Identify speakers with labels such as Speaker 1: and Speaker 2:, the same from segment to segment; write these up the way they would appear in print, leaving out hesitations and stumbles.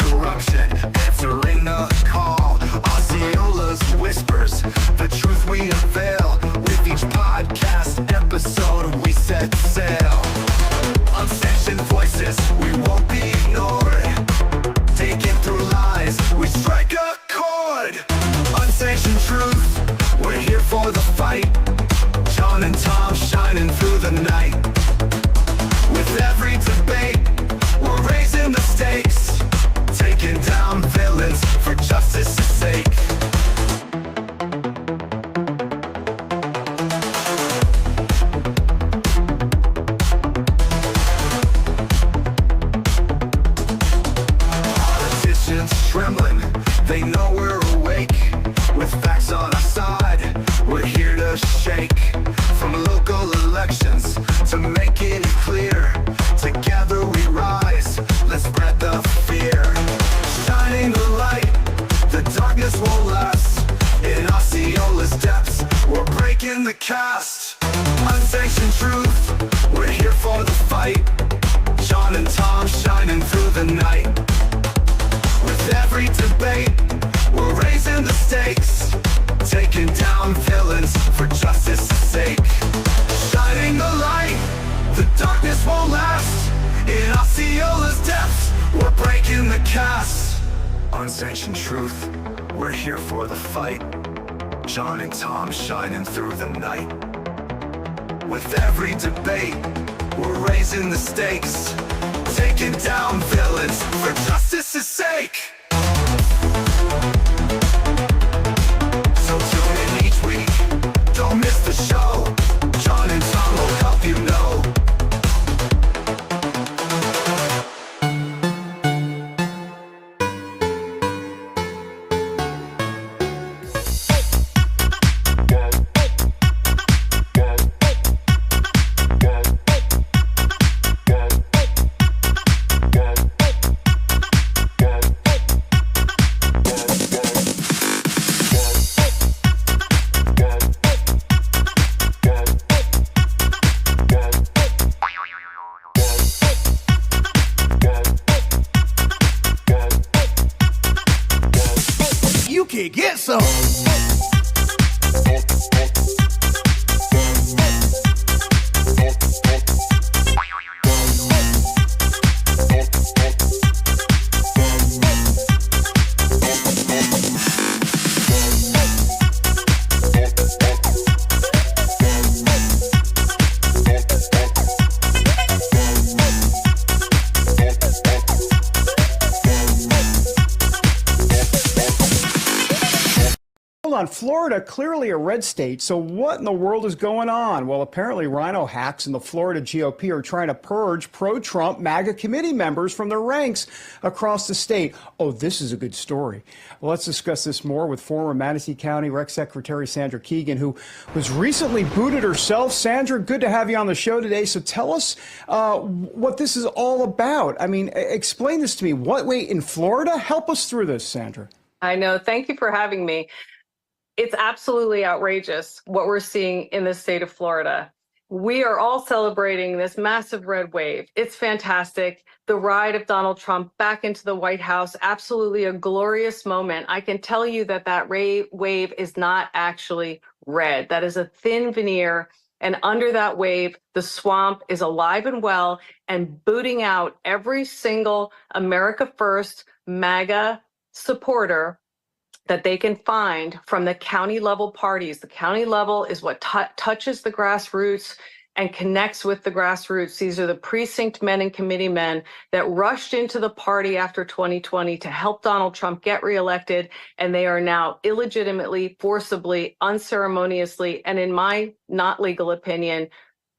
Speaker 1: corruption, answering the call. Osceola's whispers, the truth we unveil. With each podcast episode, we set sail. Unsanctioned voices, we won't be ignored. Taking through lies, we strike a chord. Unsanctioned truth, we're here for the fight. Jon and Tom shining through the night. With every debate, we're raising the stakes, taking down villains for justice's sake. Politicians trembling, they know we're awake. With facts on our side, we're here to shake. From local elections to making it clear, together we rise, let's spread the fear. Shining the light, the darkness won't last. In Osceola's depths, we're breaking the cast. Unsanctioned truth, we're here for the fight. Jon and Tom shining through the night. With every debate, we're raising the stakes, taking down villains for justice's sake. Shining the light, the darkness won't last. In Osceola's depths, we're breaking the cast. Unsanctioned truth, we're here for the fight. Jon and Tom shining through the night. With every debate, we're raising the stakes, taking down villains for justice's sake. So tune in each week, don't miss the show. Jon and Tom will help you know.
Speaker 2: You can get some.
Speaker 3: On Florida, clearly a red state. So what in the world is going on? Well, apparently rhino hacks in the Florida GOP are trying to purge pro-Trump MAGA committee members from their ranks across the state. Oh, this is a good story. Well, let's discuss this more with former Manatee County Rec Secretary Sandra Keegan, who was recently booted herself. Sandra, good to have you on the show today. So tell us what this is all about. I mean, explain this to me. Wait, in Florida? Help us through this, Sandra.
Speaker 4: I know. Thank you for having me. It's absolutely outrageous what we're seeing in the state of Florida. We are all celebrating this massive red wave. It's fantastic. The ride of Donald Trump back into the White House, absolutely a glorious moment. I can tell you that that wave is not actually red. That is a thin veneer. And under that wave, the swamp is alive and well and booting out every single America First MAGA supporter that they can find from the county level parties. The county level is what touches the grassroots and connects with the grassroots. These are the precinct men and committee men that rushed into the party after 2020 to help Donald Trump get reelected. And they are now illegitimately, forcibly, unceremoniously, and in my not legal opinion,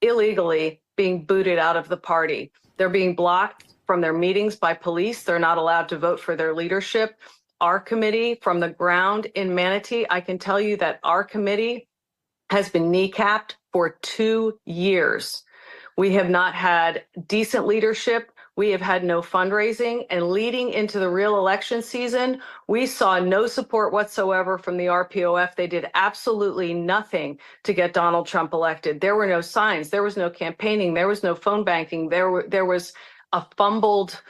Speaker 4: illegally being booted out of the party. They're being blocked from their meetings by police. They're not allowed to vote for their leadership. Our committee from the ground in Manatee, I can tell you that our committee has been kneecapped for 2 years. We have not had decent leadership. We have had no fundraising, and leading into the real election season, we saw no support whatsoever from the RPOF. They did absolutely nothing to get Donald Trump elected. There were no signs. There was no campaigning. There was no phone banking. There was a fumbled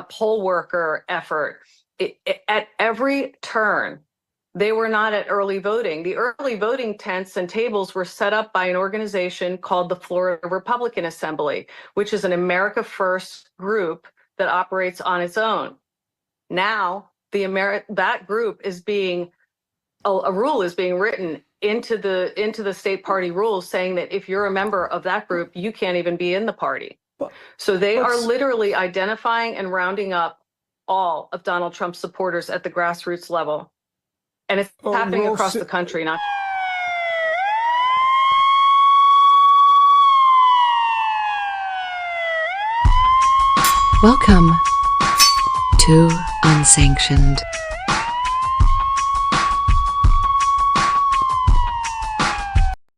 Speaker 4: poll worker effort. At every turn, they were not at early voting. The early voting tents and tables were set up by an organization called the Florida Republican Assembly, which is an America First group that operates on its own. Now, that group is being, a rule is being written into the state party rules saying that if you're a member of that group, you can't even be in the party. So they are literally identifying and rounding up all of Donald Trump's supporters at the grassroots level. And it's happening across the country, not.
Speaker 5: Welcome to Unsanctioned.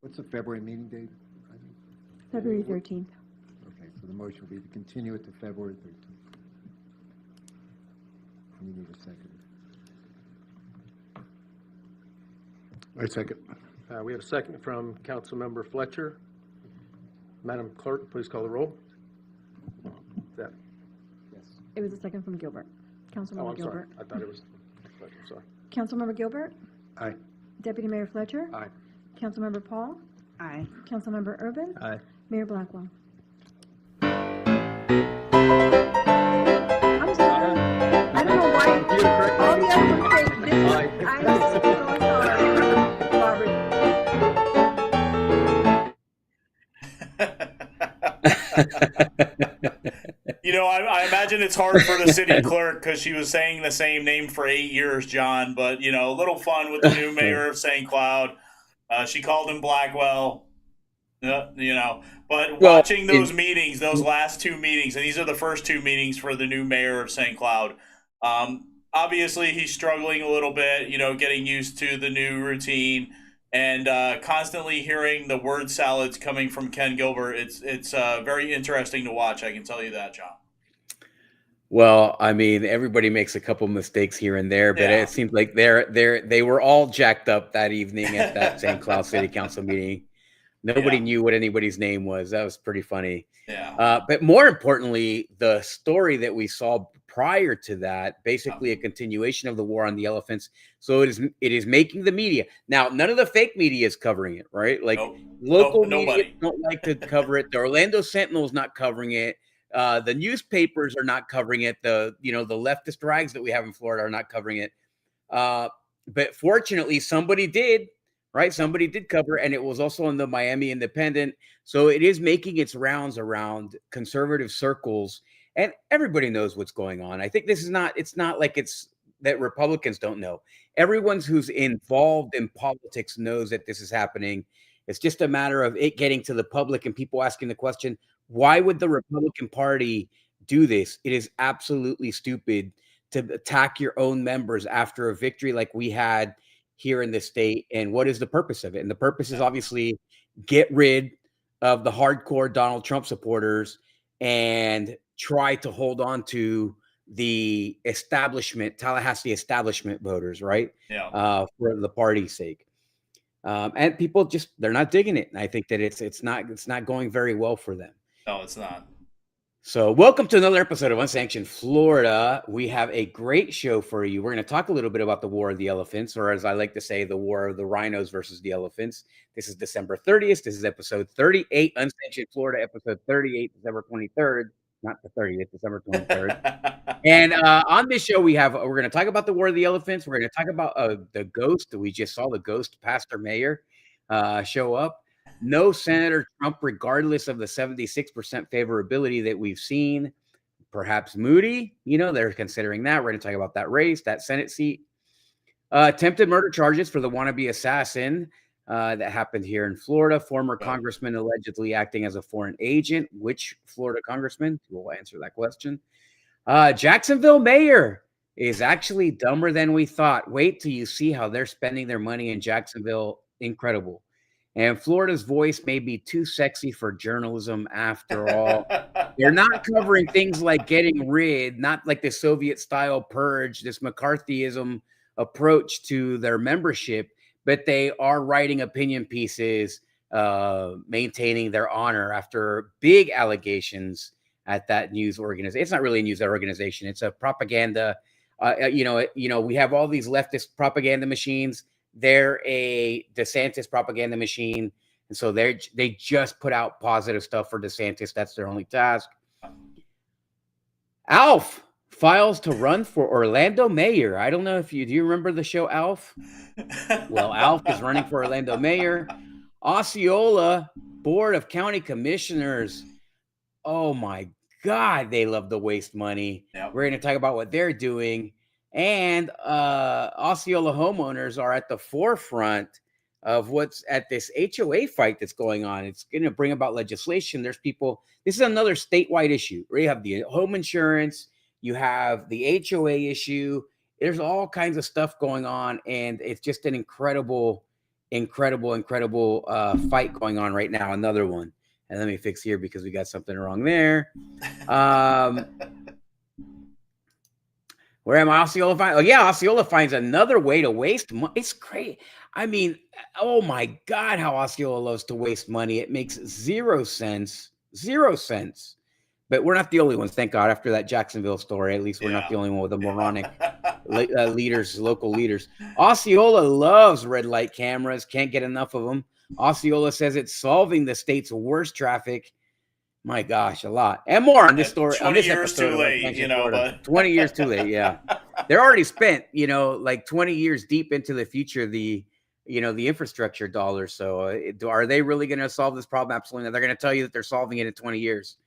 Speaker 6: What's the February meeting date?
Speaker 7: February 13th.
Speaker 6: Okay, so the motion will be to continue it to February 13th. We need a second.
Speaker 8: I second.
Speaker 9: We have a second from Councilmember Fletcher. Madam Clerk, please call the roll.
Speaker 6: Yes.
Speaker 7: It was a second from Gilbert. Councilmember
Speaker 9: I'm
Speaker 7: Gilbert.
Speaker 9: sorry. I thought it was Fletcher. Sorry.
Speaker 7: Councilmember Gilbert.
Speaker 6: Aye.
Speaker 7: Deputy Mayor Fletcher.
Speaker 8: Aye.
Speaker 7: Councilmember Paul.
Speaker 10: Aye.
Speaker 7: Councilmember Urban.
Speaker 8: Aye.
Speaker 7: Mayor Blackwell. I'm sorry. I don't know why all the other ones say this. I'm so sorry. Barbara.
Speaker 11: You know, I imagine it's hard for the city clerk because she was saying the same name for 8 years, John. But, you know, a little fun with the new mayor of St. Cloud. She called him Blackwell, you know. But watching those meetings, those last two meetings, and these are the first two meetings for the new mayor of St. Cloud. Obviously, he's struggling a little bit, you know, getting used to the new routine. And constantly hearing the word salads coming from Ken Gilbert, it's very interesting to watch. I can tell you that, John.
Speaker 12: Well, I mean, everybody makes a couple mistakes here and there, but it seems like they were all jacked up that evening at that St. Cloud City Council meeting. Nobody knew what anybody's name was. That was pretty funny.
Speaker 11: Yeah.
Speaker 12: But more importantly, the story that we saw prior to that, basically a continuation of the war on the elephants. So it is making the media. Now, none of the fake media is covering it, right? Like local media don't like to cover it. The Orlando Sentinel is not covering it. The newspapers are not covering it. The leftist rags that we have in Florida are not covering it. But fortunately, somebody did, right? Somebody did cover, and it was also in the Miami Independent. So it is making its rounds around conservative circles. And everybody knows what's going on. I think it's not like it's that Republicans don't know. Everyone who's involved in politics knows that this is happening. It's just a matter of it getting to the public and people asking the question, why would the Republican Party do this? It is absolutely stupid to attack your own members after a victory like we had here in the state. And what is the purpose of it? And the purpose is obviously get rid of the hardcore Donald Trump supporters and try to hold on to the establishment, Tallahassee establishment voters, right?
Speaker 11: Yeah.
Speaker 12: For the party's sake. And people they're not digging it. And I think that it's not going very well for them.
Speaker 11: No, it's not.
Speaker 12: So welcome to another episode of Unsanctioned Florida. We have a great show for you. We're going to talk a little bit about the War of the Elephants, or as I like to say, the War of the Rhinos versus the Elephants. This is December 30th. This is episode 38, Unsanctioned Florida, episode 38, December 23rd. Not the 30th, December 23rd. And on this show, we're going to talk about the War of the Elephants. We're going to talk about the ghost. We just saw the ghost Pastor Mayor show up. No Senator Trump, regardless of the 76% favorability that we've seen. Perhaps Moody, they're considering that. We're going to talk about that race, that Senate seat. Attempted murder charges for the wannabe assassin that happened here in Florida. Former congressman allegedly acting as a foreign agent. Which Florida congressman? We'll answer that question. Jacksonville mayor is actually dumber than we thought. Wait till you see how they're spending their money in Jacksonville. Incredible. And Florida's voice may be too sexy for journalism after all. They're not covering things like getting rid, not like the Soviet-style purge, this McCarthyism approach to their membership, but they are writing opinion pieces, maintaining their honor after big allegations at that news organization. It's not really a news organization. It's a propaganda. We have all these leftist propaganda machines. They're a DeSantis propaganda machine. And so they just put out positive stuff for DeSantis. That's their only task. Alf files to run for Orlando mayor. I don't know do you remember the show Alf? Well, Alf is running for Orlando mayor. Osceola Board of County Commissioners. Oh my God, they love to waste money.
Speaker 11: Yep.
Speaker 12: We're going to talk about what they're doing. And Osceola homeowners are at the forefront of what's at this HOA fight that's going on. It's going to bring about legislation. There's people, this is another statewide issue where you have the home insurance, you have the HOA issue. There's all kinds of stuff going on. And it's just an incredible fight going on right now. Another one. And let me fix here because we got something wrong there. Where am I? Osceola finds? Oh yeah, Osceola finds another way to waste money. It's great. I mean, oh my God, how Osceola loves to waste money. It makes 0 sense. 0 cents. But we're not the only ones, thank God. After that Jacksonville story, at least we're not the only one with the moronic local leaders. Osceola loves red light cameras. Can't get enough of them. Osceola says it's solving the state's worst traffic. My gosh, a lot. And more on this story.
Speaker 11: 20
Speaker 12: on this
Speaker 11: years
Speaker 12: episode
Speaker 11: too late,
Speaker 12: but 20 years too late, yeah. They're already spent, like 20 years deep into the future, the infrastructure dollars. So are they really going to solve this problem? Absolutely not. They're going to tell you that they're solving it in 20 years.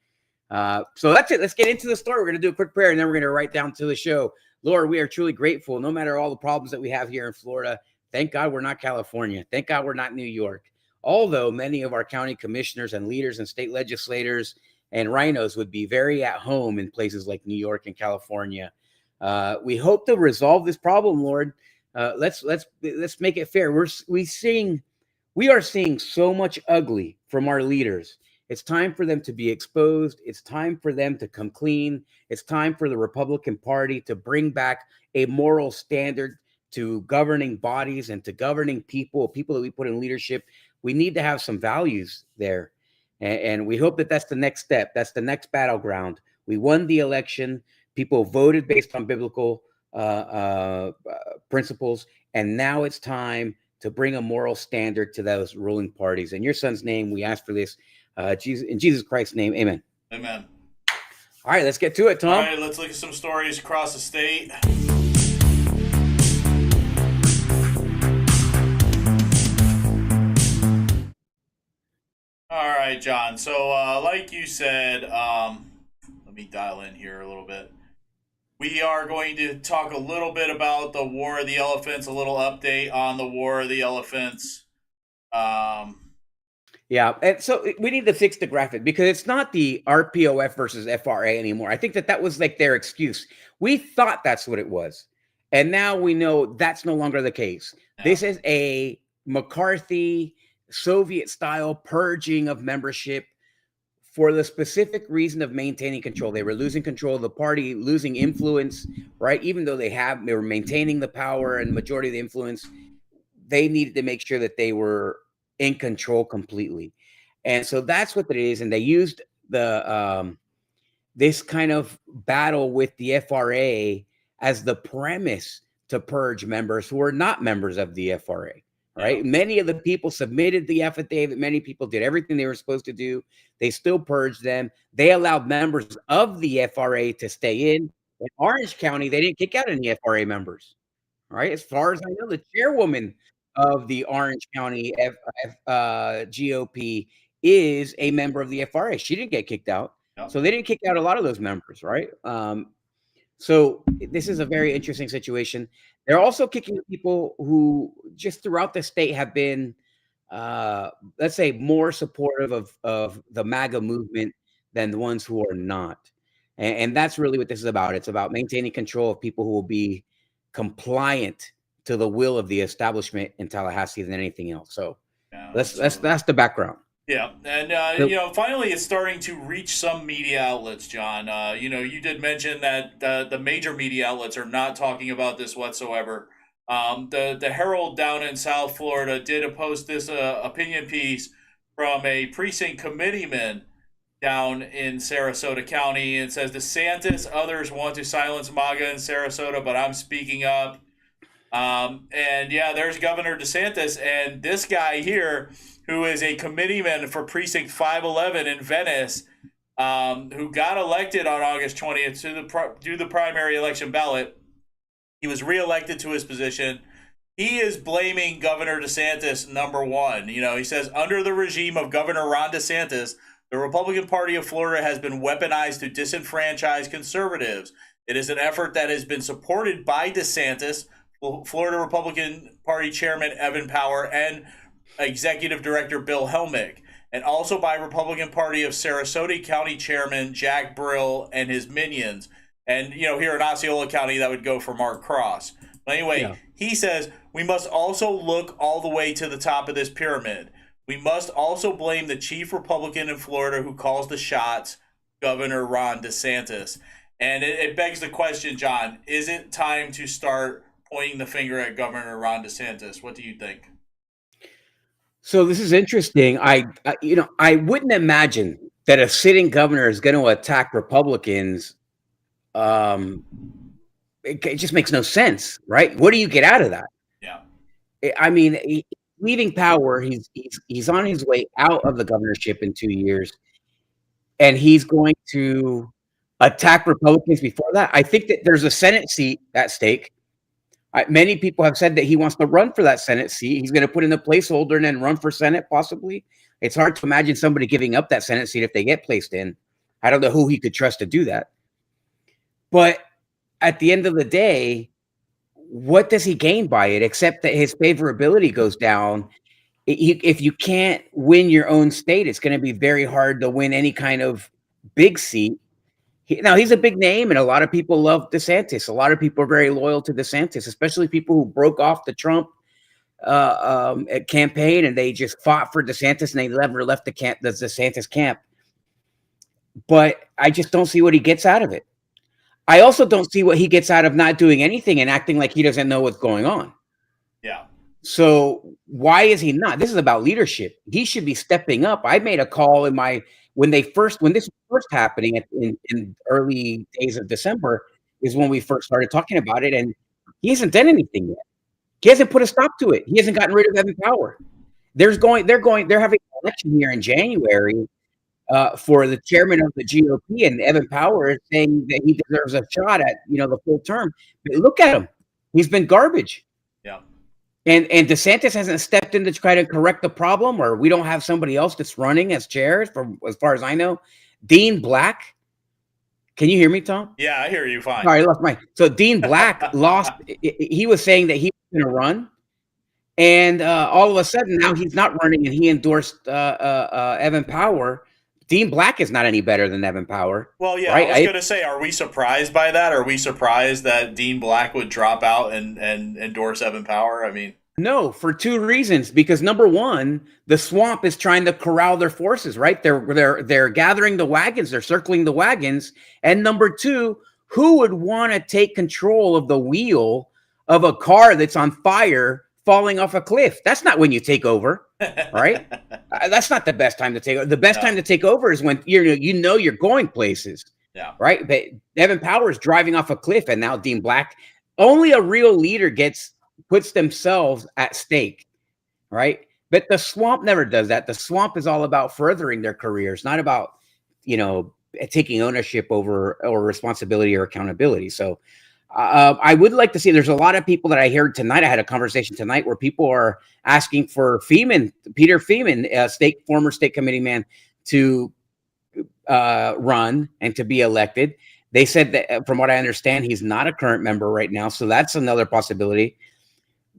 Speaker 12: So that's it. Let's get into the story. We're going to do a quick prayer, and then we're going to write down to the show. Lord, we are truly grateful, no matter all the problems that we have here in Florida. Thank God we're not California. Thank God we're not New York. Although many of our county commissioners and leaders and state legislators and rhinos would be very at home in places like New York and California. We hope to resolve this problem, Lord. Let's make it fair. We are seeing so much ugly from our leaders. It's time for them to be exposed. It's time for them to come clean. It's time for the Republican Party to bring back a moral standard to governing bodies and to governing people that we put in leadership. We need to have some values there. And we hope that that's the next step. That's the next battleground. We won the election. People voted based on biblical principles. And now it's time to bring a moral standard to those ruling parties. In your son's name, we ask for this. In Jesus Christ's name, amen.
Speaker 11: Amen.
Speaker 12: All right, let's get to it, Tom.
Speaker 11: All right, let's look at some stories across the state. All right, John. So, like you said, let me dial in here a little bit. We are going to talk a little bit about the War of the Elephants, a little update on the War of the Elephants.
Speaker 12: Yeah, and so we need to fix the graphic because it's not the RPOF versus FRA anymore. I think that was like their excuse. We thought that's what it was. And now we know that's no longer the case. Yeah. This is a McCarthy Soviet-style purging of membership for the specific reason of maintaining control. They were losing control of the party, losing influence, right? Even though they were maintaining the power and majority of the influence, they needed to make sure that they were in control completely. And so that's what it is. And they used this kind of battle with the FRA as the premise to purge members who are not members of the FRA, right? Yeah. Many of the people submitted the affidavit. Many people did everything they were supposed to do. They still purged them. They allowed members of the FRA to stay in. In Orange County, they didn't kick out any FRA members, right? As far as I know, the chairwoman of the Orange County GOP is a member of the FRA. She didn't get kicked out. Yep. So they didn't kick out a lot of those members, right? So this is a very interesting situation. They're also kicking people who just throughout the state have been, let's say, more supportive of the MAGA movement than the ones who are not. And that's really what this is about. It's about maintaining control of people who will be compliant to the will of the establishment in Tallahassee than anything else. So that's the background.
Speaker 11: Yeah, and finally, it's starting to reach some media outlets, John. You did mention that the major media outlets are not talking about this whatsoever. The Herald down in South Florida did post this opinion piece from a precinct committeeman down in Sarasota County. It says DeSantis, others want to silence MAGA in Sarasota, but I'm speaking up. And yeah, there's Governor DeSantis, and this guy here, who is a committeeman for Precinct 511 in Venice, who got elected on August 20th to do the primary election ballot. He was reelected to his position. He is blaming Governor DeSantis, number one. You know, he says, under the regime of Governor Ron DeSantis, the Republican Party of Florida has been weaponized to disenfranchise conservatives. It is an effort that has been supported by DeSantis, Florida Republican Party Chairman Evan Power, and Executive Director Bill Helmick, and also by Republican Party of Sarasota County Chairman Jack Brill and his minions. And, you know, here in Osceola County, that would go for Mark Cross. But anyway, He says, we must also look all the way to the top of this pyramid. We must also blame the chief Republican in Florida who calls the shots, Governor Ron DeSantis. And it begs the question, John, is it time to start pointing the finger at Governor Ron DeSantis? What do you think?
Speaker 12: So this is interesting. I wouldn't imagine that a sitting governor is going to attack Republicans. It just makes no sense, right? What do you get out of that?
Speaker 11: Yeah.
Speaker 12: I mean, leaving power, he's on his way out of the governorship in 2 years, and he's going to attack Republicans before that. I think that there's a Senate seat at stake. Many people have said that he wants to run for that Senate seat. He's going to put in a placeholder and then run for Senate, possibly. It's hard to imagine somebody giving up that Senate seat if they get placed in. I don't know who he could trust to do that. But at the end of the day, what does he gain by it, except that his favorability goes down? If you can't win your own state, it's going to be very hard to win any kind of big seat. Now, he's a big name, and a lot of people love DeSantis. A lot of people are very loyal to DeSantis, especially people who broke off the Trump campaign, and they just fought for DeSantis, and they never left the DeSantis camp. But I just don't see what he gets out of it. I also don't see what he gets out of not doing anything and acting like he doesn't know what's going on.
Speaker 11: Yeah.
Speaker 12: So why is he not? This is about leadership. He should be stepping up. I made a call when this was first happening in early days of December is when we first started talking about it, and he hasn't done anything yet. He hasn't put a stop to it. He hasn't gotten rid of Evan Power. They're having an election here in January for the chairman of the GOP, and Evan Power is saying that he deserves a shot at the full term. But look at him; he's been garbage.
Speaker 11: Yeah.
Speaker 12: And DeSantis hasn't stepped in to try to correct the problem, or we don't have somebody else that's running as chair, as far as I know. Dean Black. Can you hear me, Tom?
Speaker 11: Yeah, I hear you fine.
Speaker 12: Sorry, I lost my. So Dean Black lost. He was saying that he was going to run, and all of a sudden now he's not running, and he endorsed Evan Power. Dean Black is not any better than Evan Power.
Speaker 11: Well, yeah,
Speaker 12: right?
Speaker 11: I was going to say, are we surprised by that? Are we surprised that Dean Black would drop out and endorse Evan Power? I mean,
Speaker 12: no, for two reasons. Because number one, the swamp is trying to corral their forces, right? They're gathering the wagons, they're circling the wagons. And number two, who would want to take control of the wheel of a car that's on fire falling off a cliff? That's not when you take over, right? That's not the best time to take over. The best time to take over is when you're going places.
Speaker 11: Yeah.
Speaker 12: Right. But Evan Power is driving off a cliff, and now Dean Black. Only a real leader puts themselves at stake, right? But the swamp never does that. The swamp is all about furthering their careers, not about taking ownership over or responsibility or accountability. So I would like to see. There's a lot of people that I heard tonight. I had a conversation tonight where people are asking for Peter Feeman, former state committee man, to run and to be elected. They said that, from what I understand, he's not a current member right now, so that's another possibility.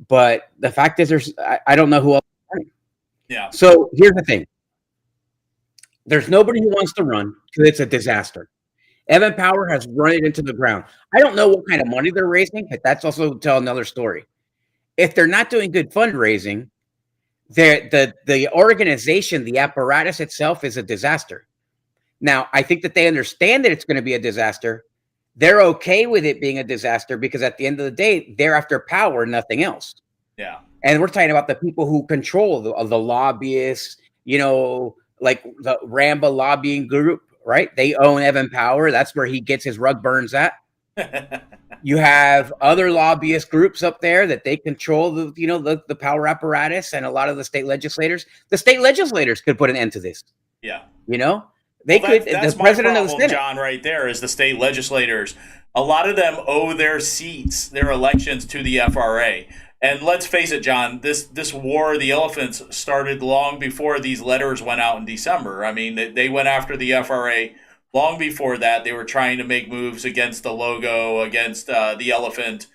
Speaker 12: But the fact is, I don't know who else is running.
Speaker 11: Yeah.
Speaker 12: So here's the thing: there's nobody who wants to run because it's a disaster. Evan Power has run it into the ground. I don't know what kind of money they're raising, but that's also tell another story. If they're not doing good fundraising, the organization, the apparatus itself is a disaster. Now, I think that they understand that it's going to be a disaster. They're okay with it being a disaster because at the end of the day, they're after power, nothing else.
Speaker 11: Yeah.
Speaker 12: And we're talking about the people who control the lobbyists, like the Ramba lobbying group, right? They own Evan Power. That's where he gets his rug burns at. You have other lobbyist groups up there that they control the power apparatus, and a lot of the state legislators. The state legislators could put an end to this.
Speaker 11: Yeah.
Speaker 12: They
Speaker 11: Well,
Speaker 12: could.
Speaker 11: that's
Speaker 12: The
Speaker 11: my
Speaker 12: president of the
Speaker 11: problem,
Speaker 12: Senate.
Speaker 11: John, right there is the state legislators. A lot of them owe their seats, their elections to the FRA. And let's face it, John, this war of the elephants started long before these letters went out in December. I mean, they went after the FRA long before that. They were trying to make moves against the logo, against the elephant.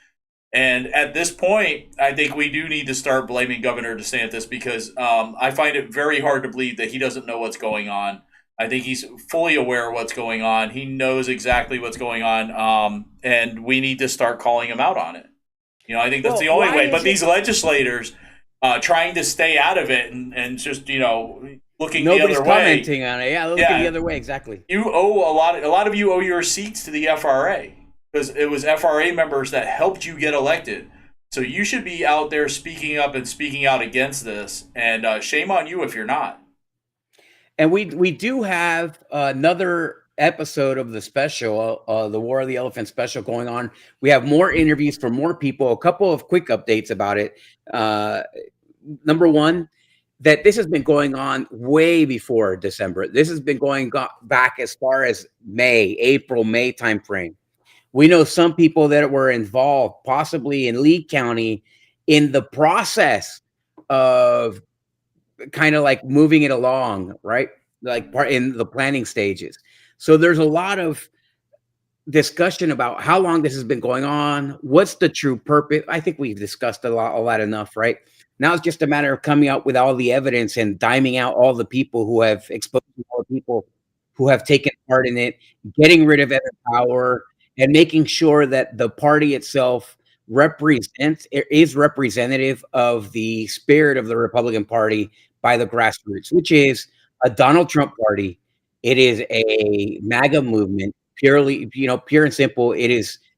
Speaker 11: And at this point, I think we do need to start blaming Governor DeSantis because I find it very hard to believe that he doesn't know what's going on. I think he's fully aware of what's going on. He knows exactly what's going on, and we need to start calling him out on it. I think that's the only way. But these legislators trying to stay out of it and just looking
Speaker 12: Nobody's
Speaker 11: the other way.
Speaker 12: commenting on it. Yeah, looking the other way. Exactly.
Speaker 11: You owe a lot of you owe your seats to the FRA because it was FRA members that helped you get elected. So you should be out there speaking up and speaking out against this. And shame on you if you're not.
Speaker 12: And we do have another episode of the special, the War of the Elephant special going on. We have more interviews from more people, a couple of quick updates about it. Number one, that this has been going on way before December. This has been going back as far as April, May timeframe. We know some people that were involved, possibly in Lee County, in the process of kind of like moving it along, right? Like part in the planning stages. So there's a lot of discussion about how long this has been going on. What's the true purpose? I think we've discussed a lot enough, right? Now it's just a matter of coming out with all the evidence and diming out all the people who have exposed all the people who have taken part in it, getting rid of Evan Power, and making sure that the party itself is representative of the spirit of the Republican Party by the grassroots, which is a Donald Trump party. It is a MAGA movement, purely, pure and simple.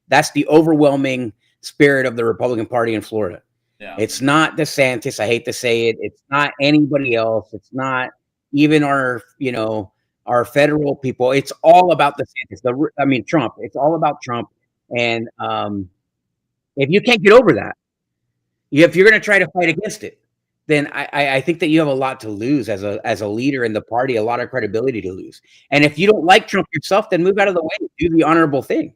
Speaker 12: That's the overwhelming spirit of the Republican Party in Florida.
Speaker 11: Yeah.
Speaker 12: It's not DeSantis. I hate to say it. It's not anybody else. It's not even our federal people. It's all about DeSantis. Trump. It's all about Trump. And if you can't get over that, if you're going to try to fight against it, then I think that you have a lot to lose as a leader in the party, a lot of credibility to lose. And if you don't like Trump yourself, then move out of the way. Do the honorable thing.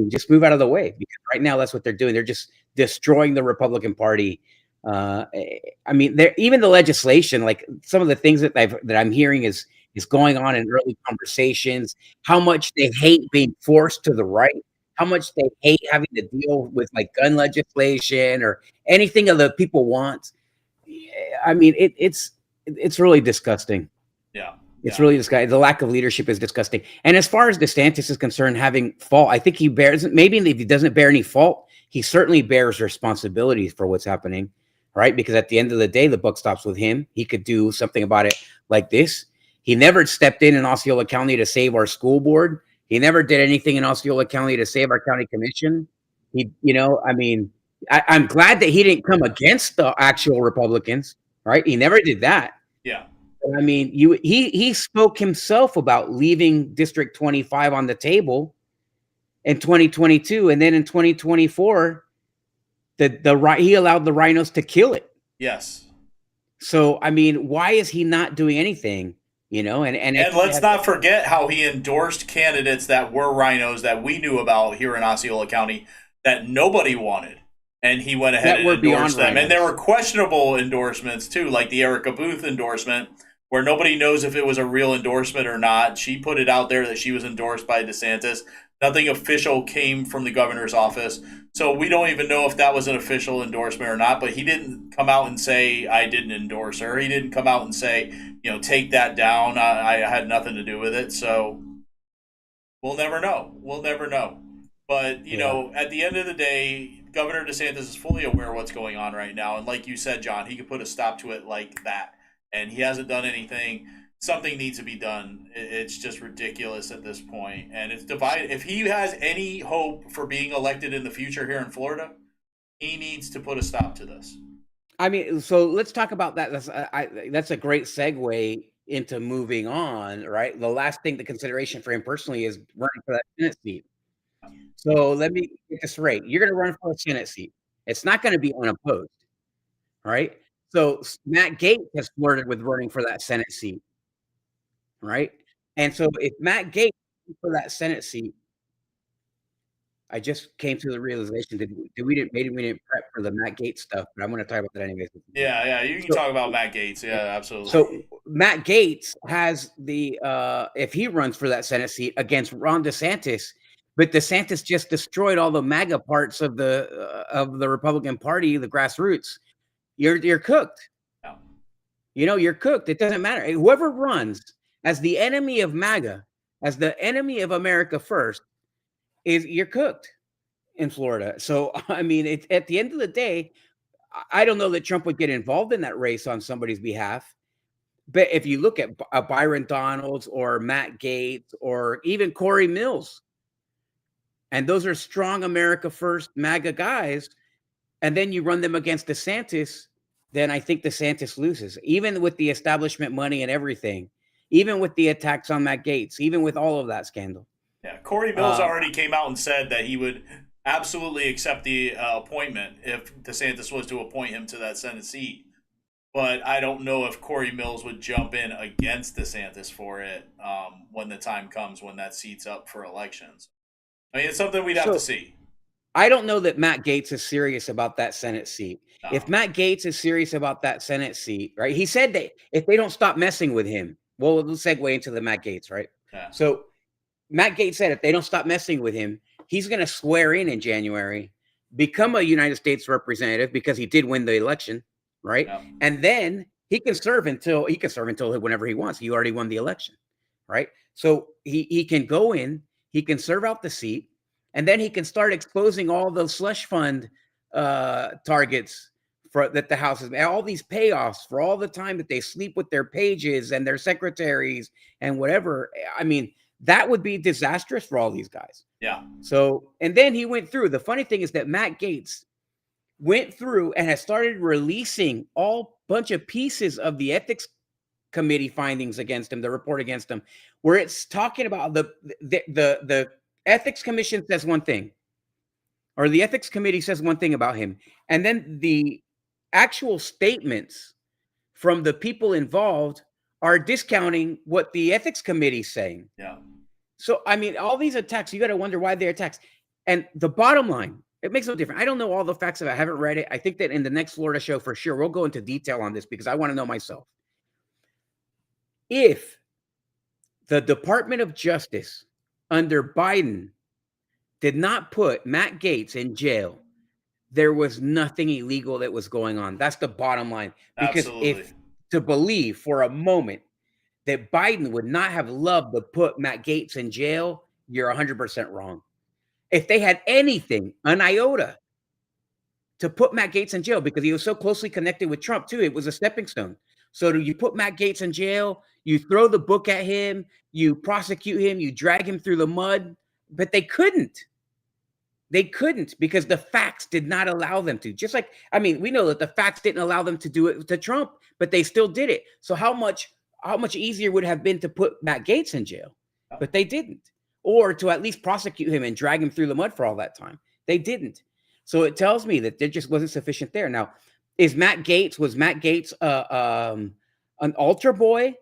Speaker 12: Just move out of the way, because right now that's what they're doing. They're just destroying the Republican Party. Even the legislation, like some of the things that I'm hearing is going on in early conversations, how much they hate being forced to the right, how much they hate having to deal with like gun legislation or anything other people want. It's really disgusting.
Speaker 11: Yeah.
Speaker 12: It's really disgusting. The lack of leadership is disgusting. And as far as DeSantis is concerned, having fault, I think he bears, maybe if he doesn't bear any fault, he certainly bears responsibility for what's happening, right? Because at the end of the day, the buck stops with him. He could do something about it like this. He never stepped in Osceola County to save our school board. He never did anything in Osceola County to save our county commission. I'm glad that he didn't come against the actual Republicans, right? He never did that.
Speaker 11: Yeah.
Speaker 12: He spoke himself about leaving District 25 on the table in 2022, and then in 2024, he allowed the rhinos to kill it.
Speaker 11: Yes.
Speaker 12: So why is he not doing anything? And
Speaker 11: let's not forget how he endorsed candidates that were rhinos that we knew about here in Osceola County that nobody wanted. And he went ahead and endorsed them. And there were questionable endorsements too, like the Erica Booth endorsement, where nobody knows if it was a real endorsement or not. She put it out there that she was endorsed by DeSantis. Nothing official came from the governor's office. So we don't even know if that was an official endorsement or not. But he didn't come out and say, I didn't endorse her. He didn't come out and say, take that down. I had nothing to do with it. So we'll never know. But, at the end of the day, Governor DeSantis is fully aware of what's going on right now. And like you said, John, he could put a stop to it like that. And he hasn't done anything. Something needs to be done. It's just ridiculous at this point. And it's divided. If he has any hope for being elected in the future here in Florida, he needs to put a stop to this.
Speaker 12: I mean, so let's talk about that. That's a great segue into moving on, right? The last thing, the consideration for him personally is running for that Senate seat. So let me get this right. You're going to run for a Senate seat. It's not going to be unopposed, right? So Matt Gaetz has flirted with running for that Senate seat, right? And so if Matt Gaetz for that Senate seat, I just came to the realization that we didn't prep for the Matt Gaetz stuff, but I'm going to talk about that anyways.
Speaker 11: Yeah, you can
Speaker 12: So-
Speaker 11: talk about Matt Gaetz. Yeah, absolutely.
Speaker 12: So Matt Gaetz has the if he runs for that Senate seat against Ron DeSantis, but DeSantis just destroyed all the MAGA parts of the Republican Party, the grassroots. You're cooked.
Speaker 11: Yeah.
Speaker 12: You know, you're cooked. It doesn't matter. Whoever runs as the enemy of MAGA, as the enemy of America first, you're cooked in Florida. So I mean, at the end of the day, I don't know that Trump would get involved in that race on somebody's behalf. But if you look at Byron Donalds or Matt Gaetz or even Corey Mills, and those are strong America First MAGA guys, and then you run them against DeSantis, then I think DeSantis loses, even with the establishment money and everything, even with the attacks on Matt Gaetz, even with all of that scandal.
Speaker 11: Yeah, Corey Mills already came out and said that he would absolutely accept the appointment if DeSantis was to appoint him to that Senate seat. But I don't know if Corey Mills would jump in against DeSantis for it when the time comes when that seat's up for elections. I mean, it's something we'd have to see.
Speaker 12: I don't know that Matt Gaetz is serious about that Senate seat.
Speaker 11: No.
Speaker 12: If Matt Gaetz is serious about that Senate seat, right? He said that if they don't stop messing with him, well, we'll segue into the Matt Gaetz, right?
Speaker 11: Yeah.
Speaker 12: So Matt Gaetz said if they don't stop messing with him, he's going to swear in January, become a United States representative because he did win the election, right?
Speaker 11: Yeah.
Speaker 12: And then he can serve until whenever he wants. He already won the election, right? So he can go in, he can serve out the seat, and then he can start exposing all those slush fund targets that the House has made, all these payoffs for all the time that they sleep with their pages and their secretaries and whatever. I mean, that would be disastrous for all these guys.
Speaker 11: Yeah.
Speaker 12: So, and then he went through. The funny thing is that Matt Gaetz went through and has started releasing all bunch of pieces of the ethics committee findings against him, the report against him, where it's talking about the ethics commission says one thing, or the ethics committee says one thing about him, and then the actual statements from the people involved are discounting what the ethics committee is saying.
Speaker 11: Yeah.
Speaker 12: So, I mean, all these attacks, you got to wonder why they're attacks. And the bottom line, it makes no difference. I don't know all the facts of it. I haven't read it. I think that in the next Florida show, for sure, we'll go into detail on this because I want to know myself. If the Department of Justice under Biden did not put Matt Gaetz in jail, there was nothing illegal that was going on. That's the bottom line. Because
Speaker 11: Absolutely.
Speaker 12: if to believe for a moment that Biden would not have loved to put Matt Gaetz in jail, you're 100% wrong. If they had anything, an iota, to put Matt Gaetz in jail, because he was so closely connected with Trump too, it was a stepping stone. So do you put Matt Gaetz in jail, you throw the book at him, you prosecute him, you drag him through the mud, but they couldn't. They couldn't because the facts did not allow them to. Just like, I mean, we know that the facts didn't allow them to do it to Trump, but they still did it. So how much easier would it have been to put Matt Gaetz in jail? But they didn't. Or to at least prosecute him and drag him through the mud for all that time. They didn't. So it tells me that there just wasn't sufficient there. Now, was Matt Gaetz an altar boy?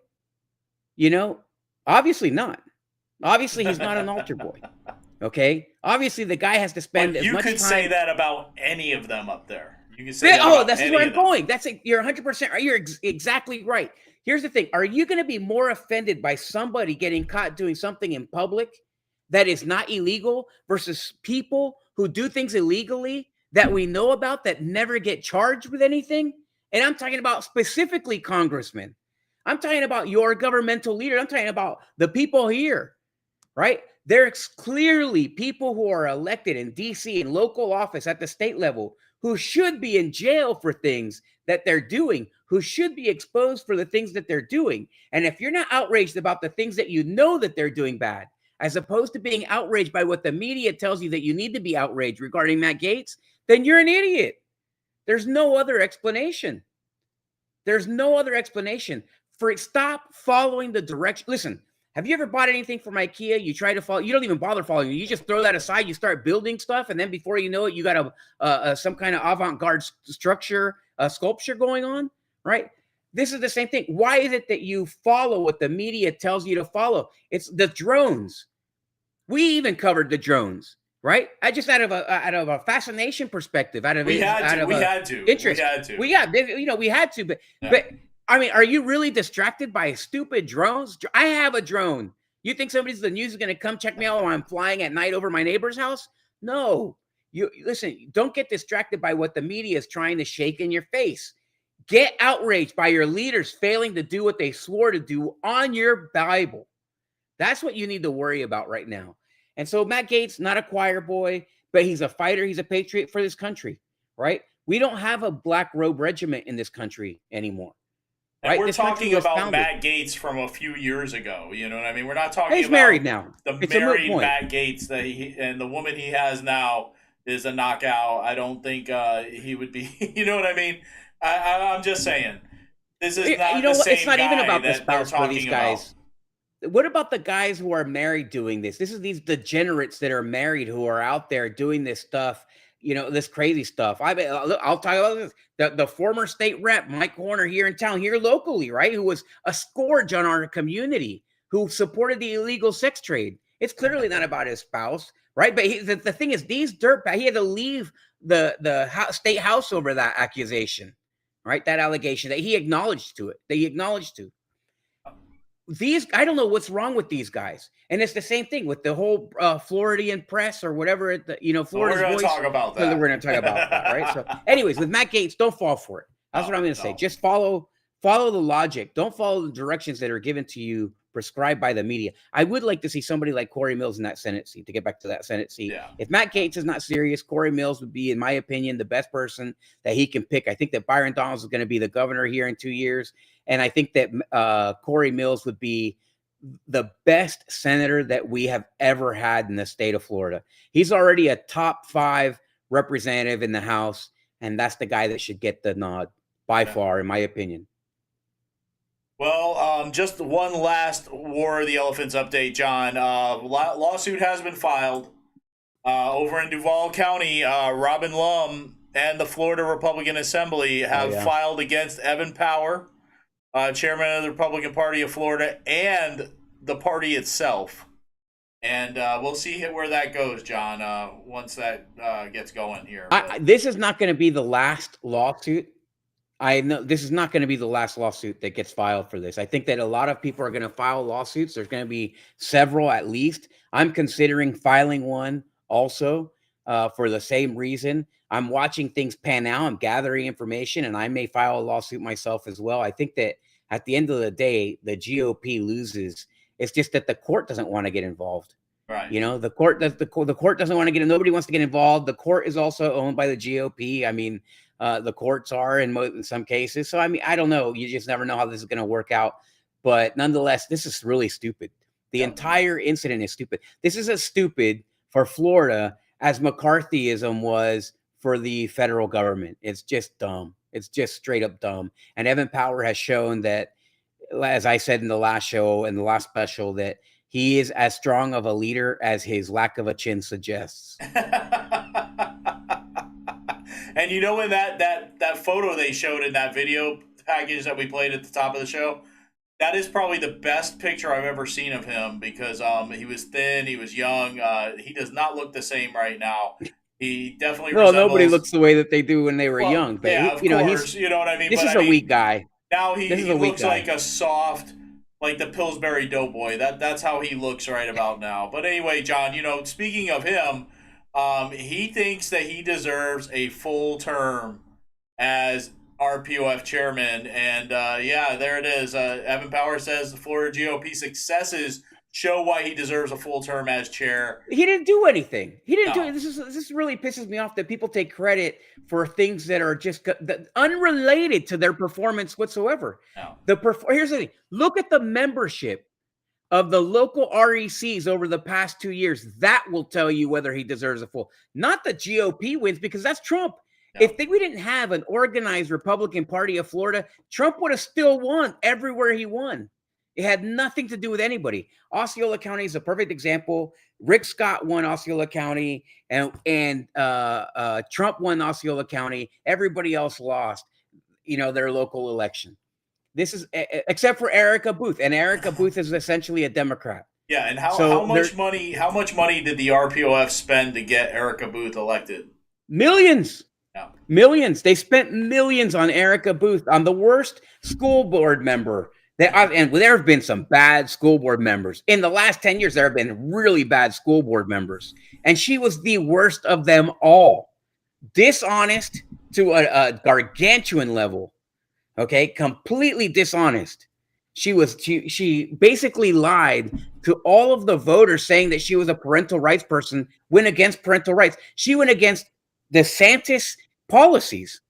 Speaker 12: You know, obviously not. Obviously, he's not an altar boy. Okay. Obviously, the guy has to spend as much time.
Speaker 11: You could say that about any of them up there. You can say that about
Speaker 12: that's
Speaker 11: any
Speaker 12: where
Speaker 11: of
Speaker 12: I'm
Speaker 11: them.
Speaker 12: going. That's it. You're 100% right. You're exactly right. Here's the thing. Are you going to be more offended by somebody getting caught doing something in public that is not illegal versus people who do things illegally that we know about that never get charged with anything? And I'm talking about specifically congressmen. I'm talking about your governmental leader. I'm talking about the people here, right? There's clearly people who are elected in DC in local office at the state level who should be in jail for things that they're doing, who should be exposed for the things that they're doing. And if you're not outraged about the things that you know that they're doing bad, as opposed to being outraged by what the media tells you that you need to be outraged regarding Matt Gaetz, then you're an idiot. There's no other explanation. There's no other explanation for it. Stop following the direction. Listen, have you ever bought anything from IKEA? You try to follow, you don't even bother following. You just throw that aside. You start building stuff, and then before you know it, you got some kind of avant-garde structure, sculpture going on, right? This is the same thing. Why is it that you follow what the media tells you to follow? It's the drones. We even covered the drones, right? I just out of a fascination perspective,
Speaker 11: we had to,
Speaker 12: interest. We had to, but I mean, are you really distracted by stupid drones? I have a drone. You think the news is going to come check me out while I'm flying at night over my neighbor's house? No. You listen, don't get distracted by what the media is trying to shake in your face. Get outraged by your leaders failing to do what they swore to do on your Bible. That's what you need to worry about right now. And so Matt Gaetz, not a choir boy, but he's a fighter. He's a patriot for this country, right? We don't have a black robe regiment in this country anymore.
Speaker 11: Right? And we're talking about Matt Gaetz from a few years ago. You know what I mean? We're not talking
Speaker 12: he's
Speaker 11: about
Speaker 12: married now.
Speaker 11: The married Matt Gaetz and the woman he has now is a knockout. I don't think he would be. You know what I mean? I'm just saying. This is not the same.
Speaker 12: It's not even about the spouse for these guys.
Speaker 11: About.
Speaker 12: What about the guys who are married doing this? This is these degenerates that are married who are out there doing this stuff. You know, this crazy stuff. I'll talk about this. The former state rep, Mike Horner, here in town, here locally, right, who was a scourge on our community, who supported the illegal sex trade. It's clearly not about his spouse, right? But the thing is, these dirtbags, he had to leave the state house over that accusation, right? That allegation that he acknowledged to. I don't know what's wrong with these guys. And it's the same thing with the whole Floridian press or whatever, Florida's
Speaker 11: we're going
Speaker 12: voice.
Speaker 11: To talk about that.
Speaker 12: We're going to talk about that, right? So anyways, with Matt Gaetz, don't fall for it. That's what I'm going to say. Just follow the logic. Don't follow the directions that are given to you, prescribed by the media. I would like to see somebody like Corey Mills in that Senate seat, to get back to that Senate seat.
Speaker 11: Yeah.
Speaker 12: If Matt Gaetz is not serious, Corey Mills would be, in my opinion, the best person that he can pick. I think that Byron Donalds is going to be the governor here in 2 years. And I think that Corey Mills would be the best senator that we have ever had in the state of Florida. He's already a top 5 representative in the House, and that's the guy that should get the nod by far, in my opinion.
Speaker 11: Well, just one last War of the Elephants update, John. Lawsuit has been filed over in Duval County. Robin Lum and the Florida Republican Assembly have filed against Evan Power, chairman of the Republican Party of Florida, and the party itself. And we'll see where that goes, John, once that gets going here.
Speaker 12: This is not going to be the last lawsuit. I know this is not going to be the last lawsuit that gets filed for this. I think that a lot of people are going to file lawsuits. There's going to be several at least. I'm considering filing one also for the same reason. I'm watching things pan out. I'm gathering information, and I may file a lawsuit myself as well. I think that at the end of the day, the GOP loses. It's just that the court doesn't want to get involved.
Speaker 11: Right.
Speaker 12: You know, the court doesn't want to get. Nobody wants to get involved. The court is also owned by the GOP. I mean, the courts are in some cases. So I mean, I don't know. You just never know how this is going to work out. But nonetheless, this is really stupid. The entire incident is stupid. This is as stupid for Florida as McCarthyism was for the federal government. It's just dumb. It's just straight up dumb. And Evan Power has shown that, as I said in the last show and the last special, that he is as strong of a leader as his lack of a chin suggests.
Speaker 11: And you know, when that photo they showed in that video package that we played at the top of the show, that is probably the best picture I've ever seen of him, because he was thin, he was young. He does not look the same right now. He definitely resembles...
Speaker 12: nobody looks the way that they do when they were young. But
Speaker 11: yeah, of course. You know what I mean?
Speaker 12: This is a weak guy.
Speaker 11: Now he looks like a soft, like the Pillsbury Doughboy. That's how he looks right about now. But anyway, John, you know, speaking of him, he thinks that he deserves a full term as RPOF chairman. And there it is. Evan Power says the Florida GOP successes show why he deserves a full term as chair.
Speaker 12: He didn't do anything. He didn't do it. This really pisses me off that people take credit for things that are just unrelated to their performance whatsoever.
Speaker 11: No.
Speaker 12: Here's the thing. Look at the membership of the local RECs over the past 2 years. That will tell you whether he deserves a full. Not the GOP wins, because that's Trump.
Speaker 11: Yeah.
Speaker 12: If we didn't have an organized Republican Party of Florida, Trump would have still won everywhere he won. It had nothing to do with anybody. Osceola County is a perfect example. Rick Scott won Osceola County, and Trump won Osceola County. Everybody else lost, their local election. This is except for Erica Booth, and Erica Booth is essentially a Democrat.
Speaker 11: Yeah, and how much money did the RPOF spend to get Erica Booth elected?
Speaker 12: Millions.
Speaker 11: Yeah.
Speaker 12: Millions. They spent millions on Erica Booth, on the worst school board member. And there have been some bad school board members. In the last 10 years, there have been really bad school board members. And she was the worst of them all. Dishonest to a gargantuan level. Okay? Completely dishonest. She basically lied to all of the voters, saying that she was a parental rights person, went against parental rights. She went against DeSantis policies.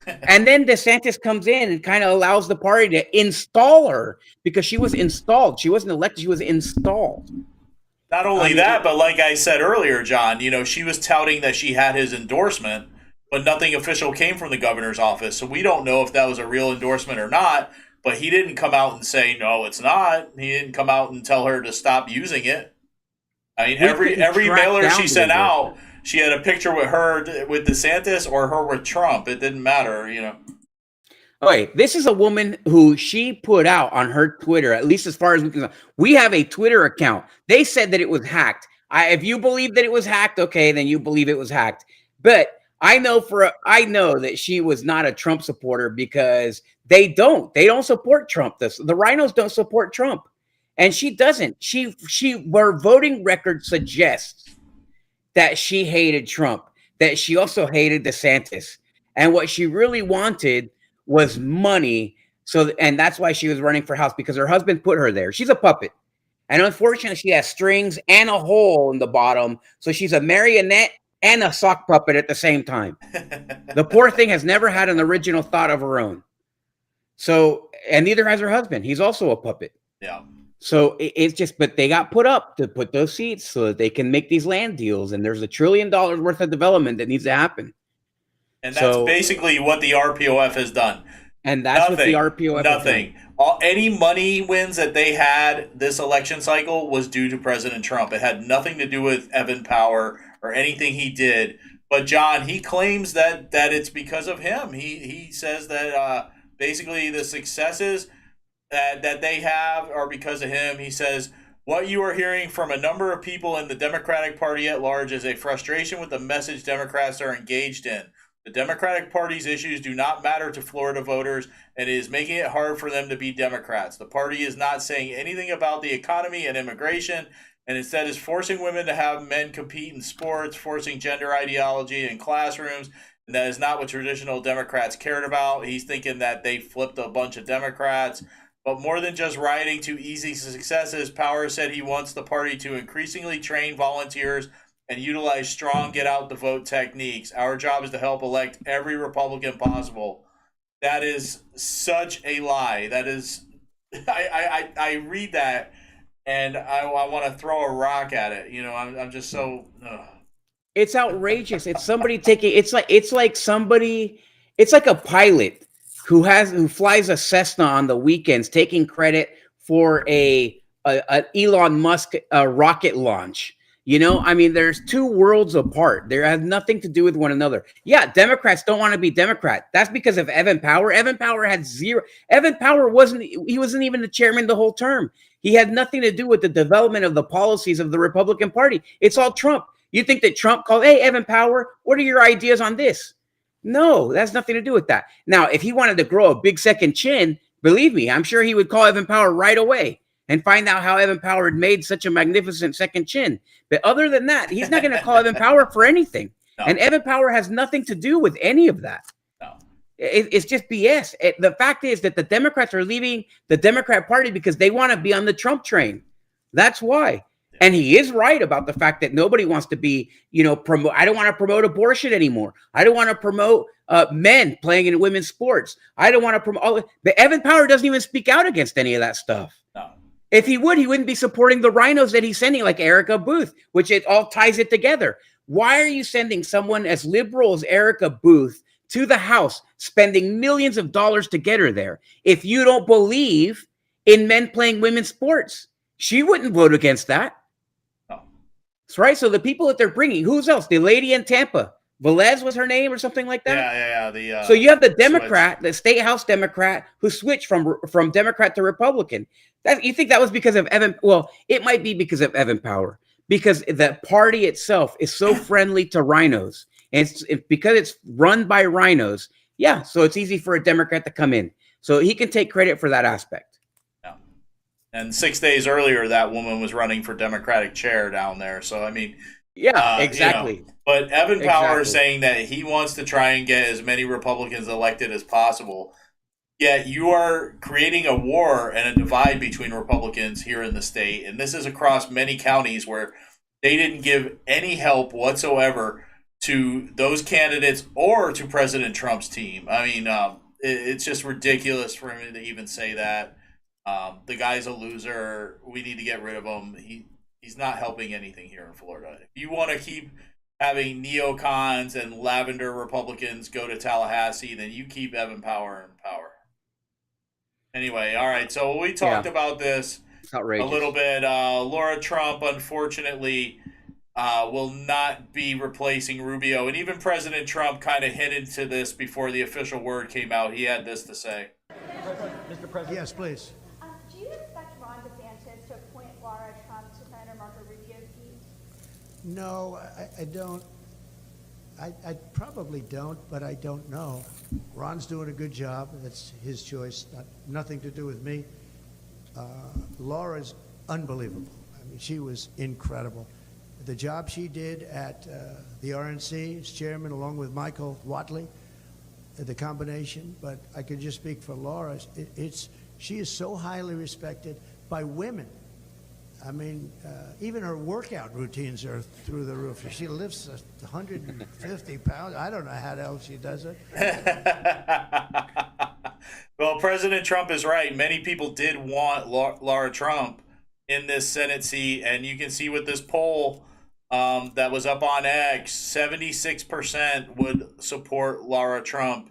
Speaker 12: And then DeSantis comes in and kind of allows the party to install her, because she was installed. She wasn't elected. She was installed.
Speaker 11: Not only that, but like I said earlier, John, she was touting that she had his endorsement, but nothing official came from the governor's office. So we don't know if that was a real endorsement or not, but he didn't come out and say, no, it's not. He didn't come out and tell her to stop using it. I mean, every mailer she sent out, she had a picture with her with DeSantis or her with Trump. It didn't matter,
Speaker 12: Okay, this is a woman who she put out on her Twitter, at least as far as we can. We have a Twitter account. They said that it was hacked. If you believe that it was hacked, okay, then you believe it was hacked. But I know that she was not a Trump supporter, because they don't support Trump. The rhinos don't support Trump, and she doesn't. Her voting record suggests that she hated Trump, that she also hated DeSantis. And what she really wanted was money. And that's why she was running for House, because her husband put her there. She's a puppet. And unfortunately, she has strings and a hole in the bottom. So she's a marionette and a sock puppet at the same time. The poor thing has never had an original thought of her own. So, and neither has her husband. He's also a puppet.
Speaker 11: Yeah.
Speaker 12: So it's just, but they got put up to put those seats so that they can make these land deals. And there's $1 trillion worth of development that needs to happen.
Speaker 11: And that's basically what the RPOF has done.
Speaker 12: And that's what the RPOF
Speaker 11: Nothing. Any money wins that they had this election cycle was due to President Trump. It had nothing to do with Evan Power or anything he did. But John, he claims that it's because of him. He says that basically the successes that they have are because of him. He says, what you are hearing from a number of people in the Democratic Party at large is a frustration with the message Democrats are engaged in. The Democratic Party's issues do not matter to Florida voters, and it is making it hard for them to be Democrats. The party is not saying anything about the economy and immigration, and instead is forcing women to have men compete in sports, forcing gender ideology in classrooms, and that is not what traditional Democrats cared about. He's thinking that they flipped a bunch of Democrats. But more than just riding to easy successes, Power said he wants the party to increasingly train volunteers and utilize strong get-out-the-vote techniques. Our job is to help elect every Republican possible. That is such a lie. That is, I read that, and I want to throw a rock at it. I'm just so...
Speaker 12: It's outrageous. It's somebody taking... It's like somebody... It's like a pilot who flies a Cessna on the weekends, taking credit for a Elon Musk rocket launch. I mean, there's two worlds apart. They have nothing to do with one another. Yeah, Democrats don't want to be Democrat. That's because of Evan Power. Evan Power had zero. Evan Power wasn't even the chairman the whole term. He had nothing to do with the development of the policies of the Republican Party. It's all Trump. You think that Trump called, hey, Evan Power, what are your ideas on this? No, that's nothing to do with that. Now, if he wanted to grow a big second chin, believe me, I'm sure he would call Evan Power right away and find out how Evan Power had made such a magnificent second chin. But other than that, he's not going to call Evan Power for anything. No. And Evan Power has nothing to do with any of that.
Speaker 11: No.
Speaker 12: It's just BS. The fact is that the Democrats are leaving the Democrat Party because they want to be on the Trump train. That's why. And he is right about the fact that nobody wants to be, promote. I don't want to promote abortion anymore. I don't want to promote men playing in women's sports. I don't want to promote. But Evan Power doesn't even speak out against any of that stuff.
Speaker 11: No.
Speaker 12: If he would, he wouldn't be supporting the rhinos that he's sending, like Erica Booth, which it all ties it together. Why are you sending someone as liberal as Erica Booth to the House, spending millions of dollars to get her there, if you don't believe in men playing women's sports? She wouldn't vote against that.
Speaker 11: No.
Speaker 12: That's right. So the people that they're bringing, who's else? The lady in Tampa, Velez was her name or something like that?
Speaker 11: Yeah.
Speaker 12: So you have the Democrat, the state House Democrat, who switched from Democrat to Republican. You think that was because of Evan? Well, it might be because of Evan Power, because the party itself is so friendly to rhinos. And it's because it's run by rhinos. Yeah, so it's easy for a Democrat to come in. So he can take credit for that aspect.
Speaker 11: Yeah. And 6 days earlier, that woman was running for Democratic chair down there. So, I mean,
Speaker 12: yeah, exactly.
Speaker 11: But Evan Power is saying that he wants to try and get as many Republicans elected as possible. Yet you are creating a war and a divide between Republicans here in the state. And this is across many counties where they didn't give any help whatsoever to those candidates or to President Trump's team. I mean, it's just ridiculous for him to even say that. The guy's a loser. We need to get rid of him. He's not helping anything here in Florida. If you want to keep having neocons and lavender Republicans go to Tallahassee, then you keep Evan Power in power. Anyway, all right. So we talked about this a little bit. Laura Trump, unfortunately, will not be replacing Rubio. And even President Trump kind of hinted to this before the official word came out. He had this to say.
Speaker 2: Mr. President. Yes, please.
Speaker 7: Do you expect Ron DeSantis to appoint Laura Trump to Senator Marco Rubio's seat?
Speaker 2: No, I don't. I probably don't, but I don't know. Ron's doing a good job. That's his choice. Nothing to do with me. Laura's unbelievable. I mean, she was incredible. The job she did at the RNC as chairman, along with Michael Watley, the combination. But I can just speak for Laura. She is so highly respected by women. I mean, even her workout routines are through the roof. She lifts 150 pounds. I don't know how the hell she does it.
Speaker 11: Well, President Trump is right. Many people did want Laura Trump in this Senate seat, and you can see with this poll that was up on X, 76% would support Laura Trump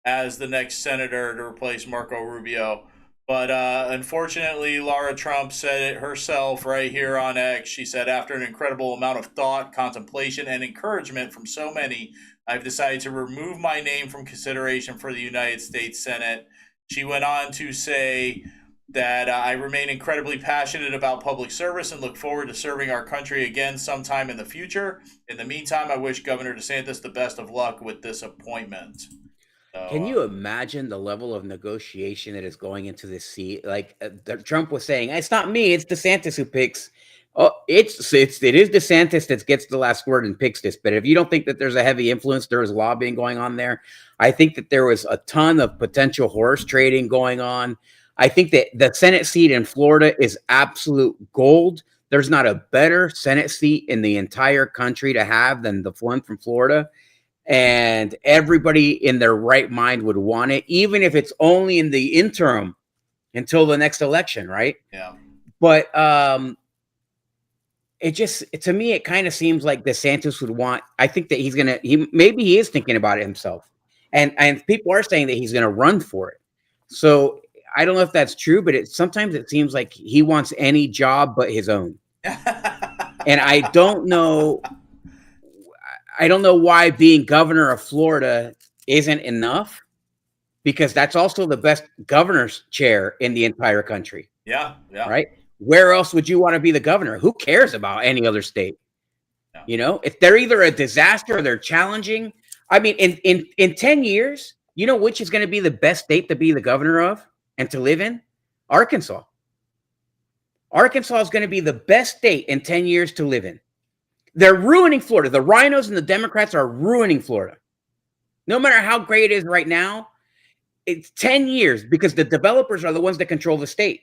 Speaker 11: as the next senator to replace Marco Rubio. But unfortunately, Laura Trump said it herself right here on X. She said, after an incredible amount of thought, contemplation, and encouragement from so many, I've decided to remove my name from consideration for the United States Senate. She went on to say that I remain incredibly passionate about public service and look forward to serving our country again sometime in the future. In the meantime, I wish Governor DeSantis the best of luck with this appointment.
Speaker 12: Can you imagine the level of negotiation that is going into this seat? Like Trump was saying, it's not me, it's DeSantis who picks. Oh, it is DeSantis that gets the last word and picks this. But if you don't think that there's a heavy influence, there is lobbying going on there. I think that there was a ton of potential horse trading going on. I think that the Senate seat in Florida is absolute gold. There's not a better Senate seat in the entire country to have than the one from Florida. And everybody in their right mind would want it, even if it's only in the interim until the next election, right?
Speaker 11: Yeah.
Speaker 12: But to me, it kind of seems like DeSantis would want. I think that maybe he is thinking about it himself, and people are saying that he's going to run for it. So I don't know if that's true, but sometimes it seems like he wants any job but his own, and I don't know. I don't know why being governor of Florida isn't enough, because that's also the best governor's chair in the entire country.
Speaker 11: Yeah.
Speaker 12: Right? Where else would you want to be the governor? Who cares about any other state?
Speaker 11: Yeah.
Speaker 12: You know, if they're either a disaster or they're challenging. I mean, in 10 years, you know which is going to be the best state to be the governor of and to live in? Arkansas. Arkansas is going to be the best state in 10 years to live in. They're ruining Florida. The rhinos and the Democrats are ruining Florida. No matter how great it is right now, it's 10 years because the developers are the ones that control the state,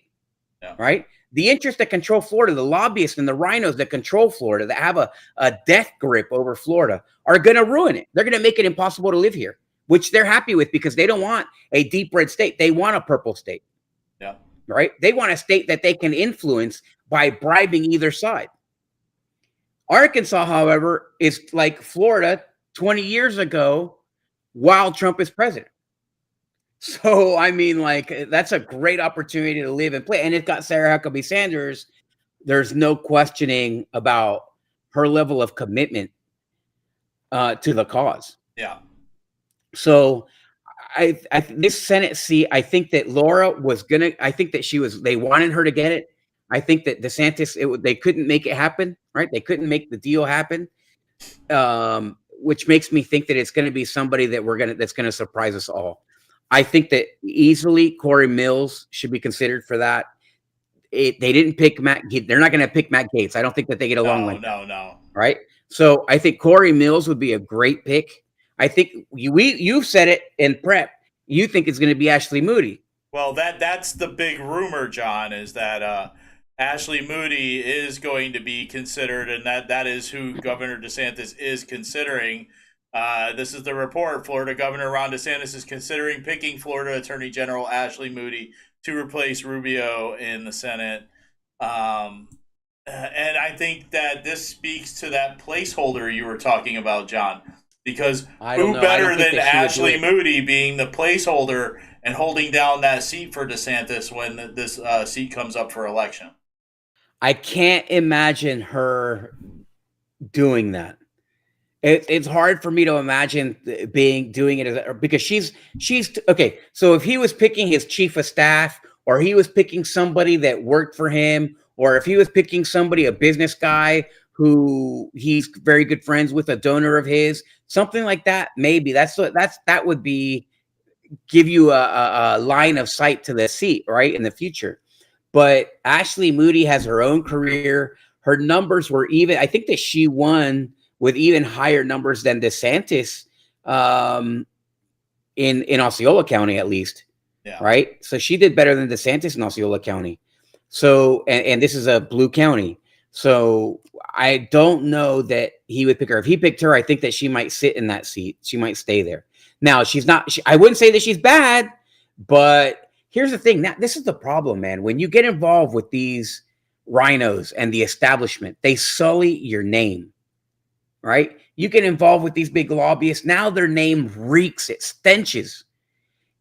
Speaker 12: right? The interests that control Florida, the lobbyists and the rhinos that control Florida, that have a death grip over Florida, are going to ruin it. They're going to make it impossible to live here, which they're happy with because they don't want a deep red state. They want a purple state, right? They want a state that they can influence by bribing either side. Arkansas, however, is like Florida 20 years ago while Trump is president. So, I mean, like, that's a great opportunity to live and play. And it's got Sarah Huckabee Sanders. There's no questioning about her level of commitment to the cause.
Speaker 11: Yeah.
Speaker 12: So, this Senate seat, I think that Laura was gonna. I think that they wanted her to get it. I think that DeSantis, they couldn't make it happen, right? They couldn't make the deal happen, which makes me think that it's going to be somebody that's going to surprise us all. I think that easily Corey Mills should be considered for that. They didn't pick Matt. They're not going to pick Matt Gaetz. I don't think that they get along
Speaker 11: No.
Speaker 12: right? So I think Corey Mills would be a great pick. I think you've said it in prep. You think it's going to be Ashley Moody.
Speaker 11: Well, that's the big rumor, John, is that Ashley Moody is going to be considered, and that is who Governor DeSantis is considering. This is the report. Florida Governor Ron DeSantis is considering picking Florida Attorney General Ashley Moody to replace Rubio in the Senate. And I think that this speaks to that placeholder you were talking about, John, because who better than Ashley Moody being the placeholder and holding down that seat for DeSantis when this seat comes up for election?
Speaker 12: I can't imagine her doing that. It's hard for me to imagine doing it because she's okay. So if he was picking his chief of staff, or he was picking somebody that worked for him, or if he was picking somebody, a business guy who he's very good friends with, a donor of his, something like that, maybe that would be give you a line of sight to the seat, right, in the future. But Ashley Moody has her own career. Her numbers were even. I think that she won with even higher numbers than DeSantis in Osceola County, at least.
Speaker 11: Yeah.
Speaker 12: Right. So she did better than DeSantis in Osceola County. So, and this is a blue county. So I don't know that he would pick her. If he picked her, I think that she might sit in that seat. She might stay there. Now, she's not, I wouldn't say that she's bad, but here's the thing. Now, this is the problem, man. When you get involved with these rhinos and the establishment, they sully your name. Right? You get involved with these big lobbyists. Now their name reeks, it stenches.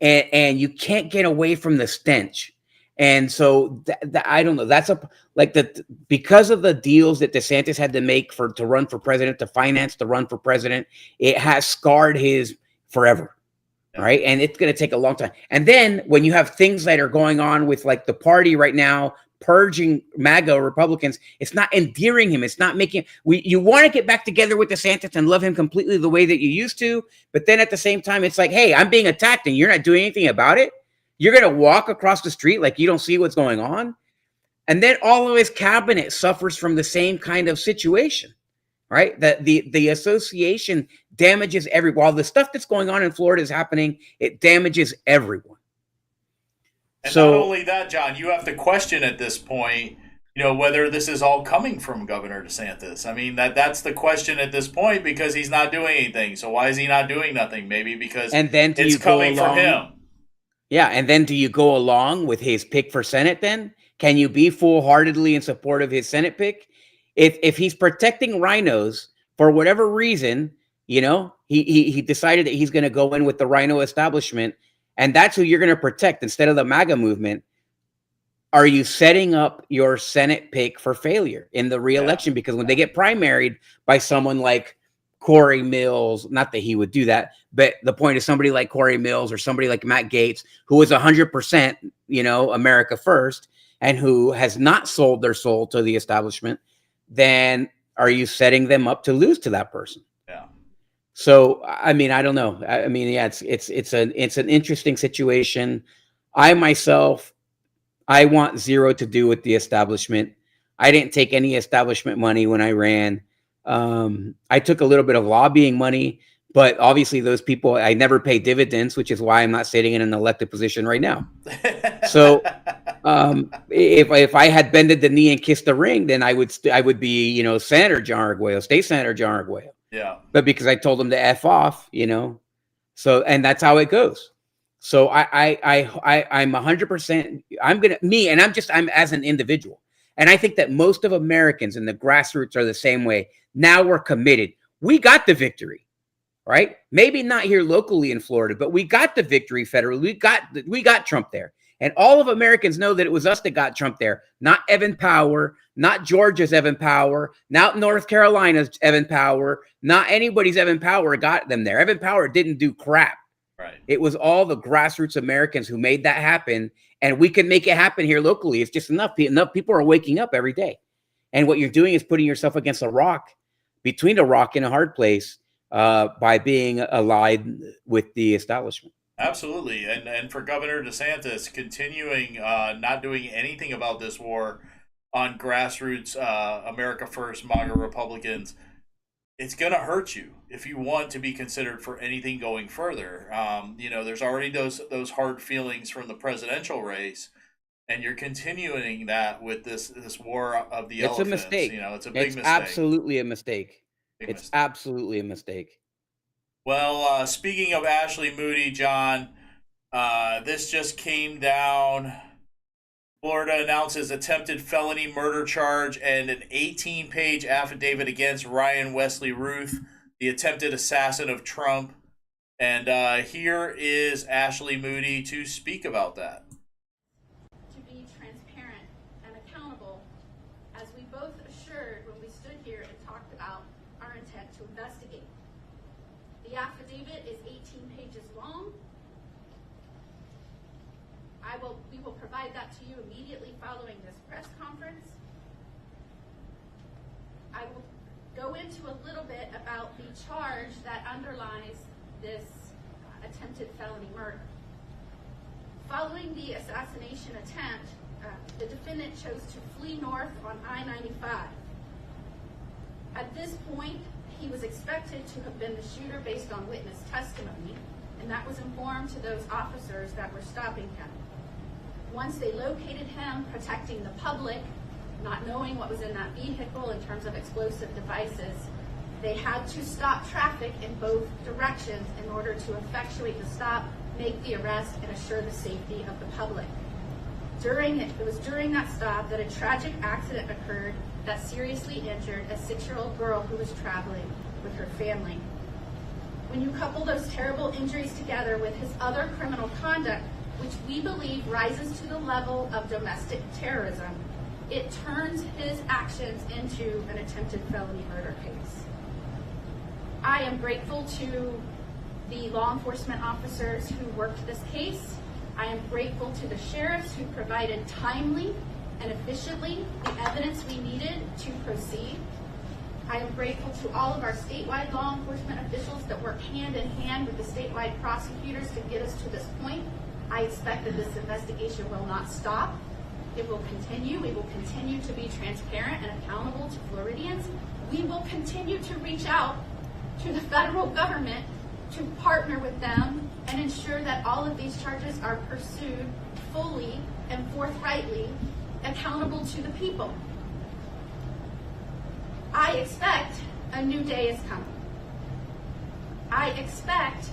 Speaker 12: And you can't get away from the stench. And so I don't know. That's because of the deals that DeSantis had to make to run for president, to finance the run for president, it has scarred his forever. Right. And it's going to take a long time. And then when you have things that are going on with like the party right now, purging MAGA Republicans, it's not endearing him. It's not making you want to get back together with DeSantis and love him completely the way that you used to. But then at the same time, it's like, hey, I'm being attacked and you're not doing anything about it. You're going to walk across the street like you don't see what's going on. And then all of his cabinet suffers from the same kind of situation, right? That the association damages while the stuff that's going on in Florida is happening, it damages everyone.
Speaker 11: And not only that, John, you have to question at this point, whether this is all coming from Governor DeSantis. I mean, that's the question at this point, because he's not doing anything. So why is he not doing nothing? Maybe because it's coming from him.
Speaker 12: Yeah, and then do you go along with his pick for Senate then? Can you be full-heartedly in support of his Senate pick? If he's protecting rhinos for whatever reason, he decided that he's going to go in with the rhino establishment, and that's who you're going to protect instead of the MAGA movement. Are you setting up your Senate pick for failure in the reelection? Because when they get primaried by someone like Corey Mills, not that he would do that, but the point is somebody like Corey Mills or somebody like Matt Gaetz, who is 100%, America first, and who has not sold their soul to the establishment, then are you setting them up to lose to that person?
Speaker 11: Yeah.
Speaker 12: So, I mean, I don't know. I mean, yeah, it's an interesting situation. I myself, I want zero to do with the establishment. I didn't take any establishment money when I ran. I took a little bit of lobbying money, but obviously those people, I never pay dividends, which is why I'm not sitting in an elected position right now. So if I had bended the knee and kissed the ring, then I would be, Senator John Arguello, State Senator John Arguello.
Speaker 11: Yeah.
Speaker 12: But because I told him to F off, so, and that's how it goes. So I'm 100%, I'm as an individual, And I think that most of Americans and the grassroots are the same way. Now we're committed. We got the victory, right? Maybe not here locally in Florida, but we got the victory federally. We got Trump there. And all of Americans know that it was us that got Trump there, not Evan Power, not Georgia's Evan Power, not North Carolina's Evan Power, not anybody's Evan Power got them there. Evan Power didn't do crap.
Speaker 11: Right.
Speaker 12: It was all the grassroots Americans who made that happen, and we can make it happen here locally. It's just enough people are waking up every day. And what you're doing is putting yourself against a rock, between a rock and a hard place, by being allied with the establishment.
Speaker 11: Absolutely. And for Governor DeSantis continuing not doing anything about this war on grassroots America First MAGA Republicans, it's going to hurt you if you want to be considered for anything going further. There's already those hard feelings from the presidential race, and you're continuing that with this war of the elephants.
Speaker 12: It's a mistake.
Speaker 11: It's a big mistake.
Speaker 12: Absolutely a mistake.
Speaker 11: It's
Speaker 12: absolutely a mistake.
Speaker 11: Well, speaking of Ashley Moody, John, this just came down. Florida announces attempted felony murder charge and an 18-page affidavit against Ryan Wesley Ruth, the attempted assassin of Trump. And here is Ashley Moody to speak about that.
Speaker 10: To be transparent and accountable, as we both assured when we stood here and talked about our intent to investigate. The affidavit is 18 pages long. We will provide that to you immediately following this press conference. I will go into a little bit about the charge that underlies this attempted felony murder. Following the assassination attempt, the defendant chose to flee north on I-95. At this point, he was expected to have been the shooter based on witness testimony, and that was informed to those officers that were stopping him. Once they located him, protecting the public, not knowing what was in that vehicle in terms of explosive devices, they had to stop traffic in both directions in order to effectuate the stop, make the arrest, and assure the safety of the public. It was during that stop that a tragic accident occurred that seriously injured a 6-year-old girl who was traveling with her family. When you couple those terrible injuries together with his other criminal conduct, which we believe rises to the level of domestic terrorism, it turns his actions into an attempted felony murder case. I am grateful to the law enforcement officers who worked this case. I am grateful to the sheriffs who provided timely and efficiently the evidence we needed to proceed. I am grateful to all of our statewide law enforcement officials that work hand in hand with the statewide prosecutors to get us to this point. I expect that this investigation will not stop. It will continue. We will continue to be transparent and accountable to Floridians. We will continue to reach out to the federal government to partner with them and ensure that all of these charges are pursued fully and forthrightly, accountable to the people. I expect a new day is coming. I expect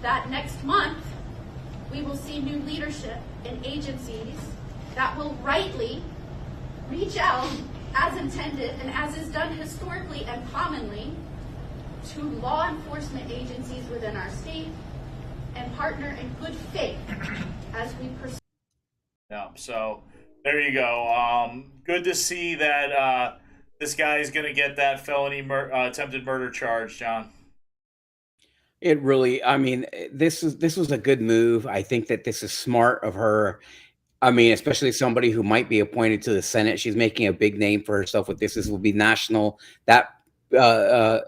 Speaker 10: that next month we will see new leadership in agencies that will rightly reach out as intended and as is done historically and commonly to law enforcement agencies within our state and partner in good faith as we pursue.
Speaker 11: Yeah, so there you go. Good to see that this guy is going to get that felony attempted murder charge, John.
Speaker 12: It really, this was a good move. I think that this is smart of her. Especially somebody who might be appointed to the Senate. She's making a big name for herself with this. This will be national. That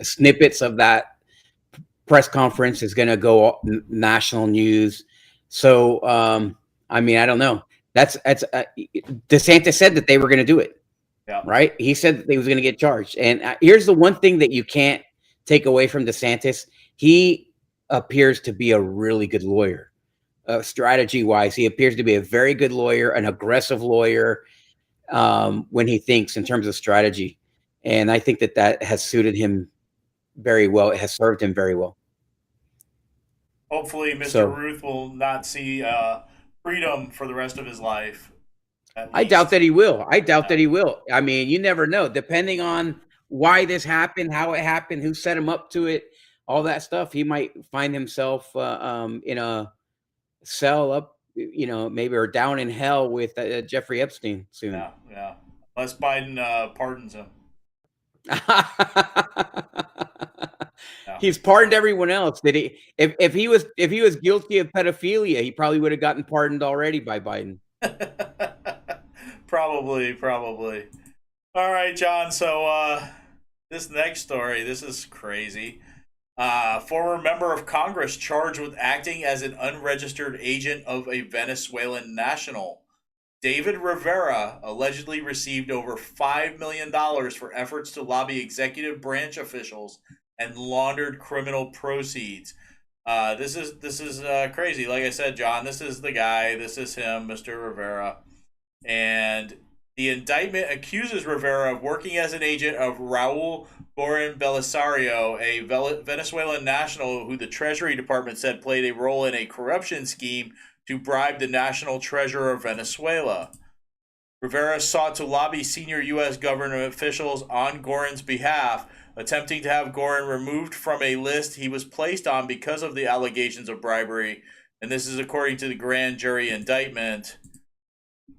Speaker 12: snippets of that press conference is going to go national news. So, I don't know. That's DeSantis said that they were going to do it.
Speaker 11: Yeah.
Speaker 12: Right. He said that they was going to get charged. And here's the one thing that you can't take away from DeSantis. He appears to be a really good lawyer. Strategy wise, he appears to be a very good lawyer, an aggressive lawyer when he thinks in terms of strategy. And I think that has suited him very well. It has served him very well.
Speaker 11: Hopefully, Mr. Ruth will not see freedom for the rest of his life. At
Speaker 12: I doubt
Speaker 11: least.
Speaker 12: that he will. I doubt
Speaker 11: Yeah.
Speaker 12: that he will. I mean, you never know. Depending on why this happened, how it happened, who set him up to it, all that stuff, he might find himself in a cell up, maybe or down in hell with Jeffrey Epstein soon.
Speaker 11: Yeah, yeah. Unless Biden pardons him. Yeah.
Speaker 12: He's pardoned everyone else. Did he? If he was guilty of pedophilia, he probably would have gotten pardoned already by Biden.
Speaker 11: Probably. All right, John. So this next story, this is crazy. Former member of Congress charged with acting as an unregistered agent of a Venezuelan national. David Rivera allegedly received over $5 million for efforts to lobby executive branch officials and laundered criminal proceeds. This is crazy. Like I said, John, this is the guy. This is him, Mr. Rivera. And the indictment accuses Rivera of working as an agent of Raul Gorin Belisario, a Venezuelan national who the Treasury Department said played a role in a corruption scheme to bribe the national treasurer of Venezuela. Rivera sought to lobby senior U.S. government officials on Gorin's behalf, attempting to have Gorin removed from a list he was placed on because of the allegations of bribery. And this is according to the grand jury indictment.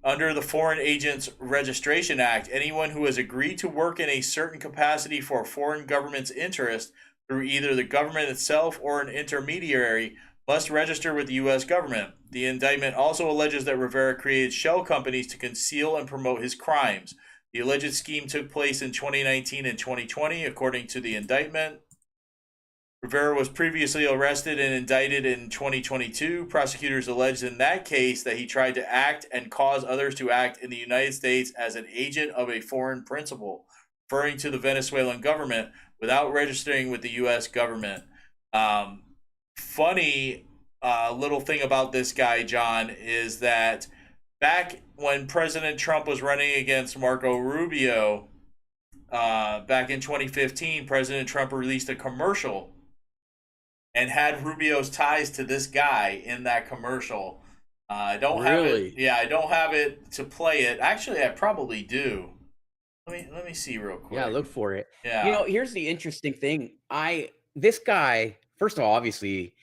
Speaker 11: Under the Foreign Agents Registration Act, anyone who has agreed to work in a certain capacity for a foreign government's interest through either the government itself or an intermediary must register with the U.S. government. The indictment also alleges that Rivera created shell companies to conceal and promote his crimes. The alleged scheme took place in 2019 and 2020, according to the indictment. Rivera was previously arrested and indicted in 2022. Prosecutors alleged in that case that he tried to act and cause others to act in the United States as an agent of a foreign principal, referring to the Venezuelan government without registering with the U.S. government. Funny little thing about this guy, John, is that back when President Trump was running against Marco Rubio, back in 2015, President Trump released a commercial and had Rubio's ties to this guy in that commercial. I don't have it. Yeah, I don't have it to play it. Actually, I probably do. Let me see real quick.
Speaker 12: Yeah, look for it.
Speaker 11: Yeah.
Speaker 12: Here's the interesting thing. This guy, first of all, obviously,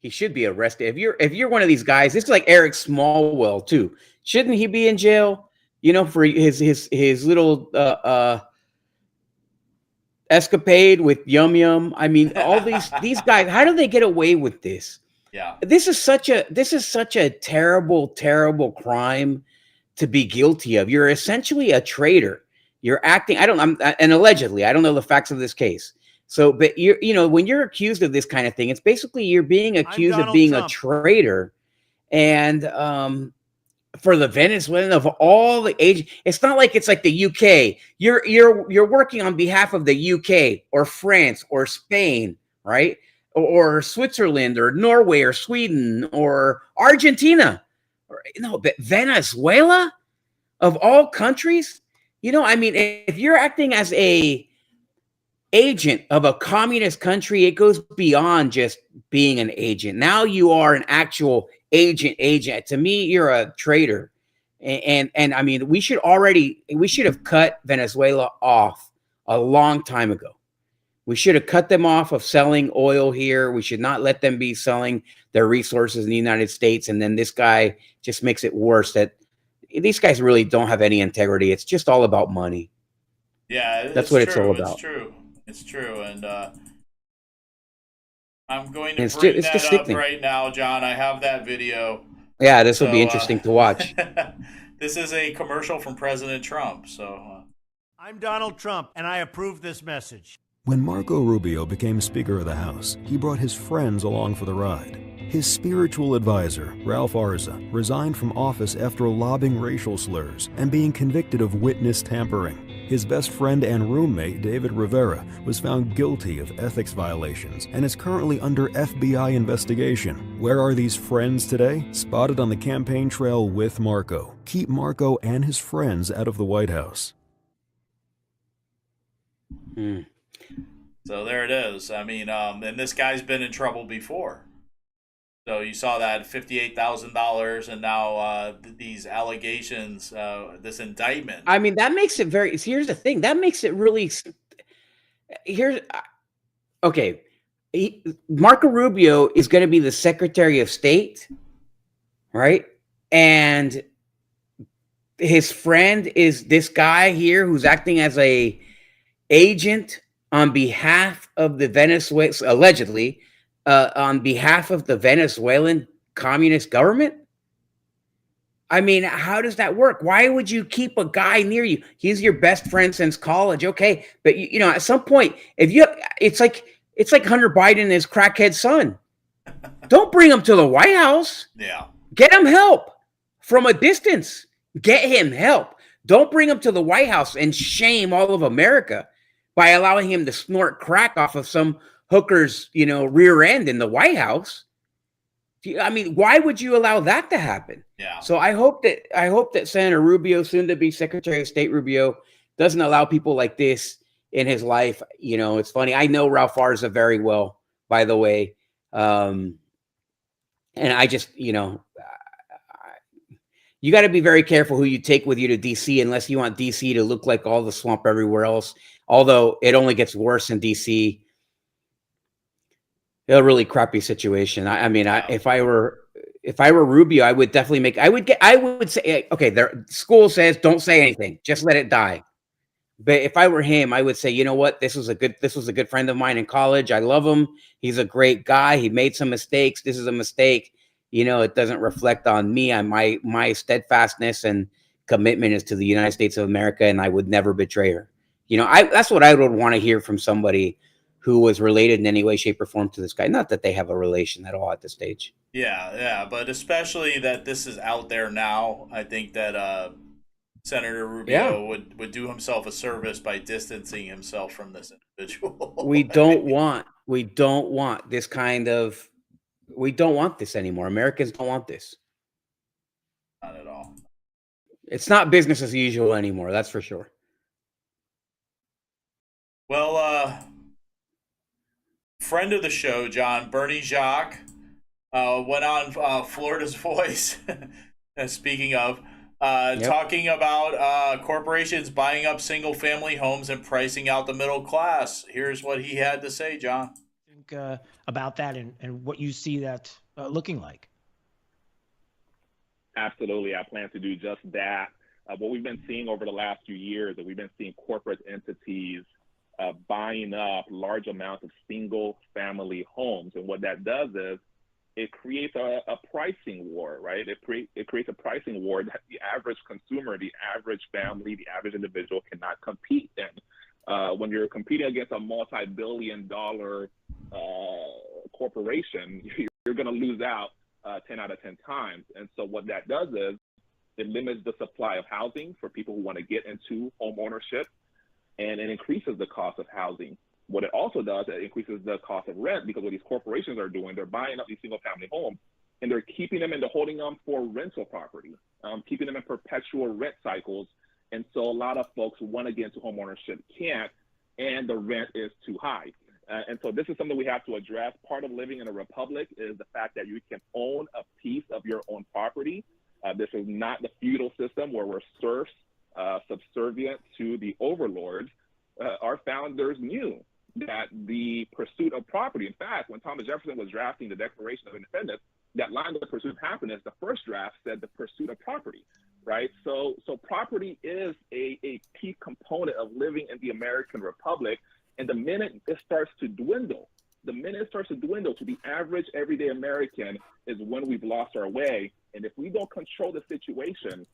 Speaker 12: he should be arrested. If you're one of these guys, this is like Eric Smallwell too. Shouldn't he be in jail? For his little escapade with Yum Yum. I mean, all these guys. How do they get away with this?
Speaker 11: Yeah.
Speaker 12: This is such a terrible, terrible crime to be guilty of. You're essentially a traitor. You're acting. And allegedly, I don't know the facts of this case. So, but when you're accused of this kind of thing, it's basically you're being accused of being a traitor, and for the Venezuelan of all the age, it's not like it's like the UK. You're working on behalf of the UK or France or Spain, right? Or Switzerland or Norway or Sweden or Argentina, but Venezuela of all countries. I mean, if you're acting as a agent of a communist country, it goes beyond just being an agent. Now you are an actual agent. To me, you're a traitor. And I mean, we should have cut Venezuela off a long time ago. We should have cut them off of selling oil here. We should not let them be selling their resources in the United States. And then this guy just makes it worse, that these guys really don't have any integrity. It's just all about money.
Speaker 11: Yeah,
Speaker 12: that's what it's all about.
Speaker 11: It's true, and I'm going to bring that up right now, John. I have that video.
Speaker 12: Yeah, this will be interesting to watch.
Speaker 11: This is a commercial from President Trump. So,
Speaker 13: I'm Donald Trump, and I approve this message.
Speaker 14: When Marco Rubio became Speaker of the House, he brought his friends along for the ride. His spiritual advisor, Ralph Arza, resigned from office after lobbing racial slurs and being convicted of witness tampering. His best friend and roommate, David Rivera, was found guilty of ethics violations and is currently under FBI investigation. Where are these friends today? Spotted on the campaign trail with Marco. Keep Marco and his friends out of the White House.
Speaker 11: So there it is. I mean, and this guy's been in trouble before. So you saw that $58,000, and now these allegations, this indictment.
Speaker 12: I mean, that makes it very. Here's the thing. That makes it really. Here's okay. Marco Rubio is going to be the Secretary of State, right? And his friend is this guy here who's acting as a agent on behalf of the Venezuela, allegedly, on behalf of the Venezuelan communist government. I mean, how does that work? Why would you keep a guy near you? He's your best friend since college, okay? But you know, at some point, it's like Hunter Biden and his crackhead son. Don't bring him to the White House.
Speaker 11: Yeah.
Speaker 12: Get him help from a distance. Get him help. Don't bring him to the White House and shame all of America by allowing him to snort crack off of some hooker's, rear end in the White House. I mean, why would you allow that to happen?
Speaker 11: Yeah.
Speaker 12: So I hope that Senator Rubio, soon to be Secretary of State Rubio, doesn't allow people like this in his life. It's funny. I know Ralph Arza very well, by the way. And I just, you got to be very careful who you take with you to DC, unless you want DC to look like all the swamp everywhere else. Although it only gets worse in DC. A really crappy situation. If I were Rubio, I would definitely I would say, okay, school says don't say anything, just let it die. But if I were him, I would say, you know what, this was a good friend of mine in college. I love him. He's a great guy. He made some mistakes. This is a mistake. It doesn't reflect on me. My steadfastness and commitment is to the United States of America, and I would never betray her. That's what I would want to hear from somebody who was related in any way, shape, or form to this guy. Not that they have a relation at all at this stage.
Speaker 11: Yeah, but especially that this is out there now. I think that Senator Rubio would do himself a service by distancing himself from this individual.
Speaker 12: We don't want this kind of. We don't want this anymore. Americans don't want this.
Speaker 11: Not at all.
Speaker 12: It's not business as usual anymore. That's for sure.
Speaker 11: Well, friend of the show, John, Bernie Jacques, went on Florida's Voice, speaking of, talking about corporations buying up single-family homes and pricing out the middle class. Here's what he had to say, John.
Speaker 15: About that and what you see that looking like.
Speaker 16: Absolutely. I plan to do just that. What we've been seeing over the last few years is we've been seeing corporate entities buying up large amounts of single family homes. And what that does is it creates a pricing war, right? It creates a pricing war that the average consumer, the average family, the average individual cannot compete in. When you're competing against a multi-billion-dollar corporation, you're going to lose out 10 out of 10 times. And so what that does is it limits the supply of housing for people who want to get into home ownership, and it increases the cost of housing. What it also does, it increases the cost of rent, because what these corporations are doing, they're buying up these single-family homes, and they're keeping them and they're holding them for rental property, keeping them in perpetual rent cycles. And so a lot of folks who want to get into home ownership can't, and the rent is too high. And so this is something we have to address. Part of living in a republic is the fact that you can own a piece of your own property. This is not the feudal system where we're serfs, subservient to the overlords. Our founders knew that the pursuit of property, in fact, when Thomas Jefferson was drafting the Declaration of Independence, that line, the pursuit of happiness, the first draft said the pursuit of property, right? So property is a key component of living in the American Republic. And the minute it starts to dwindle, to the average everyday American is when we've lost our way. And if we don't control the situation,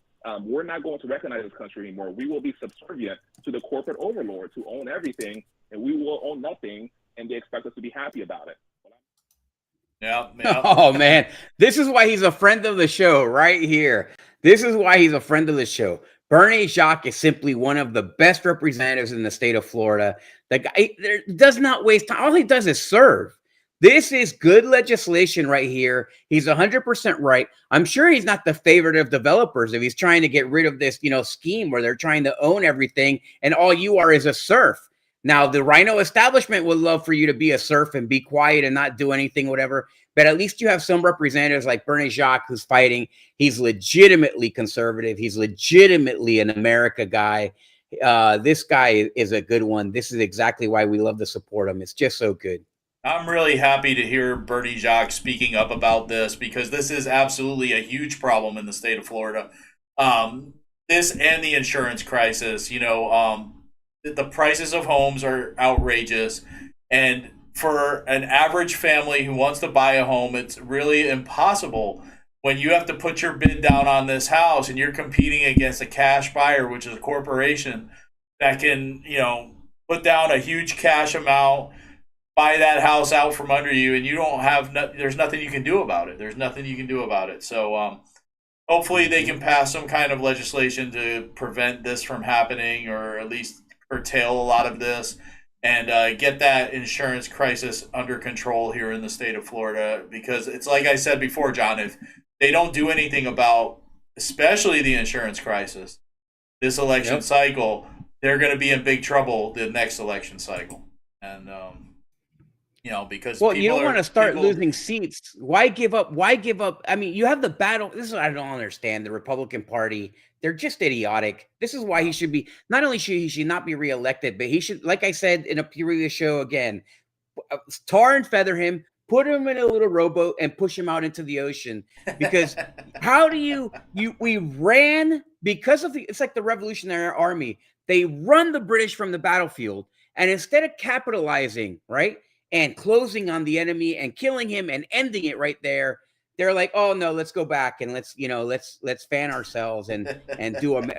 Speaker 16: we're not going to recognize this country anymore. We will be subservient to the corporate overlords who own everything, and we will own nothing, and they expect us to be happy about it.
Speaker 11: Yeah.
Speaker 12: Oh, man. This is why he's a friend of the show right here. This is why he's a friend of the show. Bernie Jacques is simply one of the best representatives in the state of Florida. The guy does not waste time. All he does is serve. This is good legislation right here. He's 100% right. I'm sure he's not the favorite of developers if he's trying to get rid of this, scheme where they're trying to own everything and all you are is a serf. Now, the Rhino establishment would love for you to be a serf and be quiet and not do anything, whatever. but at least you have some representatives like Bernie Jacques who's fighting. He's legitimately conservative. He's legitimately an America guy. This guy is a good one. This is exactly why we love to support him. It's just so good.
Speaker 11: I'm really happy to hear Bernie Jacques speaking up about this, because this is absolutely a huge problem in the state of Florida. This and the insurance crisis, the prices of homes are outrageous. And for an average family who wants to buy a home, it's really impossible when you have to put your bid down on this house and you're competing against a cash buyer, which is a corporation that can, put down a huge cash amount, buy that house out from under you, and you don't have there's nothing you can do about it. There's nothing you can do about it. So hopefully they can pass some kind of legislation to prevent this from happening, or at least curtail a lot of this, and get that insurance crisis under control here in the state of Florida. Because it's like I said before, John, if they don't do anything about, especially the insurance crisis, this election cycle, they're going to be in big trouble the next election cycle. And because
Speaker 12: you don't want to start losing seats. Why give up? I mean, you have the battle. This is what I don't understand. The Republican Party, they're just idiotic. This is why he should be, not only should he not be reelected, but he should, like I said in a previous show again, tar and feather him, put him in a little rowboat and push him out into the ocean. Because how do we ran because of it's like the Revolutionary Army. They run the British from the battlefield, and instead of capitalizing, right, and closing on the enemy and killing him and ending it right there, they're like, oh no, let's go back and let's fan ourselves and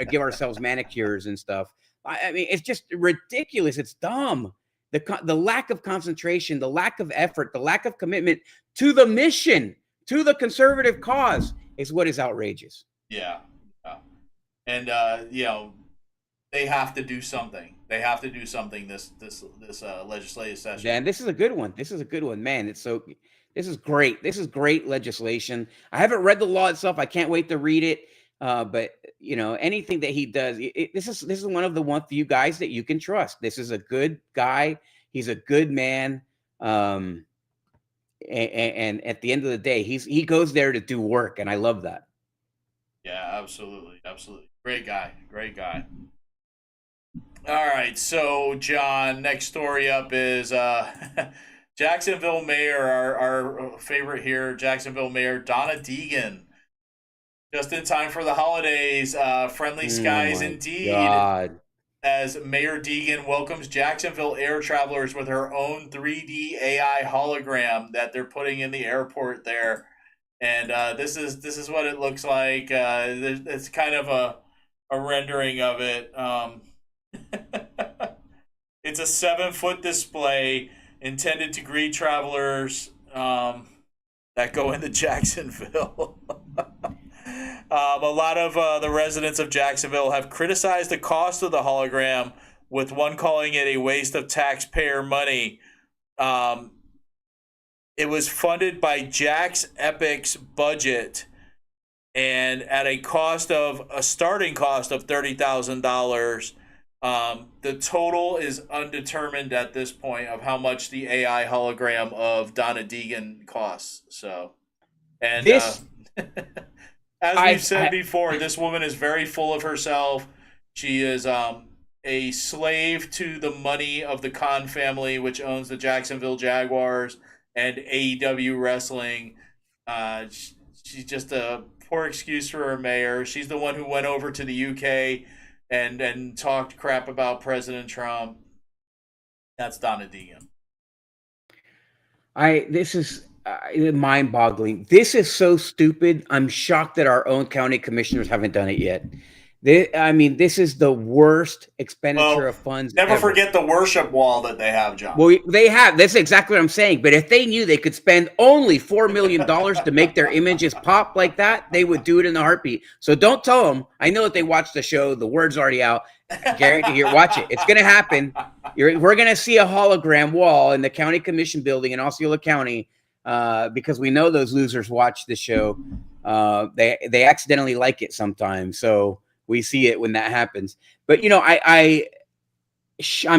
Speaker 12: give ourselves manicures and stuff. I mean, it's just ridiculous. It's dumb. The lack of concentration, the lack of effort, the lack of commitment to the mission, to the conservative cause is what is outrageous.
Speaker 11: Yeah. And they have to do something. They have to do something this legislative session.
Speaker 12: And this is a good one. This is a good one, man. This is great. This is great legislation. I haven't read the law itself. I can't wait to read it. But anything that he does, this is one of the few guys that you can trust. This is a good guy. He's a good man. And at the end of the day, he goes there to do work, and I love that.
Speaker 11: Yeah, absolutely. Great guy. All right, so John, next story up is Jacksonville Mayor, our favorite here, Jacksonville Mayor Donna Deegan. Just in time for the holidays, friendly skies indeed.
Speaker 12: God.
Speaker 11: As Mayor Deegan welcomes Jacksonville air travelers with her own 3D AI hologram that they're putting in the airport there. And this is what it looks like. It's kind of a rendering of it. It's a 7-foot display intended to greet travelers that go into Jacksonville. A lot of the residents of Jacksonville have criticized the cost of the hologram, with one calling it a waste of taxpayer money. It was funded by Jax Epic's budget, and at a starting cost of $30,000. The total is undetermined at this point of how much the AI hologram of Donna Deegan costs. So, and
Speaker 12: this,
Speaker 11: as we've said before, this woman is very full of herself. She is a slave to the money of the Khan family, which owns the Jacksonville Jaguars and AEW Wrestling. She's just a poor excuse for her mayor. She's the one who went over to the UK and talked crap about President Trump. That's Donna Deegan.
Speaker 12: This is mind-boggling. This is so stupid. I'm shocked that our own county commissioners haven't done it yet. This is the worst expenditure of funds.
Speaker 11: Never forget the worship wall that they have, John.
Speaker 12: Well, they have. That's exactly what I'm saying. But if they knew they could spend only $4 million to make their images pop like that, they would do it in a heartbeat. So don't tell them. I know that they watched the show. The word's already out. Guarantee you, watch it. It's going to happen. We're going to see a hologram wall in the county commission building in Osceola County because we know those losers watch the show. They accidentally like it sometimes. So we see it when that happens. But, I'm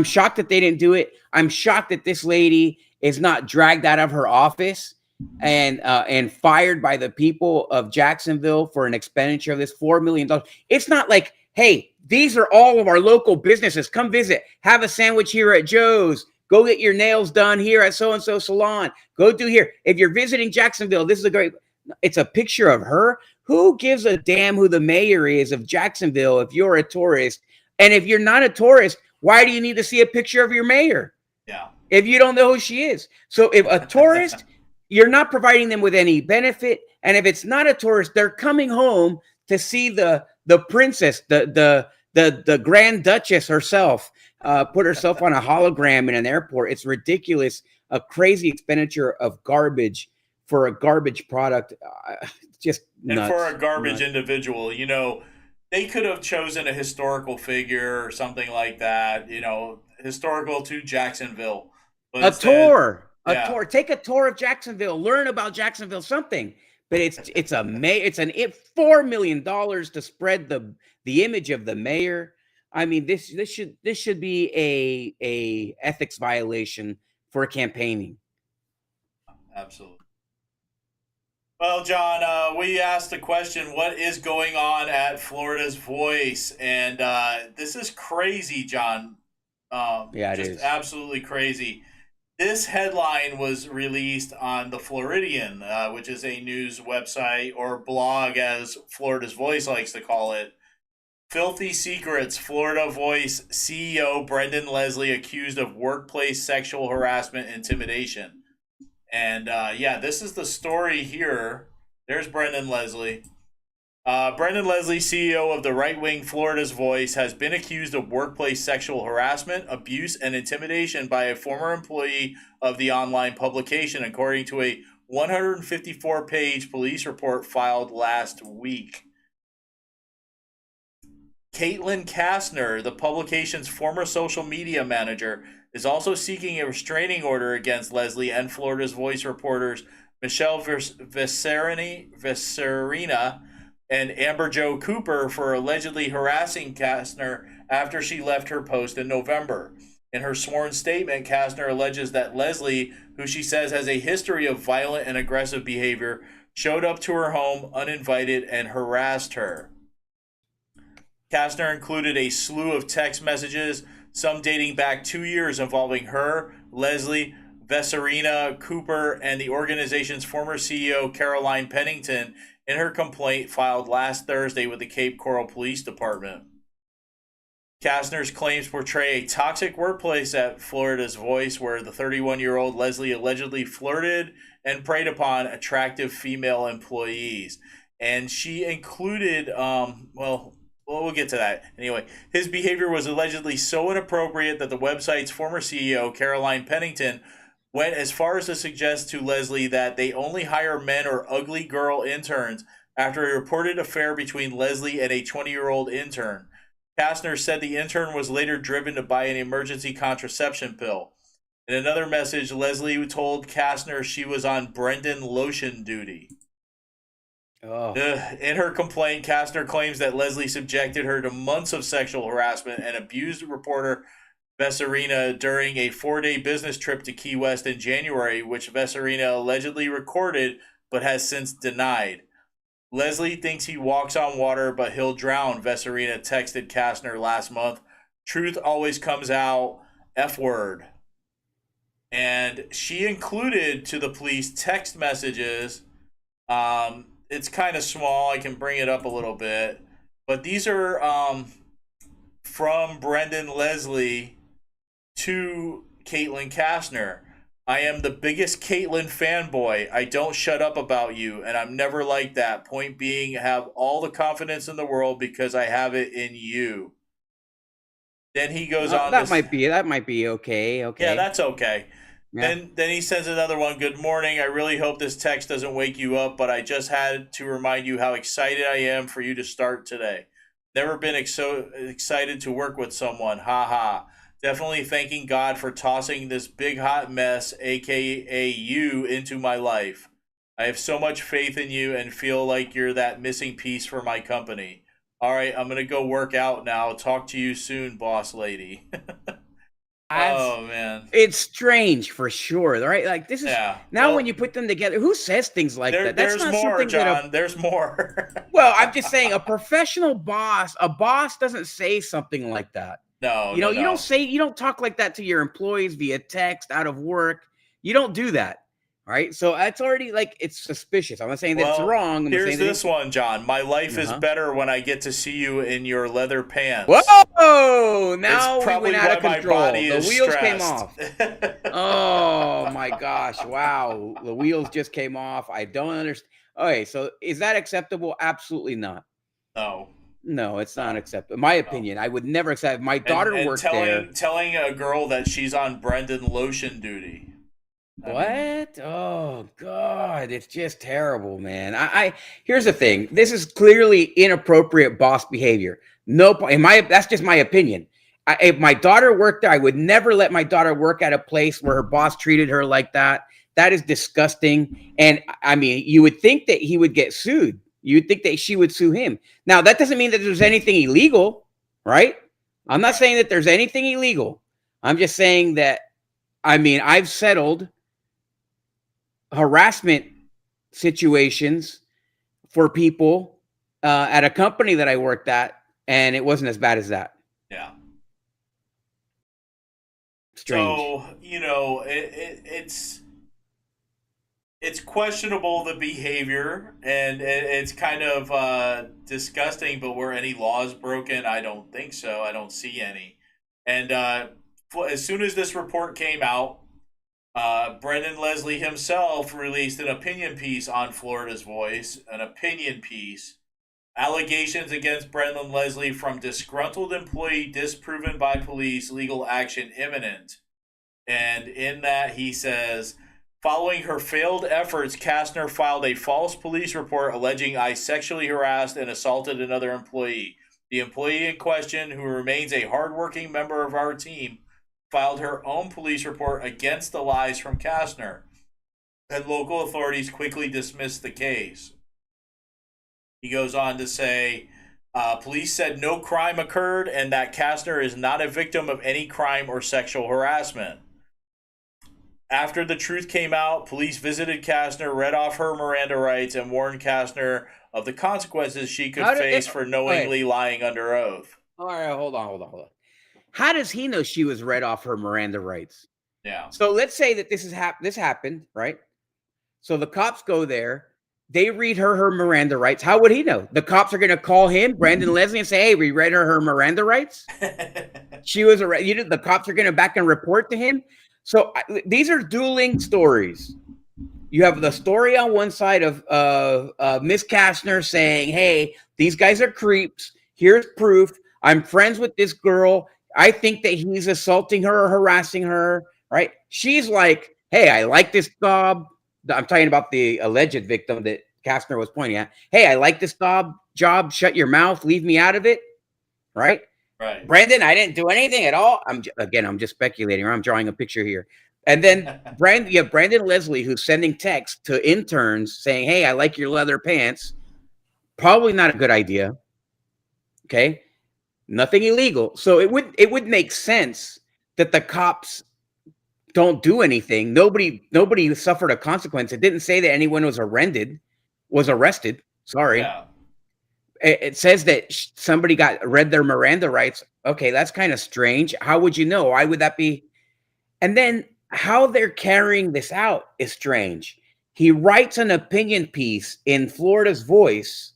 Speaker 12: shocked that they didn't do it. I'm shocked that this lady is not dragged out of her office and fired by the people of Jacksonville for an expenditure of this $4 million. It's not like, hey, these are all of our local businesses. Come visit. Have a sandwich here at Joe's. Go get your nails done here at so-and-so salon. Go do here. If you're visiting Jacksonville, this is a great, it's a picture of her. Who gives a damn who the mayor is of Jacksonville if you're a tourist? And if you're not a tourist, why do you need to see a picture of your mayor?
Speaker 11: Yeah.
Speaker 12: If you don't know who she is. So if a tourist, you're not providing them with any benefit. And if it's not a tourist, they're coming home to see the princess, the Grand Duchess herself, put herself on a hologram in an airport. It's ridiculous. A crazy expenditure of garbage for a garbage product. Just nuts.
Speaker 11: And for a garbage individual, you know, they could have chosen a historical figure or something like that, you know, historical to Jacksonville. But
Speaker 12: a tour. Take a tour of Jacksonville. Learn about Jacksonville. Something. But it's $4 million to spread the image of the mayor. I mean, this should be a ethics violation for campaigning.
Speaker 11: Absolutely. Well, John, we asked the question, what is going on at Florida's Voice? And this is crazy, John.
Speaker 12: Yeah, it is.
Speaker 11: Just absolutely crazy. This headline was released on the Floridian, which is a news website or blog, as Florida's Voice likes to call it. Filthy Secrets, Florida Voice CEO Brendan Leslie accused of workplace sexual harassment intimidation. And yeah, this is the story here. There's Brendan Leslie. Brendan Leslie, CEO of the right-wing Florida's Voice, has been accused of workplace sexual harassment, abuse, and intimidation by a former employee of the online publication, according to a 154-page police report filed last week. Caitlin Kastner, the publication's former social media manager, is also seeking a restraining order against Leslie and Florida's Voice reporters Michelle Visserina and Amber Jo Cooper for allegedly harassing Kastner after she left her post in November. In her sworn statement, Kastner alleges that Leslie, who she says has a history of violent and aggressive behavior, showed up to her home uninvited and harassed her. Kastner included a slew of text messages, some dating back 2 years, involving her, Leslie, Visserina, Cooper, and the organization's former CEO, Caroline Pennington, in her complaint filed last Thursday with the Cape Coral Police Department. Kastner's claims portray a toxic workplace at Florida's Voice, where the 31-year-old Leslie allegedly flirted and preyed upon attractive female employees. And she included, well, we'll get to that. Anyway, his behavior was allegedly so inappropriate that the website's former CEO, Caroline Pennington, went as far as to suggest to Leslie that they only hire men or ugly girl interns after a reported affair between Leslie and a 20-year-old intern. Kastner said the intern was later driven to buy an emergency contraception pill. In another message, Leslie told Kastner she was on Brendan lotion duty.
Speaker 12: Oh.
Speaker 11: In her complaint, Kastner claims that Leslie subjected her to months of sexual harassment and abused reporter Visserina during a 4-day business trip to Key West in January, which Visserina allegedly recorded but has since denied. Leslie thinks he walks on water, but he'll drown, Visserina texted Kastner last month. Truth always comes out, F word. And she included to the police text messages. It's kind of small. I can bring it up a little bit. But these are from Brendan Leslie to Caitlin Kastner. I am the biggest Caitlin fanboy. I don't shut up about you, and I'm never like that. Point being, have all the confidence in the world because I have it in you. Then he goes on.
Speaker 12: That might be okay. Okay.
Speaker 11: Yeah, that's okay.
Speaker 12: Yeah.
Speaker 11: Then he sends another one. Good morning. I really hope this text doesn't wake you up, but I just had to remind you how excited I am for you to start today. Never been so excited to work with someone. Ha ha. Definitely thanking God for tossing this big hot mess, aka you, into my life. I have so much faith in you and feel like you're that missing piece for my company. All right, I'm going to go work out now. Talk to you soon, boss lady. Oh man,
Speaker 12: it's strange for sure, right? Like this is now
Speaker 11: Well,
Speaker 12: when you put them together, who says things like that? That's
Speaker 11: there's
Speaker 12: not
Speaker 11: more,
Speaker 12: something that
Speaker 11: John. There's more.
Speaker 12: well, I'm just saying a professional boss, a boss doesn't say something like that.
Speaker 11: No,
Speaker 12: You know,
Speaker 11: no.
Speaker 12: you don't talk like that to your employees via text, out of work. You don't do that. Right. So that's already like it's suspicious. I'm not saying that's wrong. I'm
Speaker 11: Here's
Speaker 12: saying
Speaker 11: this one, John. My life is better when I get to see you in your leather pants.
Speaker 12: Whoa! Now
Speaker 11: It's
Speaker 12: we
Speaker 11: probably
Speaker 12: went out
Speaker 11: why
Speaker 12: of
Speaker 11: my
Speaker 12: control.
Speaker 11: body
Speaker 12: The
Speaker 11: is
Speaker 12: wheels came
Speaker 11: stressed.
Speaker 12: off. Oh my gosh! Wow, the wheels just came off. I don't understand. Okay, so is that acceptable? Absolutely not.
Speaker 11: No.
Speaker 12: No, it's not acceptable. My opinion, I would never accept. My daughter
Speaker 11: And
Speaker 12: worked there.
Speaker 11: telling a girl that she's on Brendan lotion duty.
Speaker 12: What? Oh God, it's just terrible, man. I here's the thing. This is clearly inappropriate boss behavior. No, that's just my opinion. If my daughter worked there, I would never let my daughter work at a place where her boss treated her like that. That is disgusting. And I mean, you would think that he would get sued. You would think that she would sue him. Now, that doesn't mean that there's anything illegal, right? I'm not saying that there's anything illegal. I'm just saying that, I mean, I've settled harassment situations for people at a company that I worked at, and it wasn't as bad as that.
Speaker 11: Yeah.
Speaker 12: Strange.
Speaker 11: So, you know, it's questionable, the behavior, and it's kind of disgusting, but were any laws broken? I don't think so. I don't see any. And as soon as this report came out, Brendan Leslie himself released an opinion piece on Florida's Voice, an opinion piece. Allegations against Brendan Leslie from disgruntled employee disproven by police, legal action imminent. And in that he says, following her failed efforts, Kastner filed a false police report alleging I sexually harassed and assaulted another employee. The employee in question, who remains a hardworking member of our team, filed her own police report against the lies from Kastner, and local authorities quickly dismissed the case. He goes on to say, police said no crime occurred and that Kastner is not a victim of any crime or sexual harassment. After the truth came out, police visited Kastner, read off her Miranda rights, and warned Kastner of the consequences she could face for knowingly lying under oath.
Speaker 12: All right, hold on. How does he know she was read off her Miranda rights?
Speaker 11: Yeah.
Speaker 12: So let's say that this happened, right? So the cops go there, they read her Miranda rights. How would he know? The cops are going to call him, Brendan Leslie, and say, "Hey, we read her Miranda rights. She was arrested." The cops are going to back and report to him. So these are dueling stories. You have the story on one side of Miss Kastner saying, "Hey, these guys are creeps. Here's proof. I'm friends with this girl. I think that he's assaulting her or harassing her." Right? She's like, "Hey, I like this job." I'm talking about the alleged victim that Kastner was pointing at. "Hey, I like this job. Shut your mouth. Leave me out of it." Right?
Speaker 11: Right.
Speaker 12: Brendan, I didn't do anything at all. I'm just speculating, or I'm drawing a picture here. And then Brendan Leslie, who's sending texts to interns saying, "Hey, I like your leather pants." Probably not a good idea. Okay. Nothing illegal. So it would make sense that the cops don't do anything. Nobody suffered a consequence. It didn't say that anyone was arrested. Sorry.
Speaker 11: Yeah.
Speaker 12: It says that somebody read their Miranda rights. Okay, that's kind of strange. How would you know? Why would that be? And then how they're carrying this out is strange. He writes an opinion piece in Florida's Voice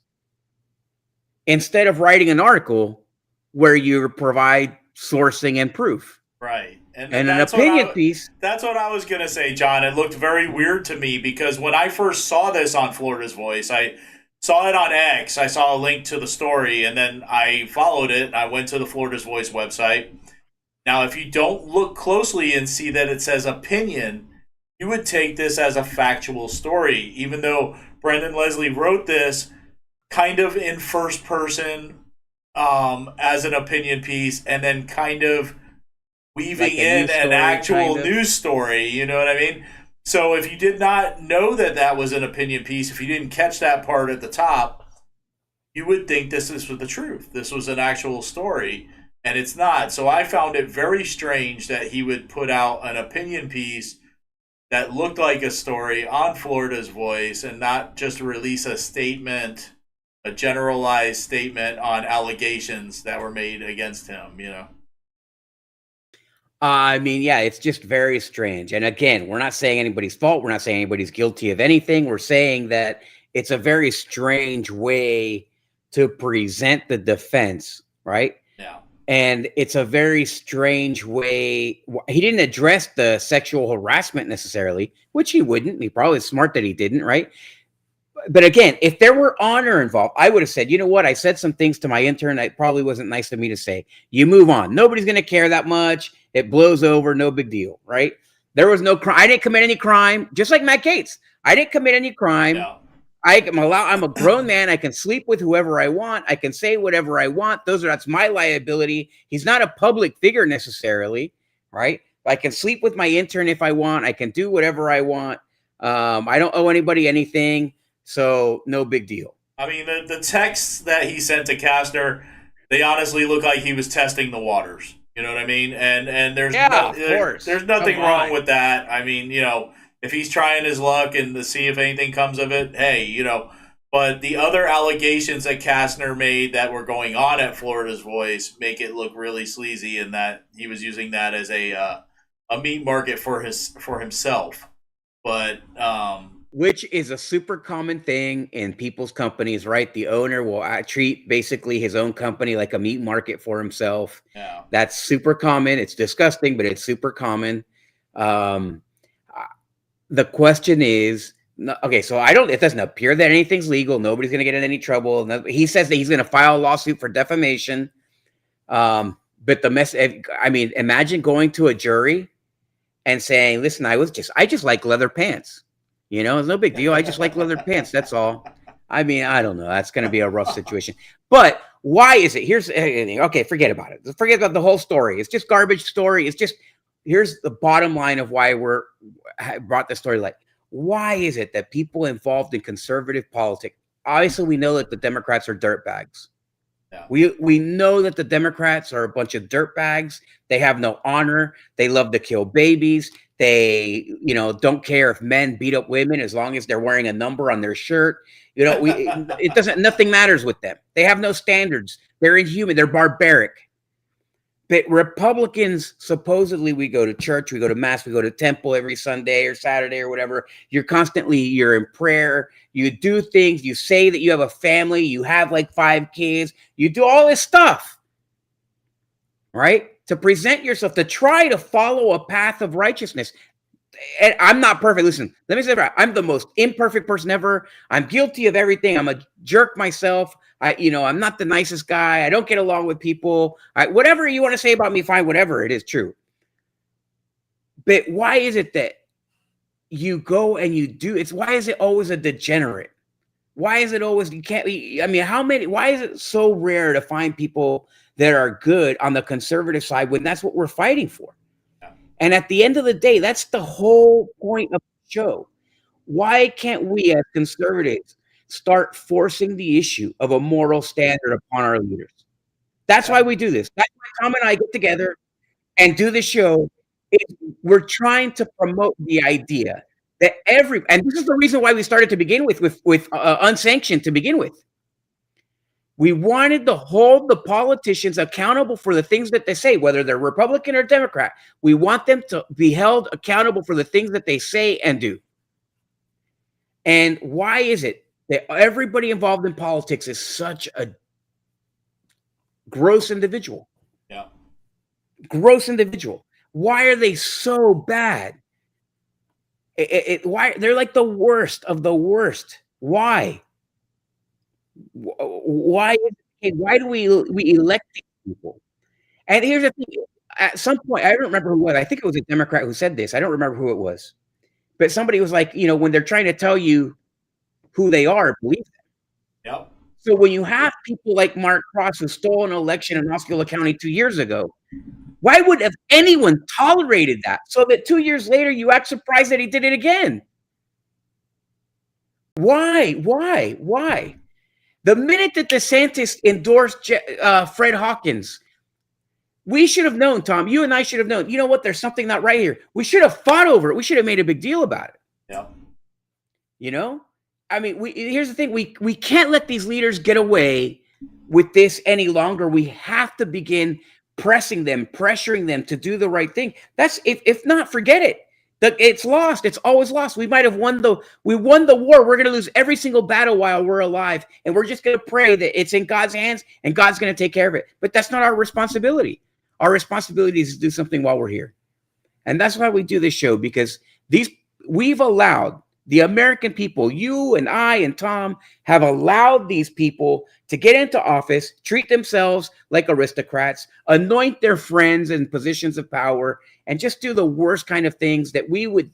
Speaker 12: instead of writing an article where you provide sourcing and proof.
Speaker 11: Right.
Speaker 12: And an opinion piece.
Speaker 11: That's what I was going to say, John. It looked very weird to me because when I first saw this on Florida's Voice, I saw it on X. I saw a link to the story, and then I followed it, and I went to the Florida's Voice website. Now, if you don't look closely and see that it says opinion, you would take this as a factual story, even though Brendan Leslie wrote this kind of in first person as an opinion piece, and then kind of weaving in an actual news story. You know what I mean? So if you did not know that that was an opinion piece, if you didn't catch that part at the top, you would think this was the truth. This was an actual story. and it's not. So I found it very strange that he would put out an opinion piece that looked like a story on Florida's Voice and not just release a statement, a generalized statement on allegations that were made against him, you know?
Speaker 12: I mean, yeah, it's just very strange. And again, we're not saying anybody's fault. We're not saying anybody's guilty of anything. We're saying that it's a very strange way to present the defense, right?
Speaker 11: Yeah.
Speaker 12: And it's a very strange way. He didn't address the sexual harassment necessarily, which he wouldn't. He probably is smart that he didn't, right? But again, if there were honor involved, I would have said, you know what? I said some things to my intern that probably wasn't nice of me to say. You move on. Nobody's going to care that much. It blows over. No big deal, right? There was no crime. I didn't commit any crime, just like Matt Gaetz. I didn't commit any crime.
Speaker 11: No.
Speaker 12: I'm a grown man. I can sleep with whoever I want. I can say whatever I want. That's my liability. He's not a public figure necessarily, right? I can sleep with my intern if I want. I can do whatever I want. I don't owe anybody anything, so no big deal.
Speaker 11: I mean, the texts that he sent to Kastner, they honestly look like he was testing the waters. You know what I mean? And there's there's nothing wrong with that. I mean, you know, if he's trying his luck and to see if anything comes of it, hey, you know. But the other allegations that Kastner made that were going on at Florida's Voice make it look really sleazy, and that he was using that as a meat market for himself. But
Speaker 12: which is a super common thing in people's companies, right? The owner will treat basically his own company like a meat market for himself.
Speaker 11: Yeah.
Speaker 12: That's super common. It's disgusting, but it's super common. The question is, okay, so it doesn't appear that anything's legal. Nobody's going to get in any trouble. He says that he's going to file a lawsuit for defamation. But imagine going to a jury and saying, listen, I just like leather pants. You know, it's no big deal. I just like leather pants. That's all. I mean, I don't know. That's going to be a rough situation. But why is it? Okay, forget about it. Forget about the whole story. It's just garbage story. Here's the bottom line of why I brought this story. Like, why is it that people involved in conservative politics, obviously we know that the Democrats are dirtbags. Yeah. We know that the Democrats are a bunch of dirtbags. They have no honor. They love to kill babies. They, don't care if men beat up women as long as they're wearing a number on their shirt. Nothing matters with them. They have no standards. They're inhuman. They're barbaric. But Republicans, supposedly, we go to church, we go to mass, we go to temple every Sunday or Saturday or whatever. You're in prayer. You do things. You say that you have a family. You have like 5 kids. You do all this stuff, right? To present yourself, to try to follow a path of righteousness. And I'm not perfect. Listen, let me say that I'm the most imperfect person ever. I'm guilty of everything. I'm a jerk myself. I'm not the nicest guy. I don't get along with people. Whatever you want to say about me, fine, whatever, it is true. But why is it that you go and you do why is it always a degenerate? Why is it always, why is it so rare to find people that are good on the conservative side when that's what we're fighting for? And at the end of the day, that's the whole point of the show. Why can't we as conservatives start forcing the issue of a moral standard upon our leaders? That's why we do this. That's why Tom and I get together and do the show. We're trying to promote the idea that and this is the reason why we started to begin with Unsanctioned to begin with. We wanted to hold the politicians accountable for the things that they say, whether they're Republican or Democrat. We want them to be held accountable for the things that they say and do. And why is it that everybody involved in politics is such a gross individual?
Speaker 11: Yeah.
Speaker 12: Gross individual. Why are they so bad? Why they're like the worst of the worst? Why? Why do we elect these people? And here's the thing: at some point, I don't remember who it was. I think it was a Democrat who said this. I don't remember who it was, but somebody was like, when they're trying to tell you who they are, believe them.
Speaker 11: Yep.
Speaker 12: So when you have people like Mark Cross who stole an election in Osceola County 2 years ago, why would have anyone tolerated that? So that 2 years later, you act surprised that he did it again. Why? The minute that DeSantis endorsed Fred Hawkins, We should have known, Tom. You and I should have known. You know what? There's something not right here. We should have fought over it. We should have made a big deal about it.
Speaker 11: Yeah.
Speaker 12: You know, I mean, here's the thing: we can't let these leaders get away with this any longer. We have to begin pressing them, pressuring them to do the right thing. That's if not, forget it. It's lost. It's always lost. We might have won the war. We're going to lose every single battle while we're alive, and we're just going to pray that it's in God's hands and God's going to take care of it. But that's not our responsibility. Our responsibility is to do something while we're here, and that's why we do this show, because we've allowed the American people, you and I and Tom, have allowed these people to get into office, treat themselves like aristocrats, anoint their friends in positions of power, and just do the worst kind of things that we would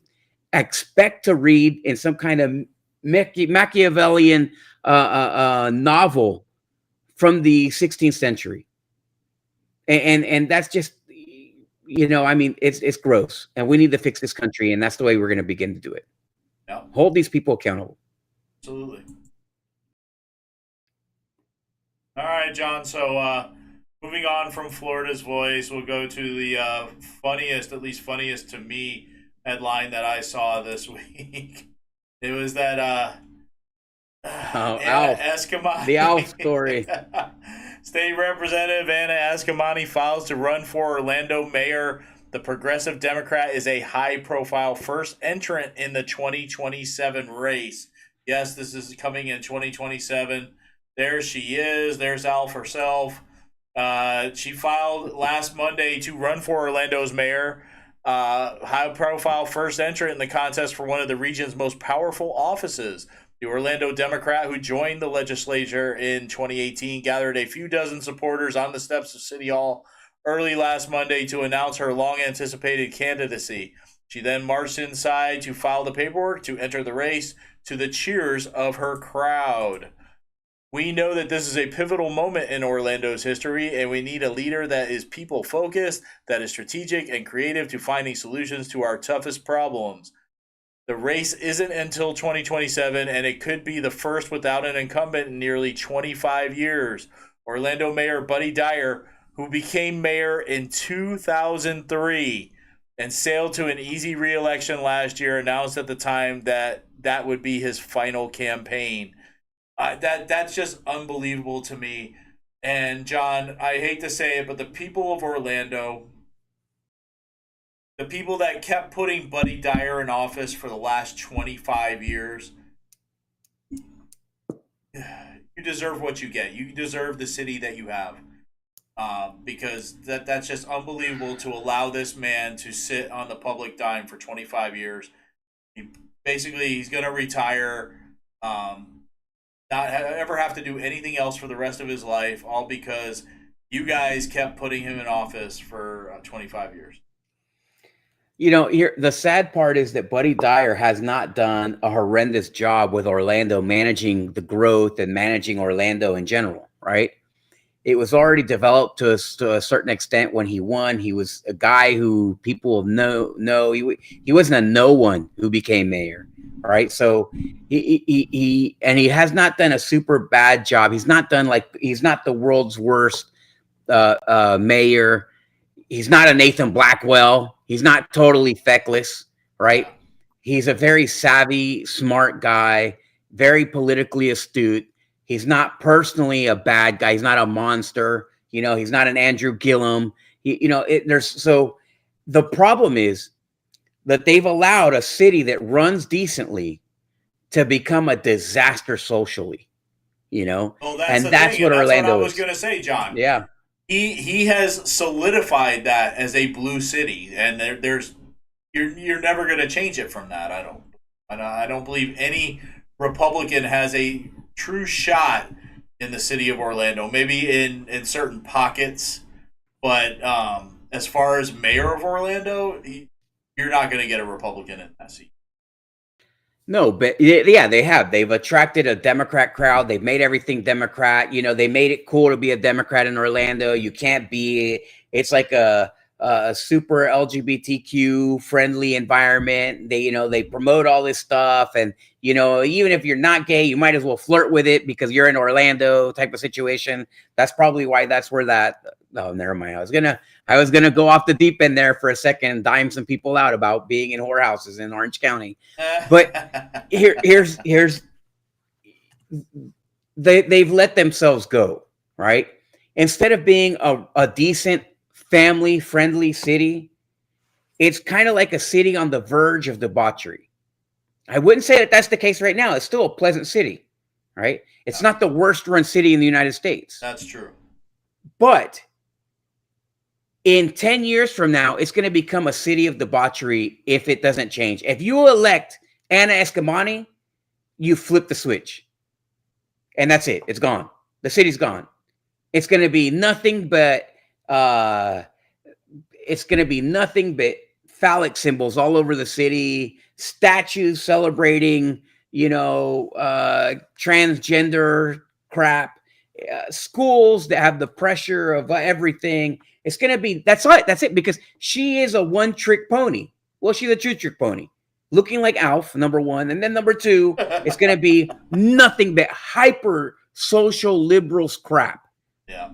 Speaker 12: expect to read in some kind of Machiavellian novel from the 16th century. And that's just, I mean, it's gross, and we need to fix this country, and that's the way we're going to begin to do it.
Speaker 11: Yeah.
Speaker 12: Hold these people accountable.
Speaker 11: Absolutely. All right, John. So moving on from Florida's Voice, we'll go to the funniest, at least funniest to me, headline that I saw this week. It was that
Speaker 12: Alf.
Speaker 11: Escamani.
Speaker 12: The Alf story.
Speaker 11: State Representative Anna Escamani files to run for Orlando mayor. The Progressive Democrat is a high-profile first entrant in the 2027 race. Yes, this is coming in 2027. There she is. There's Alf herself. She filed last Monday to run for Orlando's mayor. High-profile first entrant in the contest for one of the region's most powerful offices. The Orlando Democrat, who joined the legislature in 2018, gathered a few dozen supporters on the steps of City Hall early last Monday to announce her long-anticipated candidacy. She then marched inside to file the paperwork to enter the race to the cheers of her crowd. We know that this is a pivotal moment in Orlando's history, and we need a leader that is people-focused, that is strategic and creative to finding solutions to our toughest problems. The race isn't until 2027, and it could be the first without an incumbent in nearly 25 years. Orlando Mayor Buddy Dyer, who became mayor in 2003 and sailed to an easy re-election last year, announced at the time that that would be his final campaign. That's just unbelievable to me. And John, I hate to say it, but the people of Orlando, the people that kept putting Buddy Dyer in office for the last 25 years, you deserve what you get. You deserve the city that you have. Because that's just unbelievable to allow this man to sit on the public dime for 25 years. He's going to retire, not ever have to do anything else for the rest of his life, all because you guys kept putting him in office for 25 years.
Speaker 12: Here the sad part is that Buddy Dyer has not done a horrendous job with Orlando managing the growth and managing Orlando in general, right? It was already developed to a certain extent when he won. He was a guy who people know. He wasn't a no one who became mayor, right? So he has not done a super bad job. He's not the world's worst mayor. He's not a Nathan Blackwell. He's not totally feckless, right? He's a very savvy, smart guy, very politically astute. He's not personally a bad guy. He's not a monster. He's not an Andrew Gillum. So the problem is that they've allowed a city that runs decently to become a disaster socially,
Speaker 11: Well,
Speaker 12: and that's what Orlando is.
Speaker 11: That's what I was going to say, John.
Speaker 12: Yeah.
Speaker 11: He has solidified that as a blue city, and you're never going to change it from that. I don't believe any Republican has a true shot in the city of Orlando. Maybe in certain pockets, but as far as mayor of Orlando, you're not going to get a Republican in that seat.
Speaker 12: No, but yeah, they have. They've attracted a Democrat crowd. They've made everything Democrat. They made it cool to be a Democrat in Orlando. You can't be. It's like a a super LGBTQ friendly environment. They promote all this stuff, and even if you're not gay, you might as well flirt with it because you're in Orlando type of situation. That's probably why that's where that. Oh, never mind. I was gonna go off the deep end there for a second and dime some people out about being in whorehouses in Orange County, but here's they've let themselves go, right? Instead of being a decent family friendly city, it's kind of like a city on the verge of debauchery. I wouldn't say that that's the case right now. It's still a pleasant city, right? It's not the worst run city in the United States.
Speaker 11: That's true.
Speaker 12: But in 10 years from now, it's going to become a city of debauchery if it doesn't change. If you elect Anna Escamani, you flip the switch. And that's it. It's gone. The city's gone. It's going to be nothing but phallic symbols all over the city, statues celebrating, transgender crap, schools that have the pressure of everything. It's going to be, that's it, because she is a one-trick pony. Well, she's a two-trick pony. Looking like Alf, number one. And then number two, it's going to be nothing but hyper social liberals crap.
Speaker 11: Yeah.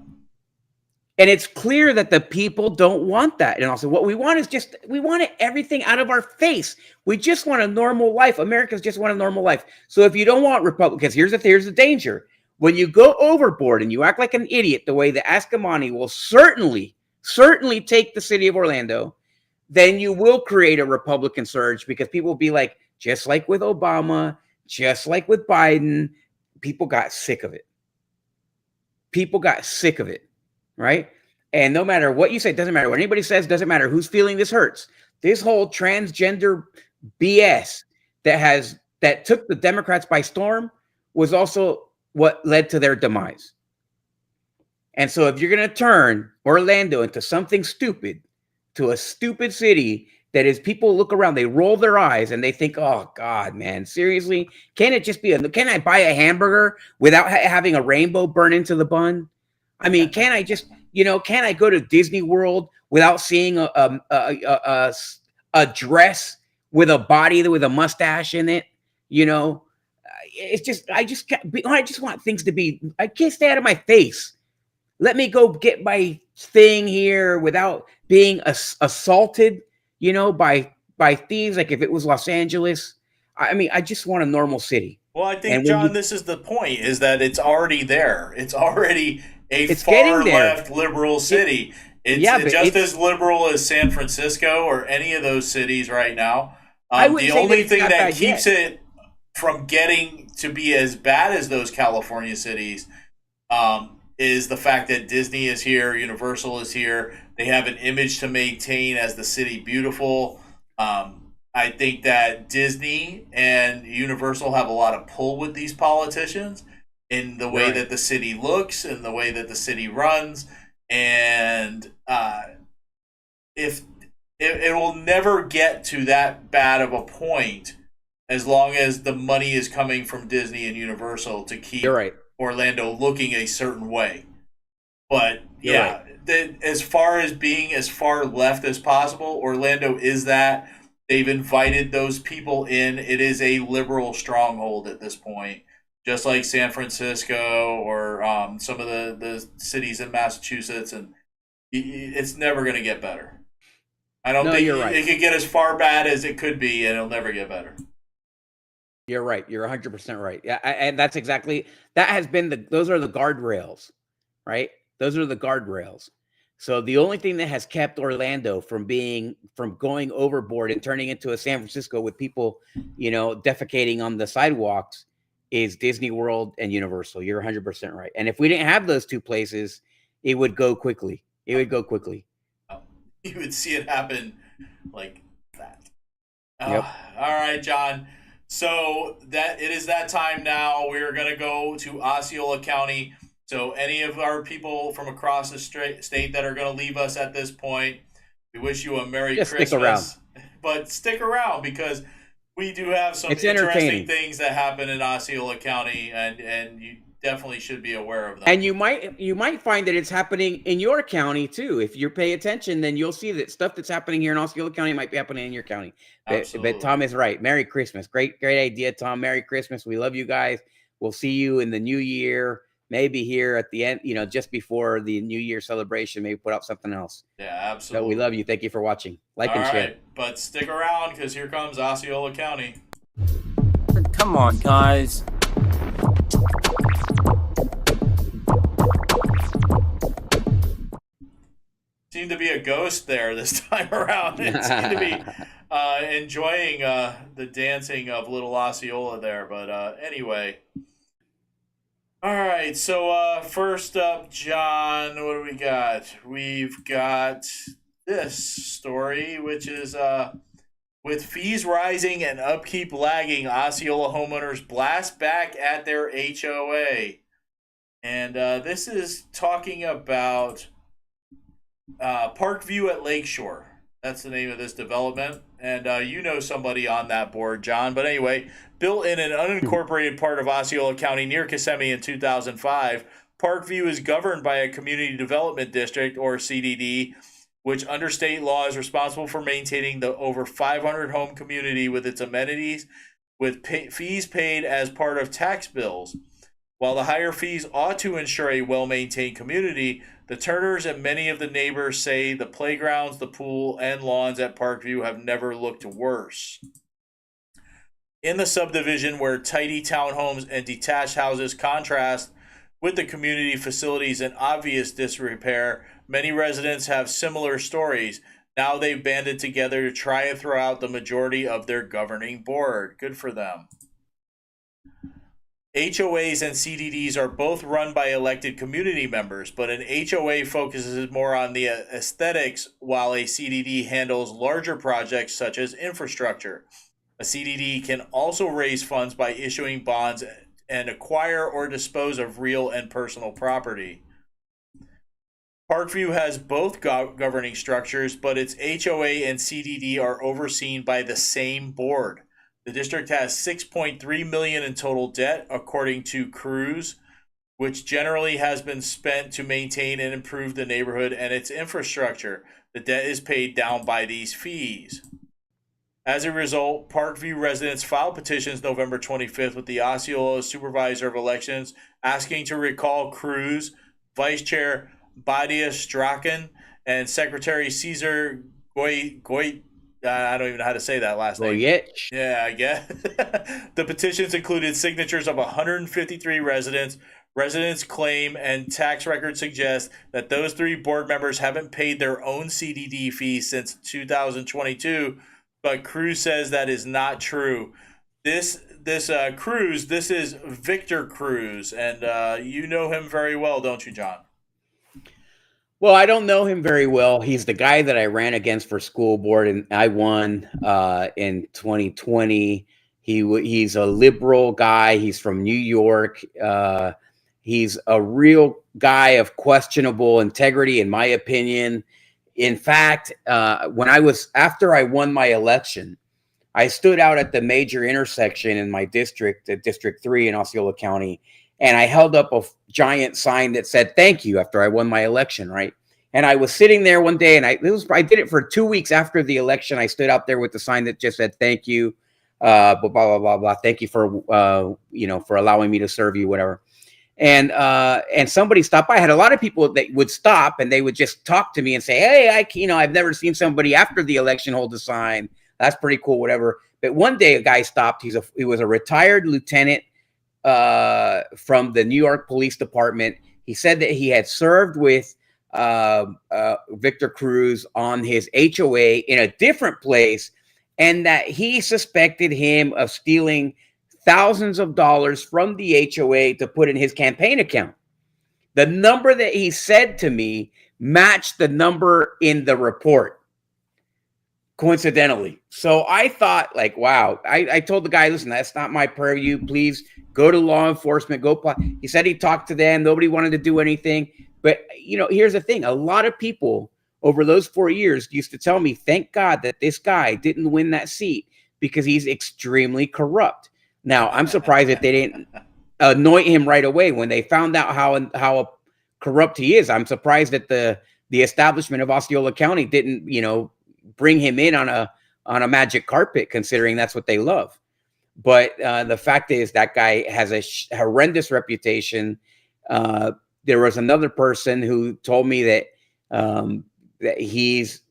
Speaker 12: And it's clear that the people don't want that. And also what we want is we want everything out of our face. We just want a normal life. Americans just want a normal life. So if you don't want Republicans, here's the danger. When you go overboard and you act like an idiot, the way that Ascamani will certainly take the city of Orlando, then you will create a Republican surge, because people will be like, just like with Obama, just like with Biden, people got sick of it. Right? And no matter what you say, it doesn't matter what anybody says, doesn't matter whose feeling this hurts. This whole transgender BS that took the Democrats by storm was also what led to their demise. And so if you're going to turn Orlando into something stupid, to a stupid city that is, people look around, they roll their eyes and they think, oh God, man, seriously? Can it just be can I buy a hamburger without having a rainbow burn into the bun? I mean, can I just, can I go to Disney World without seeing a dress with a body with a mustache in it? It's just, I just want things to be, I can't stay out of my face. Let me go get my thing here without being assaulted, by thieves. Like if it was Los Angeles, I mean, I just want a normal city.
Speaker 11: Well, I think, John, this is the point, is that it's already there. It's already a far left liberal city. It's just as liberal as San Francisco or any of those cities right now. The only thing that keeps it from getting to be as bad as those California cities is the fact that Disney is here, Universal is here. They have an image to maintain as the city beautiful. I think that Disney and Universal have a lot of pull with these politicians in the way that the city looks and the way that the city runs. And if it will never get to that bad of a point as long as the money is coming from Disney and Universal to keep Orlando looking a certain way. But as far as being as far left as possible, Orlando is that. They've invited those people in. It is a liberal stronghold at this point, just like San Francisco or some of the cities in Massachusetts. And it's never going to get better. I don't think it could get as far bad as it could be, and it'll never get better.
Speaker 12: You're right. You're 100% right. Yeah, and that's exactly, that has been those are the guardrails, right? Those are the guardrails. So the only thing that has kept Orlando from going overboard and turning into a San Francisco with people, defecating on the sidewalks is Disney World and Universal. You're 100% right. And if we didn't have those two places, it would go quickly. You
Speaker 11: would see it happen like that.
Speaker 12: Yep.
Speaker 11: All right, John. So that it is that time now. We're going to go to Osceola County. So any of our people from across the state that are going to leave us at this point, we wish you a Merry Christmas.
Speaker 12: Stick around.
Speaker 11: But stick around, because we do have some interesting things that happen in Osceola County, and you definitely should be aware of them.
Speaker 12: And you might find that it's happening in your county too. If you pay attention, then you'll see that stuff that's happening here in Osceola County might be happening in your county. But Tom is right. Merry Christmas. Great idea, Tom. Merry Christmas. We love you guys. We'll see you in the new year. Maybe here at the end, just before the New Year celebration, maybe put out something else.
Speaker 11: Yeah, absolutely.
Speaker 12: So we love you. Thank you for watching. Like
Speaker 11: All
Speaker 12: and share.
Speaker 11: right, but stick around because here comes Osceola County.
Speaker 17: Come on, guys.
Speaker 11: Seemed to be a ghost there this time around. It seemed to be enjoying the dancing of little Osceola there. But anyway. All right, so first up, John, what do we got? We've got this story, which is with fees rising and upkeep lagging, Osceola homeowners blast back at their HOA. And this is talking about Parkview at Lakeshore. That's the name of this development. And you know somebody on that board, John. But anyway, built in an unincorporated part of Osceola County near Kissimmee in 2005, Parkview is governed by a Community Development District, or CDD, which under state law is responsible for maintaining the over 500-home community with its amenities, with fees paid as part of tax bills. While the higher fees ought to ensure a well-maintained community, the Turners and many of the neighbors say the playgrounds, the pool, and lawns at Parkview have never looked worse. In the subdivision, where tidy townhomes and detached houses contrast with the community facilities in obvious disrepair, many residents have similar stories. Now they've banded together to try and throw out the majority of their governing board. Good for them. HOAs and CDDs are both run by elected community members, but an HOA focuses more on the aesthetics, while a CDD handles larger projects such as infrastructure. A CDD can also raise funds by issuing bonds and acquire or dispose of real and personal property. Parkview has both governing structures, but its HOA and CDD are overseen by the same board. The district has $6.3 million in total debt, according to Cruz, which generally has been spent to maintain and improve the neighborhood and its infrastructure. The debt is paid down by these fees. As a result, Parkview residents filed petitions November 25th with the Osceola Supervisor of Elections asking to recall Cruz, Vice Chair Badia Strachan, and Secretary Cesar Goit. I don't even know how to say that last name. Yeah, I guess. The petitions included signatures of 153 residents. Residents claim and tax records suggest that those three board members haven't paid their own CDD fees since 2022, but Cruz says that is not true. This Cruz, this is Victor Cruz, and you know him very well, don't you, John?
Speaker 12: Well, I don't know him very well. He's the guy that I ran against for school board, and I won in 2020. He's a liberal guy. He's from New York. He's a real guy of questionable integrity, in my opinion. In fact, after I won my election, I stood out at the major intersection in my district, at District 3 in Osceola County, and I held up a giant sign that said, "Thank you," after I won my election, right? And I was sitting there one day, and I did it for 2 weeks after the election. I stood out there with the sign that just said, "Thank you, blah, blah, blah, blah. Thank you for, for allowing me to serve you," whatever. And somebody stopped by. I had a lot of people that would stop, and they would just talk to me and say, "Hey, I've never seen somebody after the election hold a sign. That's pretty cool," whatever. But one day a guy stopped. He was a retired lieutenant from the New York Police Department. He said that he had served with Victor Cruz on his HOA in a different place, and that he suspected him of stealing thousands of dollars from the HOA to put in his campaign account. The number that he said to me matched the number in the report, coincidentally. So I thought, like, wow. I told the guy, "Listen, that's not my purview. Please go to law enforcement." He said he talked to them. Nobody wanted to do anything. But, here's the thing. A lot of people over those 4 years used to tell me, thank God that this guy didn't win that seat because he's extremely corrupt. Now, I'm surprised that they didn't anoint him right away when they found out how corrupt he is. I'm surprised that the establishment of Osceola County didn't, bring him in on a magic carpet, considering that's what they love. But the fact is that guy has a horrendous reputation. There was another person who told me that that he's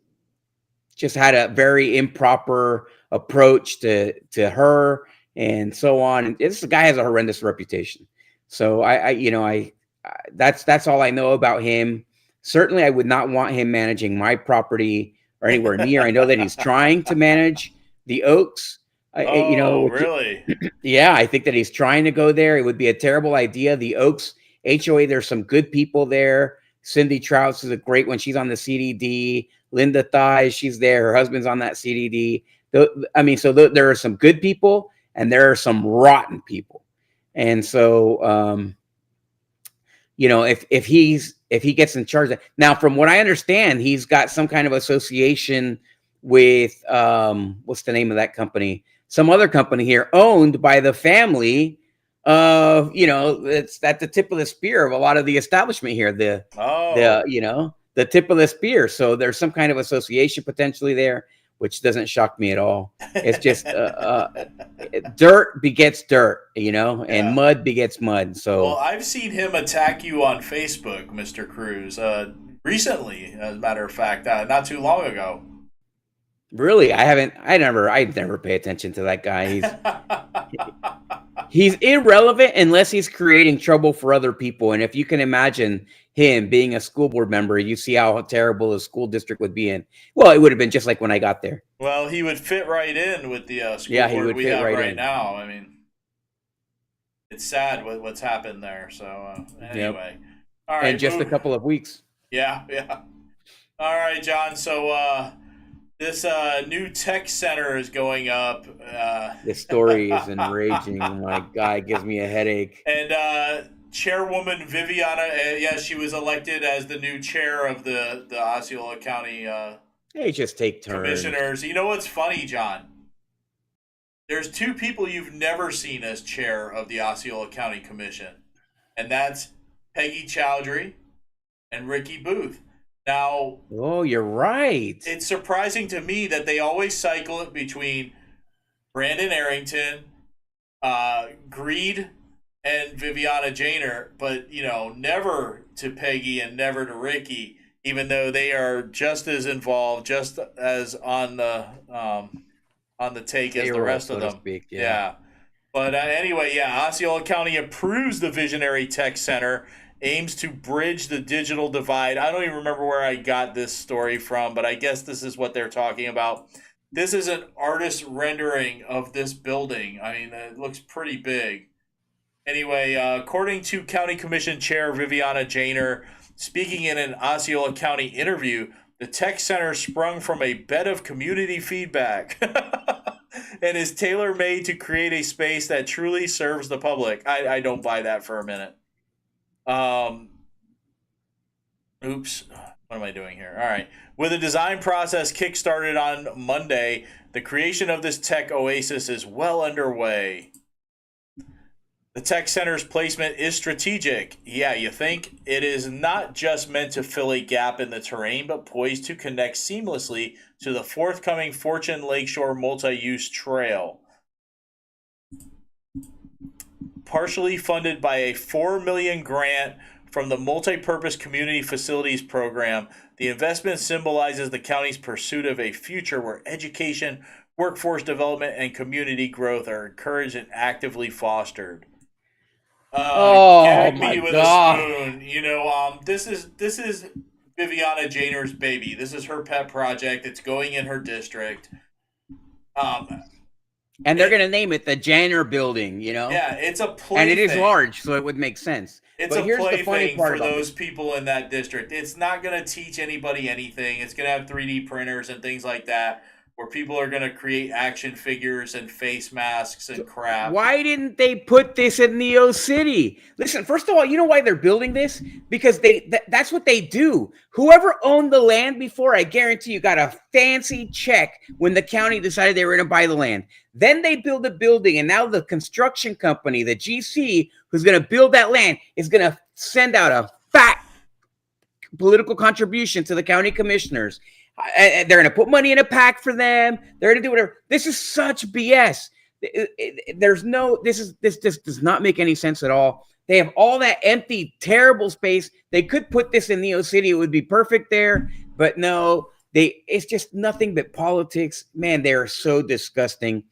Speaker 12: just had a very improper approach to her and so on. And this guy has a horrendous reputation. So that's all I know about him. Certainly, I would not want him managing my property or anywhere near. I know that he's trying to manage the Oaks.
Speaker 11: Really?
Speaker 12: Yeah, I think that he's trying to go there. It would be a terrible idea. The Oaks HOA, there's some good people there. Cindy Trouts is a great one. She's on the CDD. Linda Thies, she's there. Her husband's on that CDD. There are some good people and there are some rotten people. And so, if he gets in charge now, from what I understand, he's got some kind of association with what's the name of that company? Some other company here owned by the family of, it's at the tip of the spear of a lot of the establishment here. The tip of the spear. So there's some kind of association potentially there, which doesn't shock me at all. It's just dirt begets dirt, and mud begets mud. So
Speaker 11: well, I've seen him attack you on Facebook, Mr. Cruz, recently, as a matter of fact, not too long ago.
Speaker 12: Really? I never pay attention to that guy. He's irrelevant unless he's creating trouble for other people. And if you can imagine him being a school board member, you see how terrible the school district would be in. Well, it would have been just like when I got there.
Speaker 11: Well, he would fit right in with the school
Speaker 12: he
Speaker 11: board
Speaker 12: would
Speaker 11: we
Speaker 12: fit
Speaker 11: have
Speaker 12: right
Speaker 11: right
Speaker 12: in.
Speaker 11: now. I mean, it's sad what's happened there. So anyway, all right.
Speaker 12: And just a couple of weeks.
Speaker 11: Yeah. All right, John. So this new tech center is going up.
Speaker 12: This story is enraging. Oh my God, it gives me a headache.
Speaker 11: And Chairwoman Viviana, she was elected as the new chair of the Osceola County
Speaker 12: They just take turns.
Speaker 11: Commissioners. You know what's funny, John? There's two people you've never seen as chair of the Osceola County Commission, and that's Peggy Chowdhury and Ricky Booth. Now,
Speaker 12: you're right.
Speaker 11: It's surprising to me that they always cycle it between Brandon Arrington, Greed, and Viviana Janer, but never to Peggy and never to Ricky, even though they are just as involved, just as on the take as the rest of them. Yeah. But anyway, Osceola County approves the Visionary Tech Center, aims to bridge the digital divide. I don't even remember where I got this story from, but I guess this is what they're talking about. This is an artist rendering of this building. I mean, it looks pretty big. Anyway, according to County Commission Chair Viviana Janer, speaking in an Osceola County interview, the tech center sprung from a bed of community feedback and is tailor-made to create a space that truly serves the public. I don't buy that for a minute. Oops. What am I doing here? All right. With the design process kickstarted on Monday, the creation of this tech oasis is well underway. The tech center's placement is strategic. Yeah, you think? It is not just meant to fill a gap in the terrain, but poised to connect seamlessly to the forthcoming Fortune Lakeshore multi-use trail. Partially funded by a $4 million grant from the Multi-Purpose Community Facilities Program, the investment symbolizes the county's pursuit of a future where education, workforce development, and community growth are encouraged and actively fostered. Gag me with a spoon. This is Viviana Janer's baby. This is her pet project. It's going in her district.
Speaker 12: And they're going to name it the Janer Building,
Speaker 11: Yeah, it's a plaything.
Speaker 12: And it is large, so it would make sense.
Speaker 11: It's a plaything for those people in that district. It's not going to teach anybody anything. It's going to have 3D printers and things like that. where people are going to create action figures and face masks and crap.
Speaker 12: Why didn't they put this in Neo City? Listen, first of all, you know why they're building this? Because that's what they do. Whoever owned the land before, I guarantee you got a fancy check when the county decided they were going to buy the land. Then they build a building, and now the construction company, the GC, who's going to build that land, is going to send out a fat political contribution to the county commissioners. They're going to put money in a PAC for them. They're going to do whatever. This is such BS. This just does not make any sense at all. They have all that empty, terrible space. They could put this in Neo City. It would be perfect there. But no, it's just nothing but politics. Man, they are so disgusting.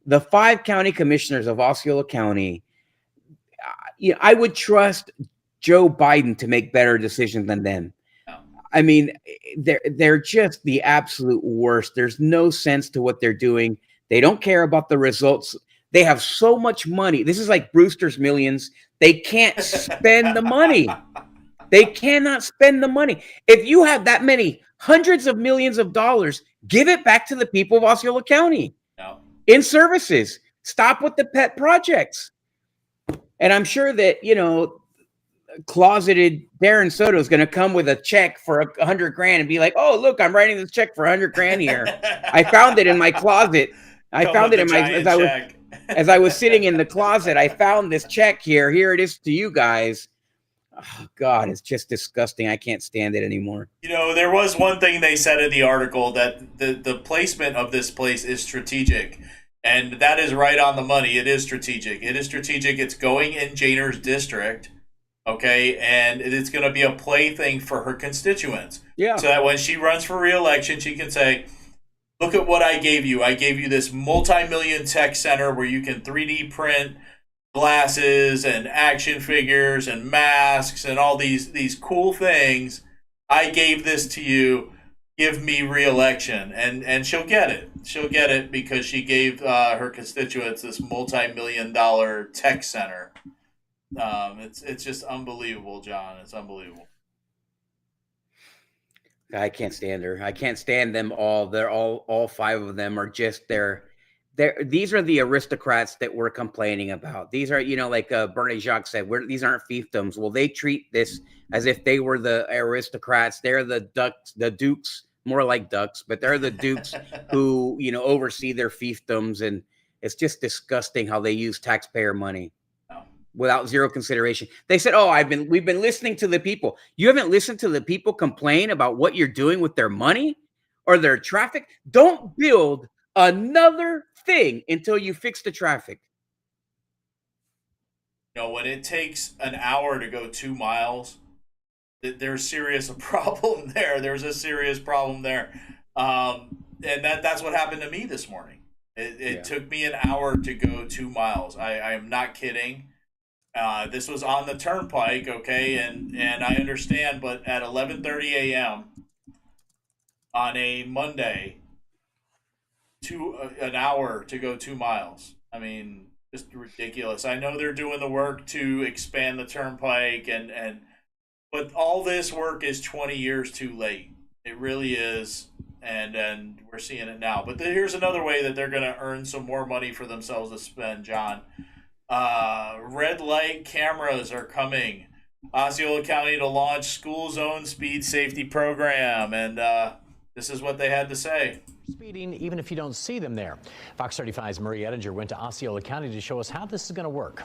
Speaker 12: The 5 county commissioners of Osceola County, I would trust Joe Biden to make better decisions than them. I mean, they're just the absolute worst. There's no sense to what they're doing. They don't care about the results. They have so much money. This is like Brewster's Millions. They can't spend the money. They cannot spend the money. If you have that many hundreds of millions of dollars, give it back to the people of Osceola County in services. Stop with the pet projects. And I'm sure that, closeted Darren Soto is going to come with a check for $100,000 and be like, "Oh, look, I'm writing this check for $100,000 here. I found it in my closet. I found it in my as I was sitting in the closet. I found this check here. Here it is to you guys." Oh, God, it's just disgusting. I can't stand it anymore.
Speaker 11: There was one thing they said in the article, that the placement of this place is strategic. And that is right on the money. It is strategic. It is strategic. It's going in Janer's district. Okay, and it's going to be a plaything for her constituents.
Speaker 12: Yeah.
Speaker 11: So that when she runs for re-election, she can say, "Look at what I gave you. I gave you this multi-million tech center where you can 3D print glasses and action figures and masks and all these cool things. I gave this to you. Give me re-election." And she'll get it. She'll get it because she gave her constituents this multi-million-dollar tech center. It's just unbelievable, John. It's unbelievable.
Speaker 12: I can't stand her. I can't stand them all. They're all 5 of them are just these are the aristocrats that we're complaining about. These are, like Bernie Jacques said, these aren't fiefdoms. Well, they treat this as if they were the aristocrats. They're the dukes, more like ducks, but they're the dukes who, oversee their fiefdoms. And it's just disgusting how they use taxpayer money without zero consideration. They said, "Oh, we've been listening to the people." You haven't listened to the people complain about what you're doing with their money or their traffic? Don't build another thing until you fix the traffic.
Speaker 11: When it takes an hour to go 2 miles, there's serious problem there. There's a serious problem there. And that's what happened to me this morning. It took me an hour to go 2 miles. I am not kidding. This was on the turnpike, okay, and I understand, but at 11:30 a.m. on a Monday, an hour to go 2 miles. I mean, just ridiculous. I know they're doing the work to expand the turnpike, but all this work is 20 years too late. It really is, and we're seeing it now. But here's another way that they're going to earn some more money for themselves to spend, John. Red light cameras are coming. Osceola County to launch school zone speed safety program, and this is what they had to say.
Speaker 18: Speeding, even if you don't see them there. Fox 35's Marie Ettinger went to Osceola County to show us how this is going to work.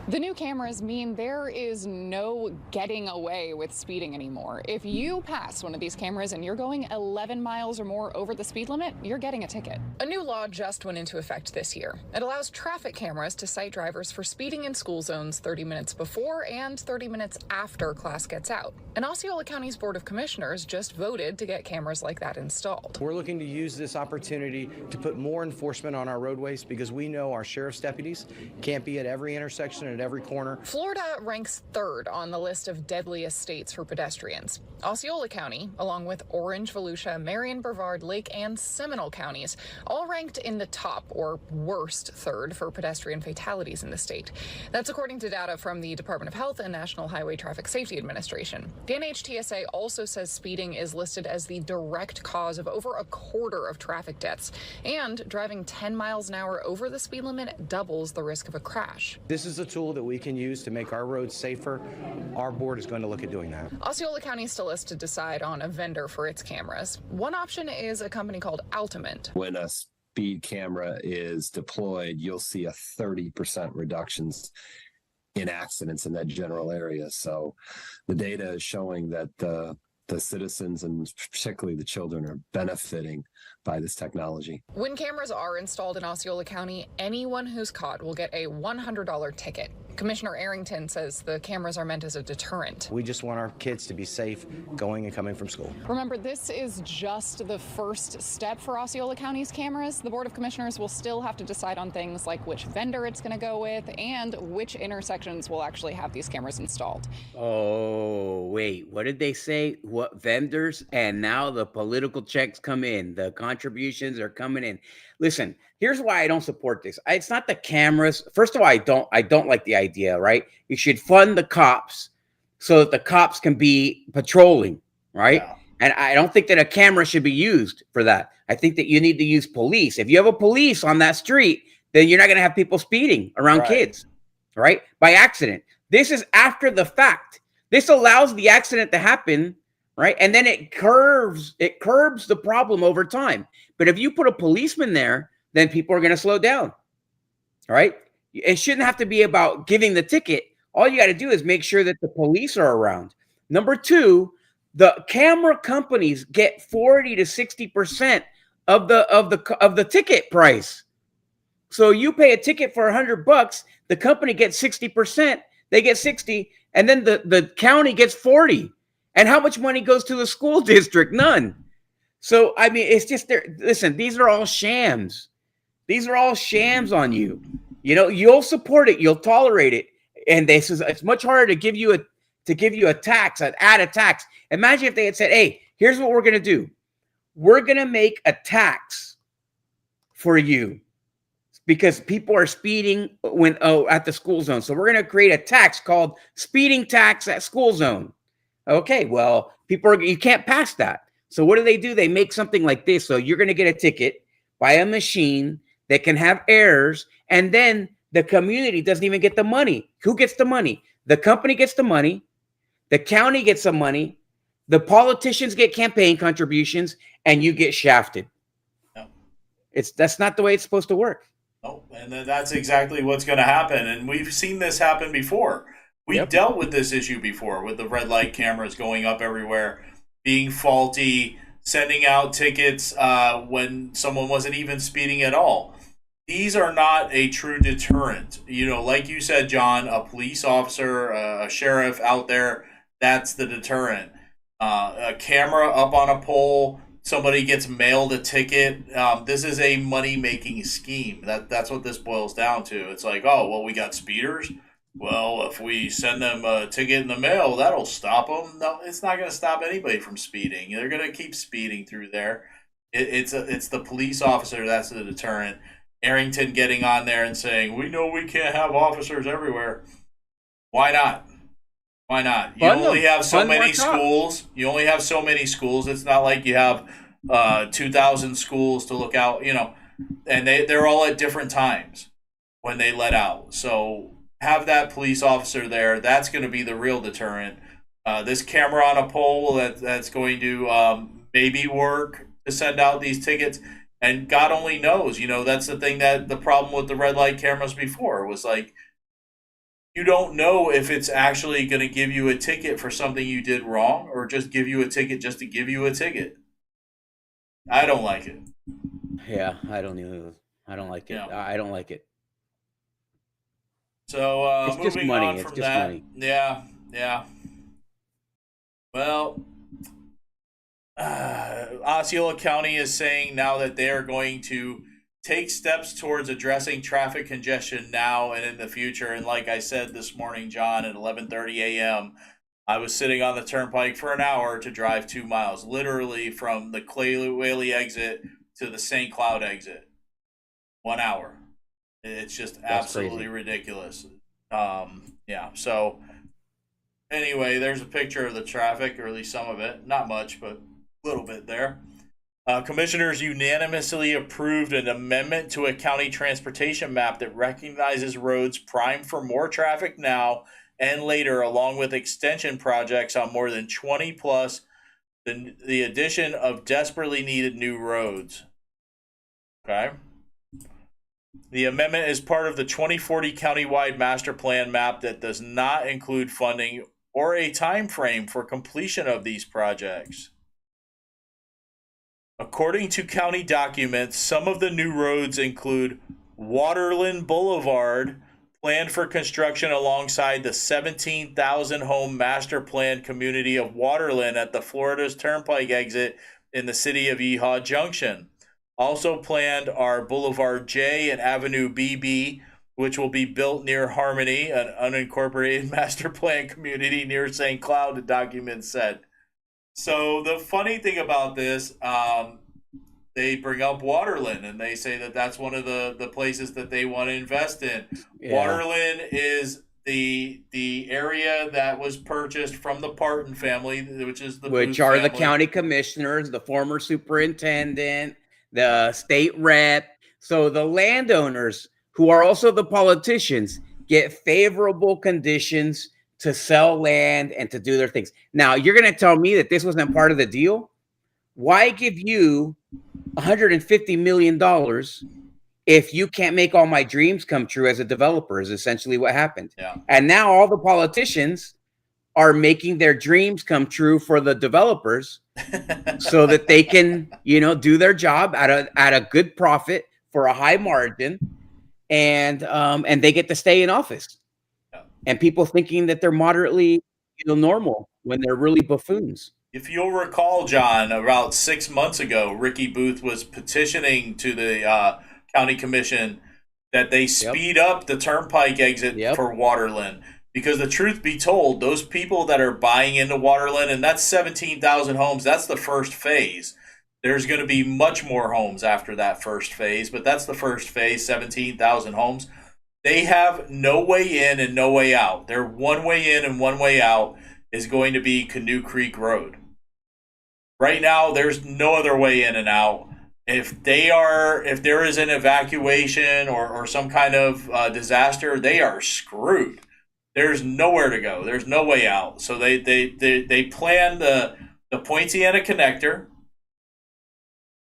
Speaker 19: The new cameras mean there is no getting away with speeding anymore. If you pass one of these cameras and you're going 11 miles or more over the speed limit, you're getting a ticket. A new law just went into effect this year. It allows traffic cameras to cite drivers for speeding in school zones 30 minutes before and 30 minutes after class gets out. And Osceola County's Board of Commissioners just voted to get cameras like that installed.
Speaker 20: We're looking to use this opportunity to put more enforcement on our roadways because we know our sheriff's deputies can't be at every intersection and at every corner.
Speaker 19: Florida ranks third on the list of deadliest states for pedestrians. Osceola County, along with Orange, Volusia, Marion, Brevard, Lake, and Seminole counties, all ranked in the top or worst third for pedestrian fatalities in the state. That's according to data from the Department of Health and National Highway Traffic Safety Administration. The NHTSA also says speeding is listed as the direct cause of over a quarter of traffic deaths, and driving 10 miles an hour over the speed limit doubles the risk of a crash.
Speaker 20: This is a tool that we can use to make our roads safer. Our board is going to look at doing that.
Speaker 19: Osceola County still has to decide on a vendor for its cameras. One option is a company called Ultimate.
Speaker 21: When a speed camera is deployed, you'll see a 30% reductions in accidents in that general area. So the data is showing that the citizens and particularly the children are benefiting by this technology.
Speaker 19: When cameras are installed in Osceola County, anyone who's caught will get a $100 ticket. Commissioner Arrington says the cameras are meant as a deterrent.
Speaker 20: We just want our kids to be safe going and coming from school.
Speaker 19: Remember, this is just the first step for Osceola County's cameras. The Board of Commissioners will still have to decide on things like which vendor it's going to go with and which intersections will actually have these cameras installed.
Speaker 12: Oh, wait, what did they say? What vendors? And now the political checks come in. The contributions are coming in. Listen, here's why I don't support this. It's not the cameras. First of all, I don't like the idea, right? You should fund the cops so that the cops can be patrolling, right? Yeah. And I don't think that a camera should be used for that. I think that you need to use police. If you have a police on that street, then you're not going to have people speeding around kids, right? By accident. This is after the fact. This allows the accident to happen, right? And then it curbs the problem over time. But if you put a policeman there, then people are going to slow down, right? It shouldn't have to be about giving the ticket. All you got to do is make sure that the police are around. Number two, the camera companies get 40 to 60% of the ticket price. So you pay a ticket for $100, the company gets 60%, they get 60, and then the county gets 40. And how much money goes to the school district? None. So, I mean, it's just there. Listen, these are all shams. These are all shams on you. You know, you'll support it. You'll tolerate it. And this is, it's much harder to give you a tax, add a tax. Imagine if they had said, hey, here's what we're going to do. We're going to make a tax for you because people are speeding at the school zone. So we're going to create a tax called speeding tax at school zone. Okay, well, you can't pass that. So what do? They make something like this. So you're going to get a ticket by a machine that can have errors, and then the community doesn't even get the money. Who gets the money? The company gets the money. The county gets some money. The politicians get campaign contributions, and you get shafted. No. That's not the way it's supposed to work.
Speaker 11: Oh, and that's exactly what's going to happen. And we've seen this happen before. We've dealt with this issue before with the red light cameras going up everywhere, being faulty, sending out tickets when someone wasn't even speeding at all. These are not a true deterrent. You know, like you said, John, a police officer, a sheriff out there, that's the deterrent. A camera up on a pole, somebody gets mailed a ticket. This is a money-making scheme. That's what this boils down to. It's like, oh, well, we got speeders. Well, if we send them a ticket in the mail, that'll stop them. No, it's not going to stop anybody from speeding. They're going to keep speeding through there. It's the police officer that's the deterrent. Arrington getting on there and saying, we know we can't have officers everywhere. Why not? Why not? You only have so many schools. You only have so many schools. It's not like you have 2,000 schools to look out, you know, and they're all at different times when they let out. So have that police officer there. That's going to be the real deterrent. This camera on a pole that's going to maybe work to send out these tickets. And God only knows, you know, that's the thing the problem with the red light cameras before was like, you don't know if it's actually going to give you a ticket for something you did wrong or just give you a ticket just to give you a ticket. I don't like it.
Speaker 12: Yeah, I don't either. I don't like it. Yeah. I don't like it.
Speaker 11: So
Speaker 12: it's
Speaker 11: moving
Speaker 12: just money.
Speaker 11: on
Speaker 12: It's
Speaker 11: from
Speaker 12: just
Speaker 11: that,
Speaker 12: money.
Speaker 11: Yeah. Well, Osceola County is saying now that they are going to take steps towards addressing traffic congestion now and in the future. And like I said this morning, John, at 11:30 a.m., I was sitting on the turnpike for an hour to drive 2 miles, literally from the Clay Whaley exit to the St. Cloud exit. 1 hour. It's just absolutely ridiculous. Yeah. So anyway, there's a picture of the traffic, or at least some of it. Not much, but a little bit there. Commissioners unanimously approved an amendment to a county transportation map that recognizes roads primed for more traffic now and later, along with extension projects on more than 20 plus the addition of desperately needed new roads. Okay. The amendment is part of the 2040 countywide master plan map that does not include funding or a time frame for completion of these projects. According to county documents, some of the new roads include Waterland Boulevard, planned for construction alongside the 17,000 home master plan community of Waterland at the Florida's Turnpike exit in the city of Yeehaw Junction. Also planned are Boulevard J and Avenue BB, which will be built near Harmony, an unincorporated master plan community near St. Cloud, the document said. So the funny thing about this, they bring up Waterland, and they say that that's one of the places that they want to invest in. Yeah. Waterland is the area that was purchased from the Parton family, which is the
Speaker 12: which are the county commissioners, the former superintendent, the state rep. So the landowners, who are also the politicians, get favorable conditions to sell land and to do their things. Now, you're going to tell me that this wasn't part of the deal? Why give you $150 million if you can't make all my dreams come true as a developer, is essentially what happened.
Speaker 11: Yeah.
Speaker 12: And now all the politicians are making their dreams come true for the developers so that they can, do their job at a good profit for a high margin, and they get to stay in office.
Speaker 11: Yeah.
Speaker 12: And people thinking that they're moderately, normal when they're really buffoons.
Speaker 11: If you'll recall, John, about 6 months ago, Ricky Booth was petitioning to the county commission that they speed up the turnpike exit for Waterland. Because the truth be told, those people that are buying into Waterland, and that's 17,000 homes, that's the first phase. There's going to be much more homes after that first phase, but that's the first phase, 17,000 homes. They have no way in and no way out. Their one way in and one way out is going to be Canoe Creek Road. Right now, there's no other way in and out. If there is an evacuation or some kind of disaster, they are screwed. There's nowhere to go. There's no way out. So they plan the Poinciana connector,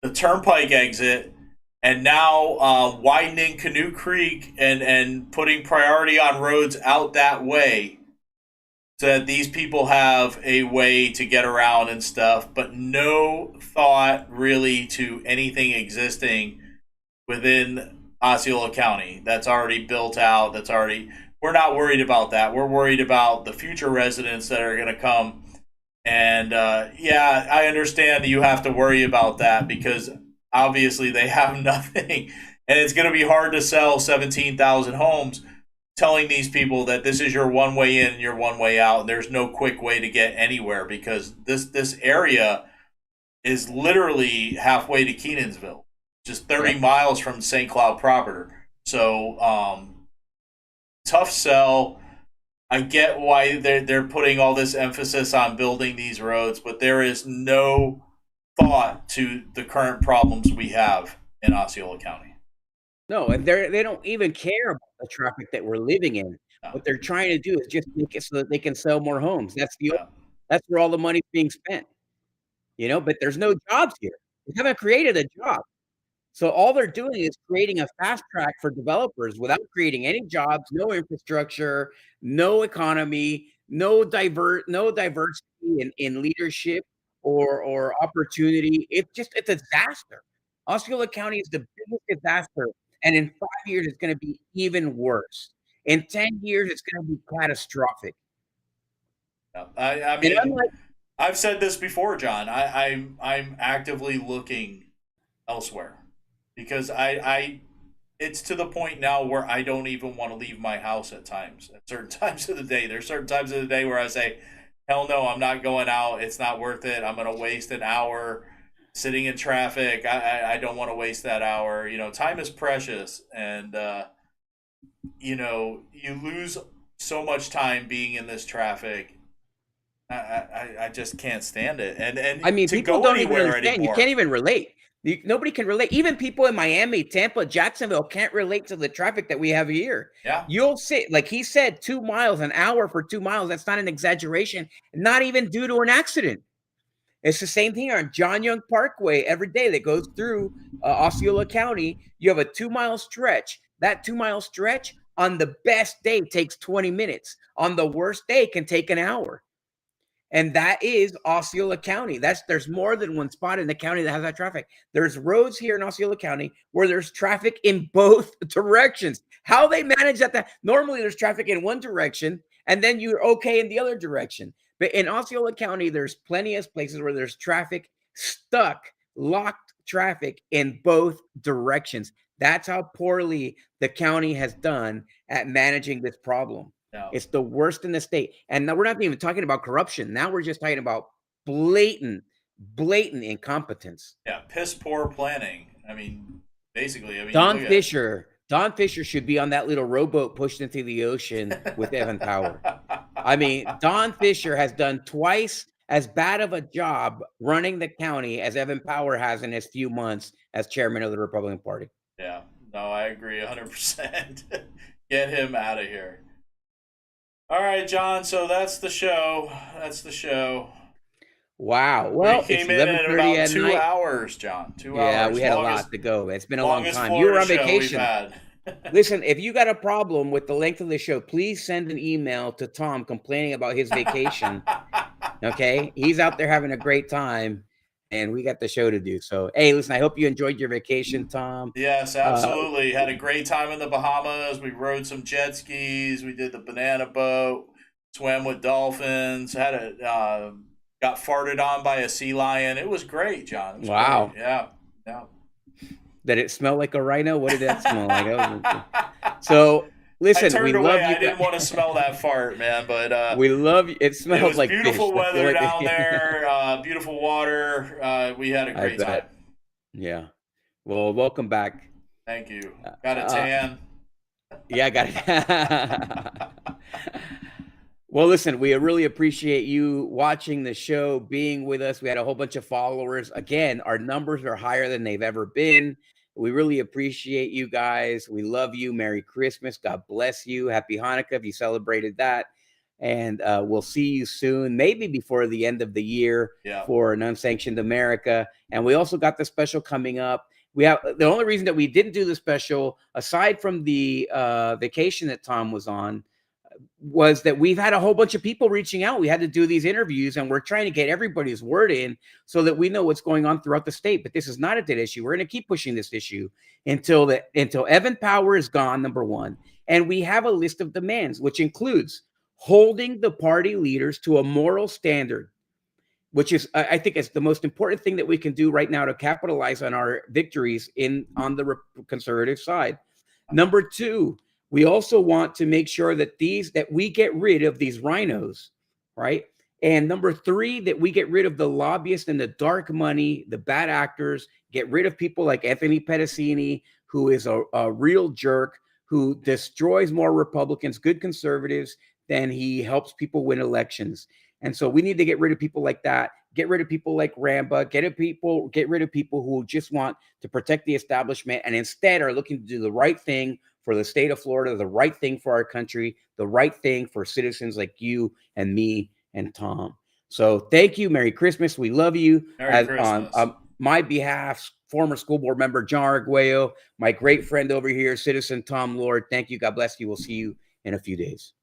Speaker 11: the turnpike exit, and now widening Canoe Creek and putting priority on roads out that way, so that these people have a way to get around and stuff, but no thought really to anything existing within Osceola County that's already built out, we're not worried about that. We're worried about the future residents that are going to come. And yeah, I understand that you have to worry about that because obviously they have nothing. And it's going to be hard to sell 17,000 homes telling these people that this is your one way in and your one way out. And there's no quick way to get anywhere because this area is literally halfway to Kenansville, just 30 miles from St. Cloud proper. So tough sell. I get why they're putting all this emphasis on building these roads, but there is no thought to the current problems we have in Osceola County.
Speaker 12: No, and they don't even care about the traffic that we're living in. No. What they're trying to do is just make it so that they can sell more homes. That's that's where all the money's being spent. But there's no jobs here. They haven't created a job. So all they're doing is creating a fast track for developers without creating any jobs, no infrastructure, no economy, no diversity in leadership or opportunity. It's a disaster. Osceola County is the biggest disaster. And in 5 years, it's going to be even worse. In 10 years, it's going to be catastrophic.
Speaker 11: I mean, I've said this before, John. I'm actively looking elsewhere because it's to the point now where I don't even want to leave my house at times, at certain times of the day. There's certain times of the day where I say, hell no, I'm not going out. It's not worth it. I'm going to waste an hour sitting in traffic. I don't want to waste that hour. You know, time is precious, and you know, you lose so much time being in this traffic. I just can't stand it. And
Speaker 12: I mean,
Speaker 11: to
Speaker 12: people
Speaker 11: go
Speaker 12: don't even
Speaker 11: anywhere
Speaker 12: understand.
Speaker 11: anymore.
Speaker 12: You can't even relate. Nobody can relate. Even people in Miami, Tampa, Jacksonville can't relate to the traffic that we have here.
Speaker 11: Yeah.
Speaker 12: You'll see, like he said, 2 miles, an hour for 2 miles. That's not an exaggeration. Not even due to an accident. It's the same thing on John Young Parkway every day that goes through Osceola County. You have a 2 mile stretch. That 2 mile stretch on the best day takes 20 minutes. On the worst day can take an hour. And that is Osceola County. There's more than one spot in the county that has that traffic. There's roads here in Osceola County where there's traffic in both directions. How they manage that normally there's traffic in one direction and then you're okay in the other direction. But in Osceola County, there's plenty of places where there's traffic stuck, locked traffic in both directions. That's how poorly the county has done at managing this problem.
Speaker 11: No.
Speaker 12: It's the worst in the state. And now we're not even talking about corruption. Now we're just talking about blatant incompetence.
Speaker 11: Yeah, piss poor planning. I mean, basically,
Speaker 12: Don Fisher should be on that little rowboat pushed into the ocean with Evan Power. I mean, Don Fisher has done twice as bad of a job running the county as Evan Power has in his few months as chairman of the Republican Party.
Speaker 11: Yeah, no, I agree 100%. Get him out of here. All right, John. So that's the show.
Speaker 12: Wow. Well,
Speaker 11: we came in at about 2 hours, John. 2 hours.
Speaker 12: Yeah, we had a lot to go. It's been a long time. You were on vacation. Listen, if you got a problem with the length of the show, please send an email to Tom complaining about his vacation. Okay? He's out there having a great time, and we got the show to do. So, hey, listen, I hope you enjoyed your vacation, Tom.
Speaker 11: Yes, absolutely. Had a great time in the Bahamas. We rode some jet skis. We did the banana boat. Swam with dolphins. Got farted on by a sea lion. It was great, John.
Speaker 12: Wow.
Speaker 11: Great. Yeah.
Speaker 12: Did it smell like a rhino? What did that smell like? So, listen, we love you.
Speaker 11: I didn't want to smell that fart, man, but
Speaker 12: we love you. It smells
Speaker 11: was
Speaker 12: like
Speaker 11: beautiful
Speaker 12: fish.
Speaker 11: weather down there. Beautiful water. We had a great time.
Speaker 12: Yeah. Well, welcome back.
Speaker 11: Thank you. Got a tan.
Speaker 12: Yeah, I got it. Well, listen, we really appreciate you watching the show, being with us. We had a whole bunch of followers. Again, our numbers are higher than they've ever been. We really appreciate you guys. We love you. Merry Christmas. God bless you. Happy Hanukkah if you celebrated that. And we'll see you soon, maybe before the end of the year for an Unsanctioned America. And we also got the special coming up. We have the only reason that we didn't do the special, aside from the vacation that Tom was on, was that we've had a whole bunch of people reaching out. We had to do these interviews, and we're trying to get everybody's word in so that we know what's going on throughout the state. But this is not a dead issue. We're going to keep pushing this issue until Evan Power is gone, number one. And we have a list of demands, which includes holding the party leaders to a moral standard, which is, I think, it's the most important thing that we can do right now to capitalize on our victories on the conservative side. Number two, we also want to make sure that we get rid of these rhinos, right? And number three, that we get rid of the lobbyists and the dark money, the bad actors, get rid of people like Anthony Pedicini, who is a real jerk, who destroys more Republicans, good conservatives, than he helps people win elections. And so we need to get rid of people like that, get rid of people like Ramba, get rid of people who just want to protect the establishment and instead are looking to do the right thing for the state of Florida, the right thing for our country, the right thing for citizens like you and me and Tom. So thank you. Merry Christmas. We love you.
Speaker 11: Merry Christmas.
Speaker 12: On my behalf, former school board member John Arguello, my great friend over here, citizen Tom Lord. Thank you. God bless you. We'll see you in a few days.